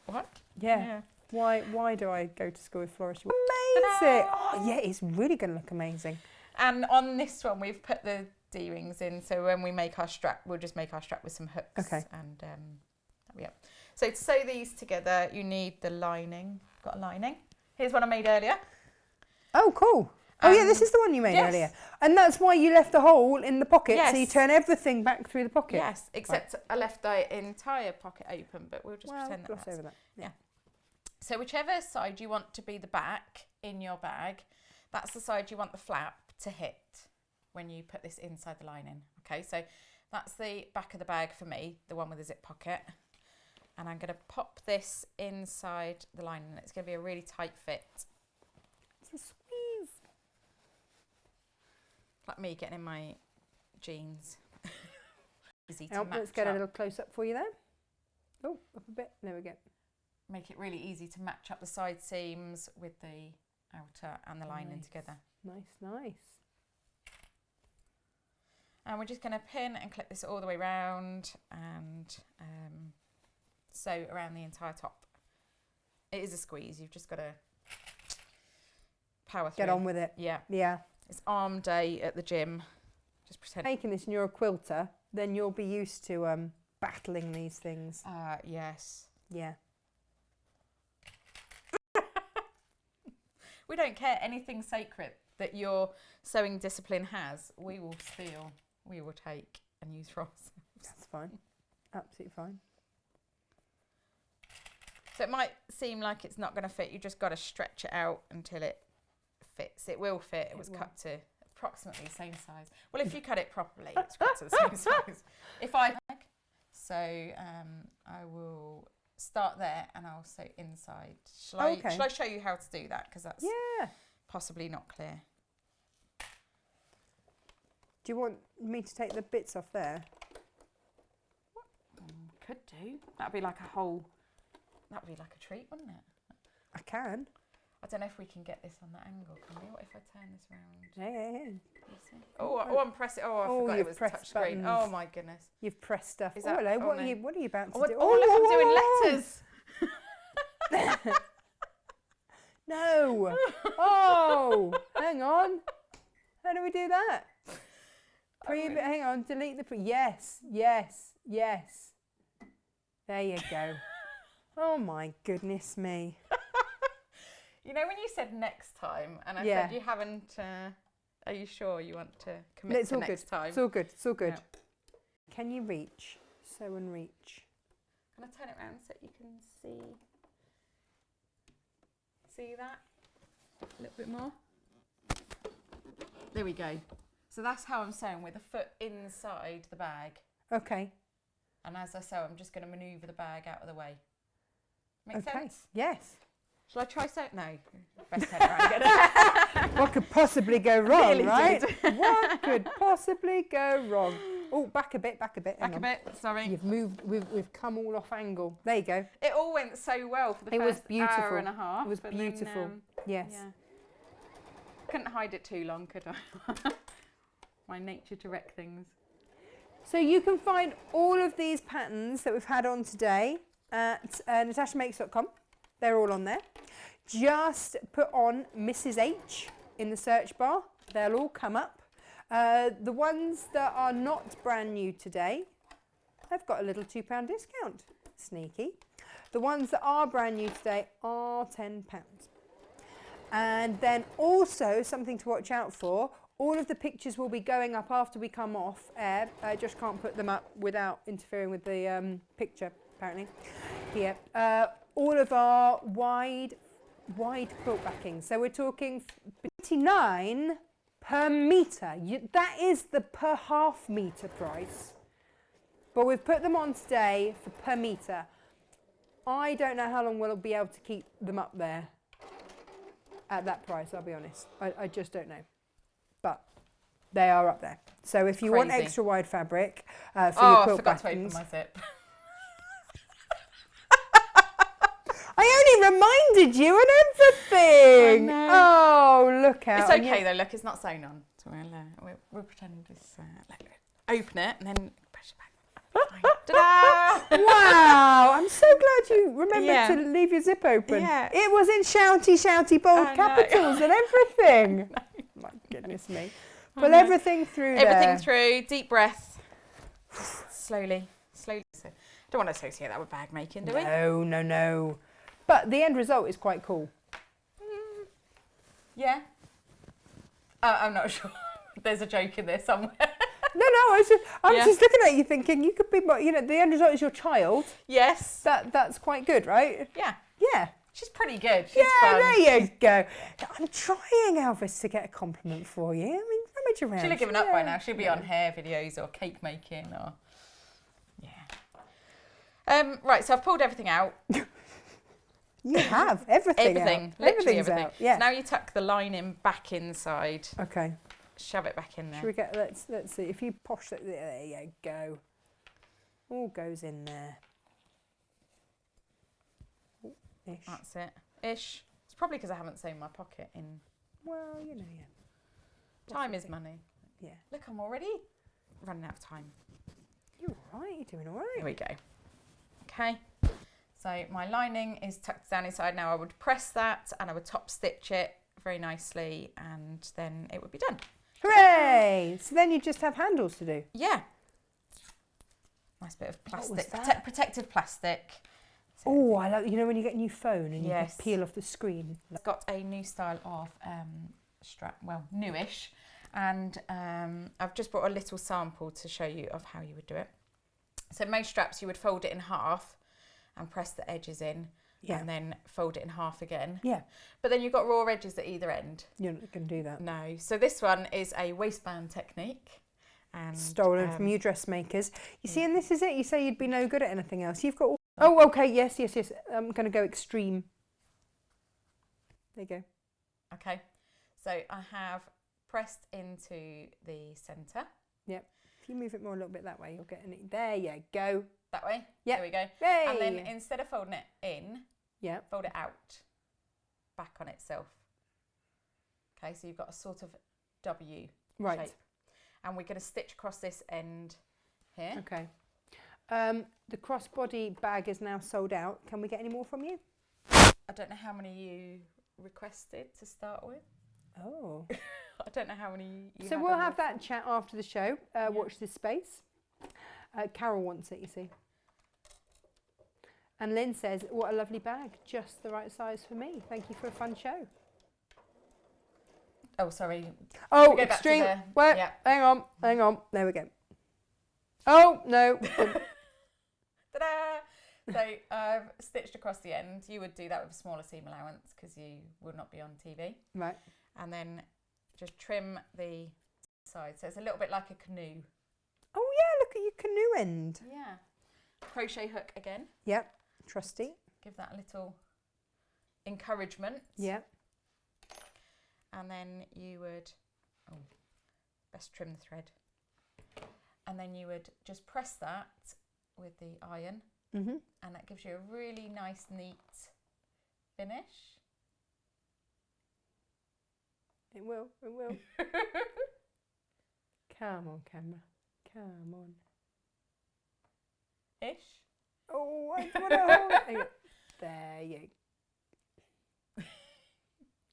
[SPEAKER 2] What?
[SPEAKER 1] yeah. Why do I go to school with floristry? Amazing! Oh yeah, it's really going to look amazing.
[SPEAKER 2] And on this one, we've put the D-rings in, so when we make our strap, we'll just make our strap with some hooks.
[SPEAKER 1] Okay.
[SPEAKER 2] And so to sew these together, you need the lining. Got a lining. Here's one I made earlier.
[SPEAKER 1] Oh, cool. Oh yeah, this is the one you made earlier. And that's why you left the hole in the pocket, so you
[SPEAKER 2] Yes.
[SPEAKER 1] turn everything back through the pocket.
[SPEAKER 2] Yes, except I left the entire pocket open, but we'll just pretend that
[SPEAKER 1] gloss
[SPEAKER 2] that's...
[SPEAKER 1] over that.
[SPEAKER 2] Yeah. So whichever side you want to be the back in your bag, that's the side you want the flap to hit when you put this inside the lining. Okay, so that's the back of the bag for me, the one with the zip pocket. And I'm going to pop this inside the lining. It's going to be a really tight fit.
[SPEAKER 1] It's a squeeze.
[SPEAKER 2] Like me getting in my jeans. Easy to
[SPEAKER 1] Let's
[SPEAKER 2] match
[SPEAKER 1] get a
[SPEAKER 2] up.
[SPEAKER 1] little close up for you there. Oh, up a bit. There we go.
[SPEAKER 2] Make it really easy to match up the side seams with the outer and the lining together.
[SPEAKER 1] Nice.
[SPEAKER 2] And we're just going to pin and clip this all the way round and sew around the entire top. It is a squeeze. You've just got to power through.
[SPEAKER 1] Get on with it.
[SPEAKER 2] Yeah.
[SPEAKER 1] Yeah.
[SPEAKER 2] It's arm day at the gym. Just pretend.
[SPEAKER 1] Making this and you're a quilter, then you'll be used to battling these things.
[SPEAKER 2] Yes.
[SPEAKER 1] Yeah.
[SPEAKER 2] We don't care. Anything sacred that your sewing discipline has, we will steal, we will take and use for ourselves.
[SPEAKER 1] That's fine. Absolutely fine.
[SPEAKER 2] So it might seem like it's not going to fit. You just got to stretch it out until it fits. It will fit. It was cut to approximately the same size. Well, if you cut it properly, it's cut to the same size. So I will start there and I'll sew inside. Shall I show you how to do that? Because that's possibly not clear.
[SPEAKER 1] Do you want me to take the bits off there?
[SPEAKER 2] Could do. That'd be like a whole... That would be like a treat, wouldn't it?
[SPEAKER 1] I can.
[SPEAKER 2] I don't know if we can get this on that angle, can we? What if I turn this round?
[SPEAKER 1] Yeah.
[SPEAKER 2] Oh, I'm pressing. Oh, I forgot it was touch screen. Oh my goodness.
[SPEAKER 1] You've pressed stuff.
[SPEAKER 2] Is that
[SPEAKER 1] hello.
[SPEAKER 2] on
[SPEAKER 1] What
[SPEAKER 2] there?
[SPEAKER 1] are you about to
[SPEAKER 2] Oh,
[SPEAKER 1] do?
[SPEAKER 2] look, I'm doing letters.
[SPEAKER 1] No. Oh, hang on. How do we do that? Hang on, delete the yes. There you go. Oh my goodness me.
[SPEAKER 2] You know when you said next time, and I
[SPEAKER 1] Yeah.
[SPEAKER 2] said you haven't, are you sure you want to commit
[SPEAKER 1] It's
[SPEAKER 2] to
[SPEAKER 1] all
[SPEAKER 2] next
[SPEAKER 1] good.
[SPEAKER 2] time?
[SPEAKER 1] It's all good. It's all good.
[SPEAKER 2] Yeah.
[SPEAKER 1] Can you reach? Sew and reach.
[SPEAKER 2] Can I turn it around so you can see that? A little bit more. There we go. So that's how I'm sewing, with the foot inside the bag.
[SPEAKER 1] Okay.
[SPEAKER 2] And as I sew, I'm just going to manoeuvre the bag out of the way. Make
[SPEAKER 1] Okay.
[SPEAKER 2] sense?
[SPEAKER 1] Yes.
[SPEAKER 2] Shall I try sew? No. Best turn it around.
[SPEAKER 1] What could possibly go wrong,
[SPEAKER 2] Really
[SPEAKER 1] right?
[SPEAKER 2] did.
[SPEAKER 1] What could possibly go wrong? Oh, back a bit. Hang
[SPEAKER 2] Back a
[SPEAKER 1] on.
[SPEAKER 2] bit, sorry.
[SPEAKER 1] You've moved. We've come all off angle. There you go.
[SPEAKER 2] It all went so well for the
[SPEAKER 1] It was
[SPEAKER 2] first
[SPEAKER 1] beautiful.
[SPEAKER 2] hour and a half.
[SPEAKER 1] It was
[SPEAKER 2] and then,
[SPEAKER 1] beautiful. Yes.
[SPEAKER 2] yeah. Couldn't hide it too long, could I? My nature to wreck things.
[SPEAKER 1] So you can find all of these patterns that we've had on today at natashamakes.com. They're all on there. Just put on Mrs. H in the search bar. They'll all come up. The ones that are not brand new today, I've got a little £2 discount. Sneaky. The ones that are brand new today are £10. And then also something to watch out for, all of the pictures will be going up after we come off air. I just can't put them up without interfering with the picture, apparently. Here. All of our wide quilt backing. So we're talking 29 per metre. That is the per half metre price. But we've put them on today for per metre. I don't know how long we'll be able to keep them up there at that price, I'll be honest. I just don't know. But they are up there. So if you want
[SPEAKER 2] Crazy.
[SPEAKER 1] extra wide fabric for your
[SPEAKER 2] I
[SPEAKER 1] quilt
[SPEAKER 2] forgot to
[SPEAKER 1] backings,
[SPEAKER 2] open my zip.
[SPEAKER 1] I only reminded you and everything.
[SPEAKER 2] I know.
[SPEAKER 1] Oh, look out.
[SPEAKER 2] It's
[SPEAKER 1] And
[SPEAKER 2] okay though, look, it's not sewn on. So we'll pretend this, open it and then push it back. Ta-da!
[SPEAKER 1] Wow, I'm so glad you remembered
[SPEAKER 2] Yeah.
[SPEAKER 1] to leave your zip open.
[SPEAKER 2] Yeah.
[SPEAKER 1] It was in shouty, bold
[SPEAKER 2] I know.
[SPEAKER 1] capitals and everything. My goodness me. Pull
[SPEAKER 2] know.
[SPEAKER 1] everything through
[SPEAKER 2] Everything
[SPEAKER 1] there.
[SPEAKER 2] through, deep breath. Slowly. So, don't want to associate that with bag making, do we?
[SPEAKER 1] No. But the end result is quite cool.
[SPEAKER 2] Yeah. I'm not sure. There's a joke in there somewhere.
[SPEAKER 1] No, I'm
[SPEAKER 2] Yeah.
[SPEAKER 1] just looking at you thinking you could be, the end result is your child.
[SPEAKER 2] Yes.
[SPEAKER 1] That's quite good, right?
[SPEAKER 2] Yeah.
[SPEAKER 1] Yeah.
[SPEAKER 2] She's pretty good. She's
[SPEAKER 1] Yeah,
[SPEAKER 2] fun.
[SPEAKER 1] there you go. I'm trying, Elvis, to get a compliment for you. I mean, rummage around.
[SPEAKER 2] She'll have given up by now. She'll be
[SPEAKER 1] Yeah.
[SPEAKER 2] on hair videos or cake making or... Yeah. Right, so I've pulled everything out.
[SPEAKER 1] You have everything.
[SPEAKER 2] Everything.
[SPEAKER 1] Out.
[SPEAKER 2] Literally
[SPEAKER 1] Everything's
[SPEAKER 2] everything.
[SPEAKER 1] out. Yeah.
[SPEAKER 2] So now you tuck the lining back inside.
[SPEAKER 1] Okay.
[SPEAKER 2] Shove it back in there.
[SPEAKER 1] Should we get? Let's see. If you posh that, there you go. All goes in there. Ooh, ish.
[SPEAKER 2] That's it. Ish. It's probably because I haven't sewn my pocket in.
[SPEAKER 1] Well, yeah.
[SPEAKER 2] Time is money.
[SPEAKER 1] Yeah.
[SPEAKER 2] Look, I'm already running out of time.
[SPEAKER 1] You're all right. You're doing all
[SPEAKER 2] Here
[SPEAKER 1] right.
[SPEAKER 2] we go. Okay. So my lining is tucked down inside. Now I would press that and I would top stitch it very nicely and then it would be done.
[SPEAKER 1] Hooray! So then you just have handles to do.
[SPEAKER 2] Yeah. Nice bit of
[SPEAKER 1] What was
[SPEAKER 2] plastic,
[SPEAKER 1] that?
[SPEAKER 2] protective plastic. So
[SPEAKER 1] Oh, I love. You know when you get a new phone and you
[SPEAKER 2] Yes.
[SPEAKER 1] can peel off the screen.
[SPEAKER 2] I've got a new style of strap, well, newish, and I've just brought a little sample to show you of how you would do it. So most straps you would fold it in half and press the edges in,
[SPEAKER 1] Yeah.
[SPEAKER 2] and then fold it in half again.
[SPEAKER 1] Yeah.
[SPEAKER 2] But then you've got raw edges at either end.
[SPEAKER 1] You're not going to do that.
[SPEAKER 2] No. So this one is a waistband technique. And,
[SPEAKER 1] Stolen from you dressmakers. You see, and this is it. You say you'd be no good at anything else. You've got all... Oh, okay. Yes. I'm going to go extreme. There you go.
[SPEAKER 2] Okay. So I have pressed into the centre.
[SPEAKER 1] Yep. If you move it more a little bit that way, you'll get it. There you go.
[SPEAKER 2] That way.
[SPEAKER 1] Yep.
[SPEAKER 2] There we go.
[SPEAKER 1] Hey.
[SPEAKER 2] And then instead of folding it in,
[SPEAKER 1] Yep.
[SPEAKER 2] fold it out, back on itself. Okay, so you've got a sort of W
[SPEAKER 1] Right.
[SPEAKER 2] shape. And we're going to stitch across this end here.
[SPEAKER 1] Okay. The crossbody bag is now sold out. Can we get any more from you?
[SPEAKER 2] I don't know how many you requested to start with.
[SPEAKER 1] Oh.
[SPEAKER 2] I don't know how many you
[SPEAKER 1] So
[SPEAKER 2] had
[SPEAKER 1] we'll
[SPEAKER 2] on
[SPEAKER 1] have
[SPEAKER 2] your-
[SPEAKER 1] that chat after the show. Watch this space. Carol wants it, you see. And Lynn says, what a lovely bag. Just the right size for me. Thank you for a fun show.
[SPEAKER 2] Oh, sorry.
[SPEAKER 1] Oh,
[SPEAKER 2] We go back to
[SPEAKER 1] extreme.
[SPEAKER 2] the-
[SPEAKER 1] Wait,
[SPEAKER 2] yeah.
[SPEAKER 1] hang on. There we go. Oh, no.
[SPEAKER 2] Ta-da! So I've stitched across the end. You would do that with a smaller seam allowance because you would not be on TV.
[SPEAKER 1] Right.
[SPEAKER 2] And then just trim the side. So it's a little bit like a canoe.
[SPEAKER 1] Oh, yeah, look at your canoe end.
[SPEAKER 2] Yeah. Crochet hook again.
[SPEAKER 1] Yep. Trusty.
[SPEAKER 2] Give that a little encouragement.
[SPEAKER 1] Yep.
[SPEAKER 2] And then you would, best trim the thread. And then you would just press that with the iron.
[SPEAKER 1] Mm-hmm.
[SPEAKER 2] And that gives you a really nice, neat finish.
[SPEAKER 1] It will. Come on, camera. Come on.
[SPEAKER 2] Ish.
[SPEAKER 1] Oh, I want to hold it. Hang on. There you go.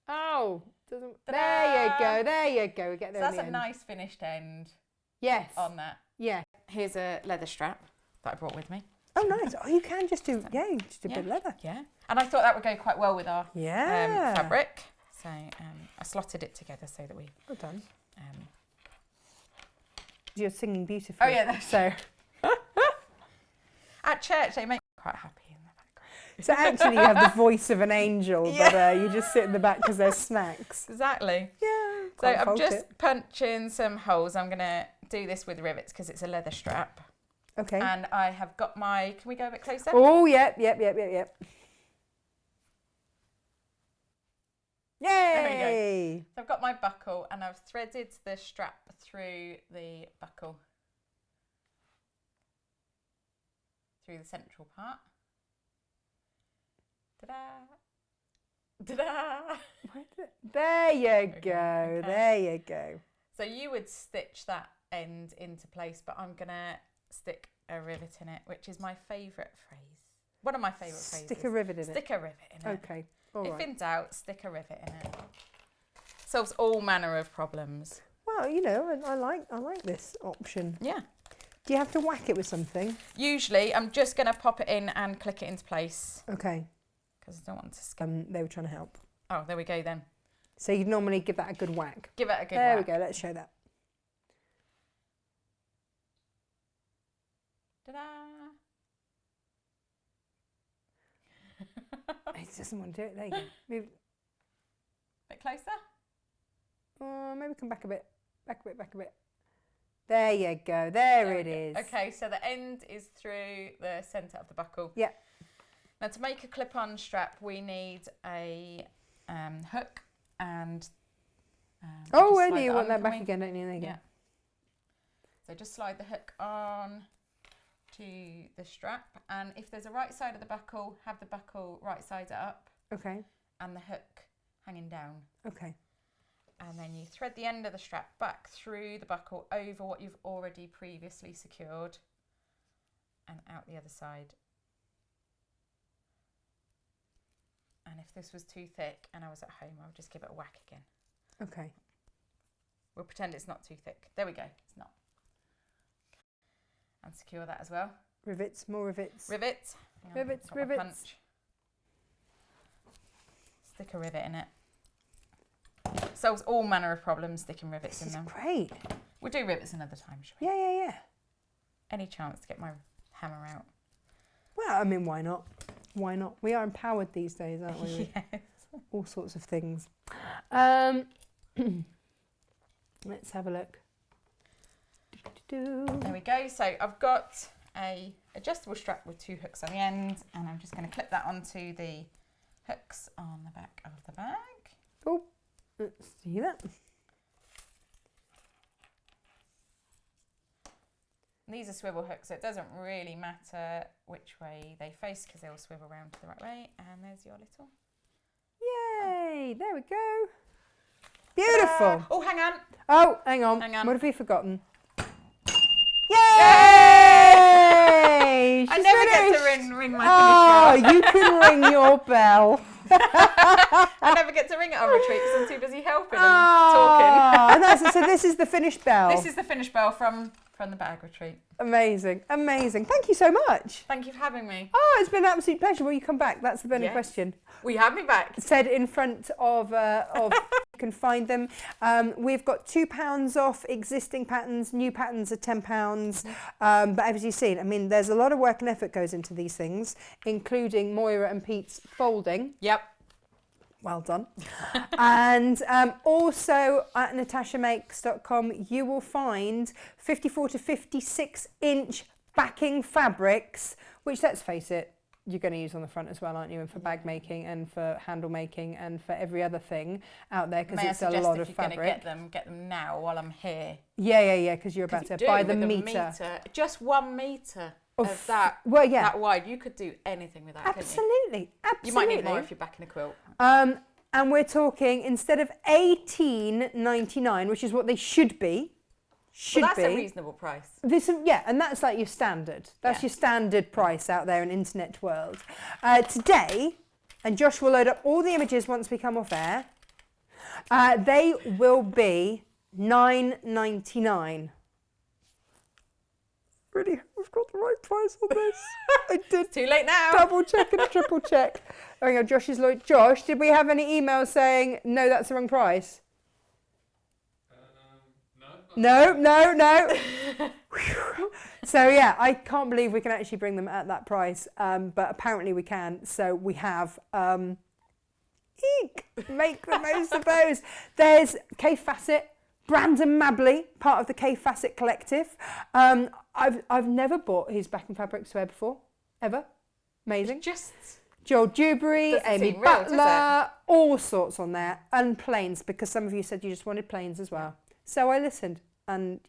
[SPEAKER 1] Oh, doesn't. There you go. We get there.
[SPEAKER 2] So
[SPEAKER 1] in
[SPEAKER 2] that's
[SPEAKER 1] the
[SPEAKER 2] a
[SPEAKER 1] end.
[SPEAKER 2] nice finished end
[SPEAKER 1] Yes.
[SPEAKER 2] on that.
[SPEAKER 1] Yeah.
[SPEAKER 2] Here's a leather strap that I brought with me.
[SPEAKER 1] Oh, nice. Oh, you can just do. Yeah, you just do a bit of leather.
[SPEAKER 2] Yeah. And I thought that would go quite well with our fabric. So I slotted it together so that we.
[SPEAKER 1] Well done.
[SPEAKER 2] Um,
[SPEAKER 1] You're singing beautifully.
[SPEAKER 2] Oh yeah. That's
[SPEAKER 1] So.
[SPEAKER 2] At church, they make me quite happy in the background.
[SPEAKER 1] So actually, you have the voice of an angel, but you just sit in the back because there's snacks.
[SPEAKER 2] Exactly.
[SPEAKER 1] Yeah.
[SPEAKER 2] So
[SPEAKER 1] can't
[SPEAKER 2] I'm
[SPEAKER 1] fault
[SPEAKER 2] just
[SPEAKER 1] it.
[SPEAKER 2] punching some holes. I'm going to do this with rivets because it's a leather strap.
[SPEAKER 1] Okay.
[SPEAKER 2] And I have got my. Can we go a bit closer?
[SPEAKER 1] Oh, yep. Yay!
[SPEAKER 2] So I've got my buckle and I've threaded the strap through the buckle. Through the central part. Ta-da! Ta-da!
[SPEAKER 1] There you go.
[SPEAKER 2] Okay.
[SPEAKER 1] There you go.
[SPEAKER 2] So you would stitch that end into place, but I'm going to stick a rivet in it, which is my favourite phrase. One of my favourite phrases.
[SPEAKER 1] Stick a rivet in it.
[SPEAKER 2] Stick a rivet in it.
[SPEAKER 1] Okay. All
[SPEAKER 2] If
[SPEAKER 1] right.
[SPEAKER 2] in doubt, stick a rivet in it. Solves all manner of problems.
[SPEAKER 1] Well, you know, I like this option.
[SPEAKER 2] Yeah.
[SPEAKER 1] Do you have to whack it with something?
[SPEAKER 2] Usually, I'm just going to pop it in and click it into place
[SPEAKER 1] Okay.
[SPEAKER 2] because I don't want to skip.
[SPEAKER 1] They were trying to help.
[SPEAKER 2] Oh, there we go then.
[SPEAKER 1] So you'd normally give that a good whack.
[SPEAKER 2] Give it a good
[SPEAKER 1] There
[SPEAKER 2] whack.
[SPEAKER 1] we go. Let's show that.
[SPEAKER 2] Ta-da!
[SPEAKER 1] He doesn't want to do it. There you go. Move.
[SPEAKER 2] Bit closer.
[SPEAKER 1] Maybe come back a bit. Back a bit. There you go. There it is.
[SPEAKER 2] Okay, so the end is through the centre of the buckle.
[SPEAKER 1] Yeah.
[SPEAKER 2] Now to make a clip-on strap, we need a hook and.
[SPEAKER 1] Oh,
[SPEAKER 2] just
[SPEAKER 1] where
[SPEAKER 2] slide
[SPEAKER 1] do you
[SPEAKER 2] that
[SPEAKER 1] want
[SPEAKER 2] on,
[SPEAKER 1] that
[SPEAKER 2] can
[SPEAKER 1] back
[SPEAKER 2] we?
[SPEAKER 1] again, don't you? There you go.
[SPEAKER 2] Yeah. So just slide the hook on to the strap, and if there's a right side of the buckle, have the buckle right side up
[SPEAKER 1] Okay.
[SPEAKER 2] and the hook hanging down.
[SPEAKER 1] Okay.
[SPEAKER 2] And then you thread the end of the strap back through the buckle over what you've already previously secured and out the other side. And if this was too thick and I was at home, I would just give it a whack again.
[SPEAKER 1] Okay.
[SPEAKER 2] We'll pretend it's not too thick. There we go. It's not. And secure that as well.
[SPEAKER 1] Rivets. More rivets.
[SPEAKER 2] Rivet. Hang on,
[SPEAKER 1] Rivets,
[SPEAKER 2] got my
[SPEAKER 1] rivets.
[SPEAKER 2] punch. Stick a rivet in it. Solves all manner of problems sticking rivets
[SPEAKER 1] This
[SPEAKER 2] in
[SPEAKER 1] is
[SPEAKER 2] them.
[SPEAKER 1] great.
[SPEAKER 2] We'll do rivets another time, shall we?
[SPEAKER 1] Yeah.
[SPEAKER 2] Any chance to get my hammer out?
[SPEAKER 1] Well, I mean, why not? Why not? We are empowered these days, aren't we? with
[SPEAKER 2] Yes.
[SPEAKER 1] All sorts of things. Let's have a look.
[SPEAKER 2] There we go. So I've got a adjustable strap with 2 hooks on the end, and I'm just going to clip that onto the hooks on the back of the bag.
[SPEAKER 1] Oh, let's see that.
[SPEAKER 2] And these are swivel hooks, so it doesn't really matter which way they face because they'll swivel around to the right way. And there's your little.
[SPEAKER 1] Yay! There we go. Beautiful.
[SPEAKER 2] Oh, hang on.
[SPEAKER 1] Oh, hang on.
[SPEAKER 2] Hang on.
[SPEAKER 1] What have we forgotten?
[SPEAKER 2] Yay!
[SPEAKER 1] Yay! finished.
[SPEAKER 2] I
[SPEAKER 1] She's
[SPEAKER 2] never
[SPEAKER 1] finished.
[SPEAKER 2] get to ring my
[SPEAKER 1] Oh, you can ring your bell.
[SPEAKER 2] I never get to ring it on retreat because I'm too busy helping and talking.
[SPEAKER 1] So this is the finished bell.
[SPEAKER 2] This is the finished bell from the bag retreat.
[SPEAKER 1] Amazing, amazing. Thank you so much.
[SPEAKER 2] Thank you for having me.
[SPEAKER 1] Oh, it's been an absolute pleasure. Will you come back? That's the burning
[SPEAKER 2] Yes.
[SPEAKER 1] question.
[SPEAKER 2] We have me back.
[SPEAKER 1] Said in front of you can find them. We've got £2 off existing patterns. New patterns are £10. But as you've seen, I mean, there's a lot of work and effort goes into these things, including Moira and Pete's folding.
[SPEAKER 2] Yep.
[SPEAKER 1] Well done. And also at natashamakes.com, you will find 54 to 56 inch backing fabrics, which, let's face it, you're going to use on the front as well, aren't you? And for bag making and for handle making and for every other thing out there, because it's a lot of fabric.
[SPEAKER 2] If you're going to get them now while I'm here.
[SPEAKER 1] Yeah, because you're about to buy the
[SPEAKER 2] with
[SPEAKER 1] meter.
[SPEAKER 2] Just 1 meter of that,
[SPEAKER 1] well, yeah.
[SPEAKER 2] that wide. You could do anything with that,
[SPEAKER 1] Absolutely,
[SPEAKER 2] couldn't you? You might need more if you're backing a quilt.
[SPEAKER 1] And we're talking, instead of $18.99, which is what they should be.
[SPEAKER 2] That's a reasonable price.
[SPEAKER 1] And that's like your standard. That's your standard price out there in internet world. Today, and Josh will load up all the images once we come off air, they will be $9.99. Really, we've got the right price on this. I did.
[SPEAKER 2] Too late now.
[SPEAKER 1] Double check and triple check. Hang on, Josh is like, Josh, did we have any emails saying, no, that's the wrong price? No. So yeah, I can't believe we can actually bring them at that price, but apparently we can. So we have. Make the most of those. There's Kay Facet, Brandon Mabley, part of the Kay Facet collective. I've never bought his backing fabrics to wear before, ever. Amazing.
[SPEAKER 2] Just
[SPEAKER 1] Joel Dewberry, Amy
[SPEAKER 2] seem real,
[SPEAKER 1] Butler, all sorts on there, and plains, because some of you said you just wanted plains as well. So I listened, and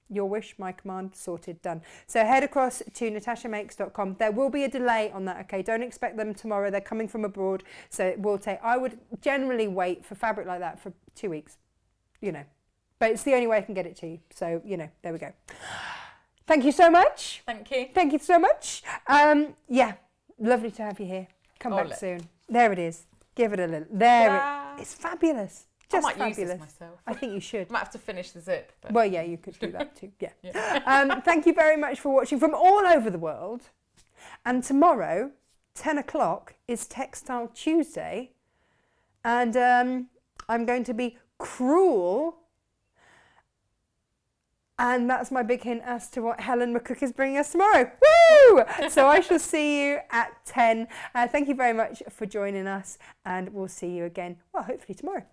[SPEAKER 1] your wish, my command, sorted, done. So head across to natashamakes.com. There will be a delay on that, okay? Don't expect them tomorrow. They're coming from abroad, so it will take. I would generally wait for fabric like that for 2 weeks, but it's the only way I can get it to you. So there we go. Thank you so much.
[SPEAKER 2] Thank you.
[SPEAKER 1] Thank you so much. Lovely to have you here. Come back soon. There it is. Give it a little. It's fabulous. Just
[SPEAKER 2] I might
[SPEAKER 1] fabulous.
[SPEAKER 2] use this myself.
[SPEAKER 1] I think you should.
[SPEAKER 2] Might have to finish the zip. But.
[SPEAKER 1] Well, yeah, you could do that too. Yeah. Thank you very much for watching from all over the world. And tomorrow, 10 o'clock, is Textile Tuesday. And I'm going to be cruel. And that's my big hint as to what Helen McCook is bringing us tomorrow. Woo! So I shall see you at 10. Thank you very much for joining us. And we'll see you again, well, hopefully tomorrow.